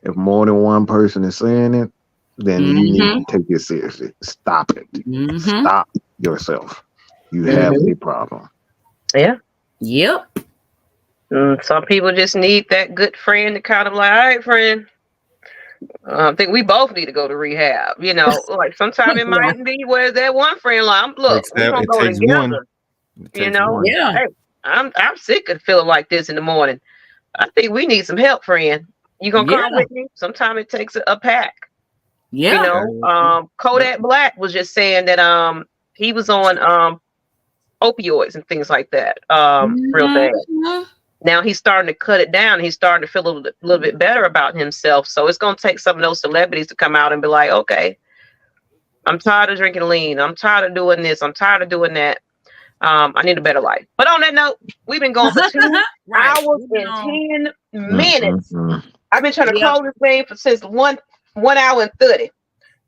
if more than one person is saying it, then you need to take it seriously. Stop it. Stop yourself. You have a problem. Yeah. Yep. Some people just need that good friend to kind of like, all right, friend, I think we both need to go to rehab. You know, like sometimes it might be where that one friend like, look, we're gonna go together. You know, hey, I'm sick of feeling like this in the morning. I think we need some help, friend. You gonna come with me? Sometimes it takes a pack. Yeah. You know, Kodak Black was just saying that he was on opioids and things like that. Real bad. Now he's starting to cut it down. He's starting to feel a little bit better about himself. So it's going to take some of those celebrities to come out and be like, okay, I'm tired of drinking lean. I'm tired of doing this. I'm tired of doing that. I need a better life. But on that note, we've been going for 2 hours and 10 minutes. I've been trying to close this thing since 1 hour and 30.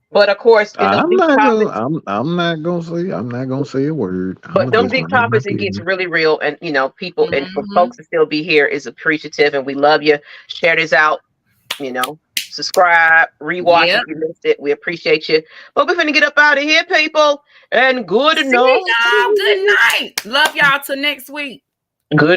But of course, I'm not gonna say a word. But those big topics, it gets really real, and you know, people and for folks to still be here is appreciative, and we love you. Share this out, you know, subscribe, rewatch if you missed it. We appreciate you. But we're gonna get up out of here, people. And good night. Good night. Love y'all till next week. Good.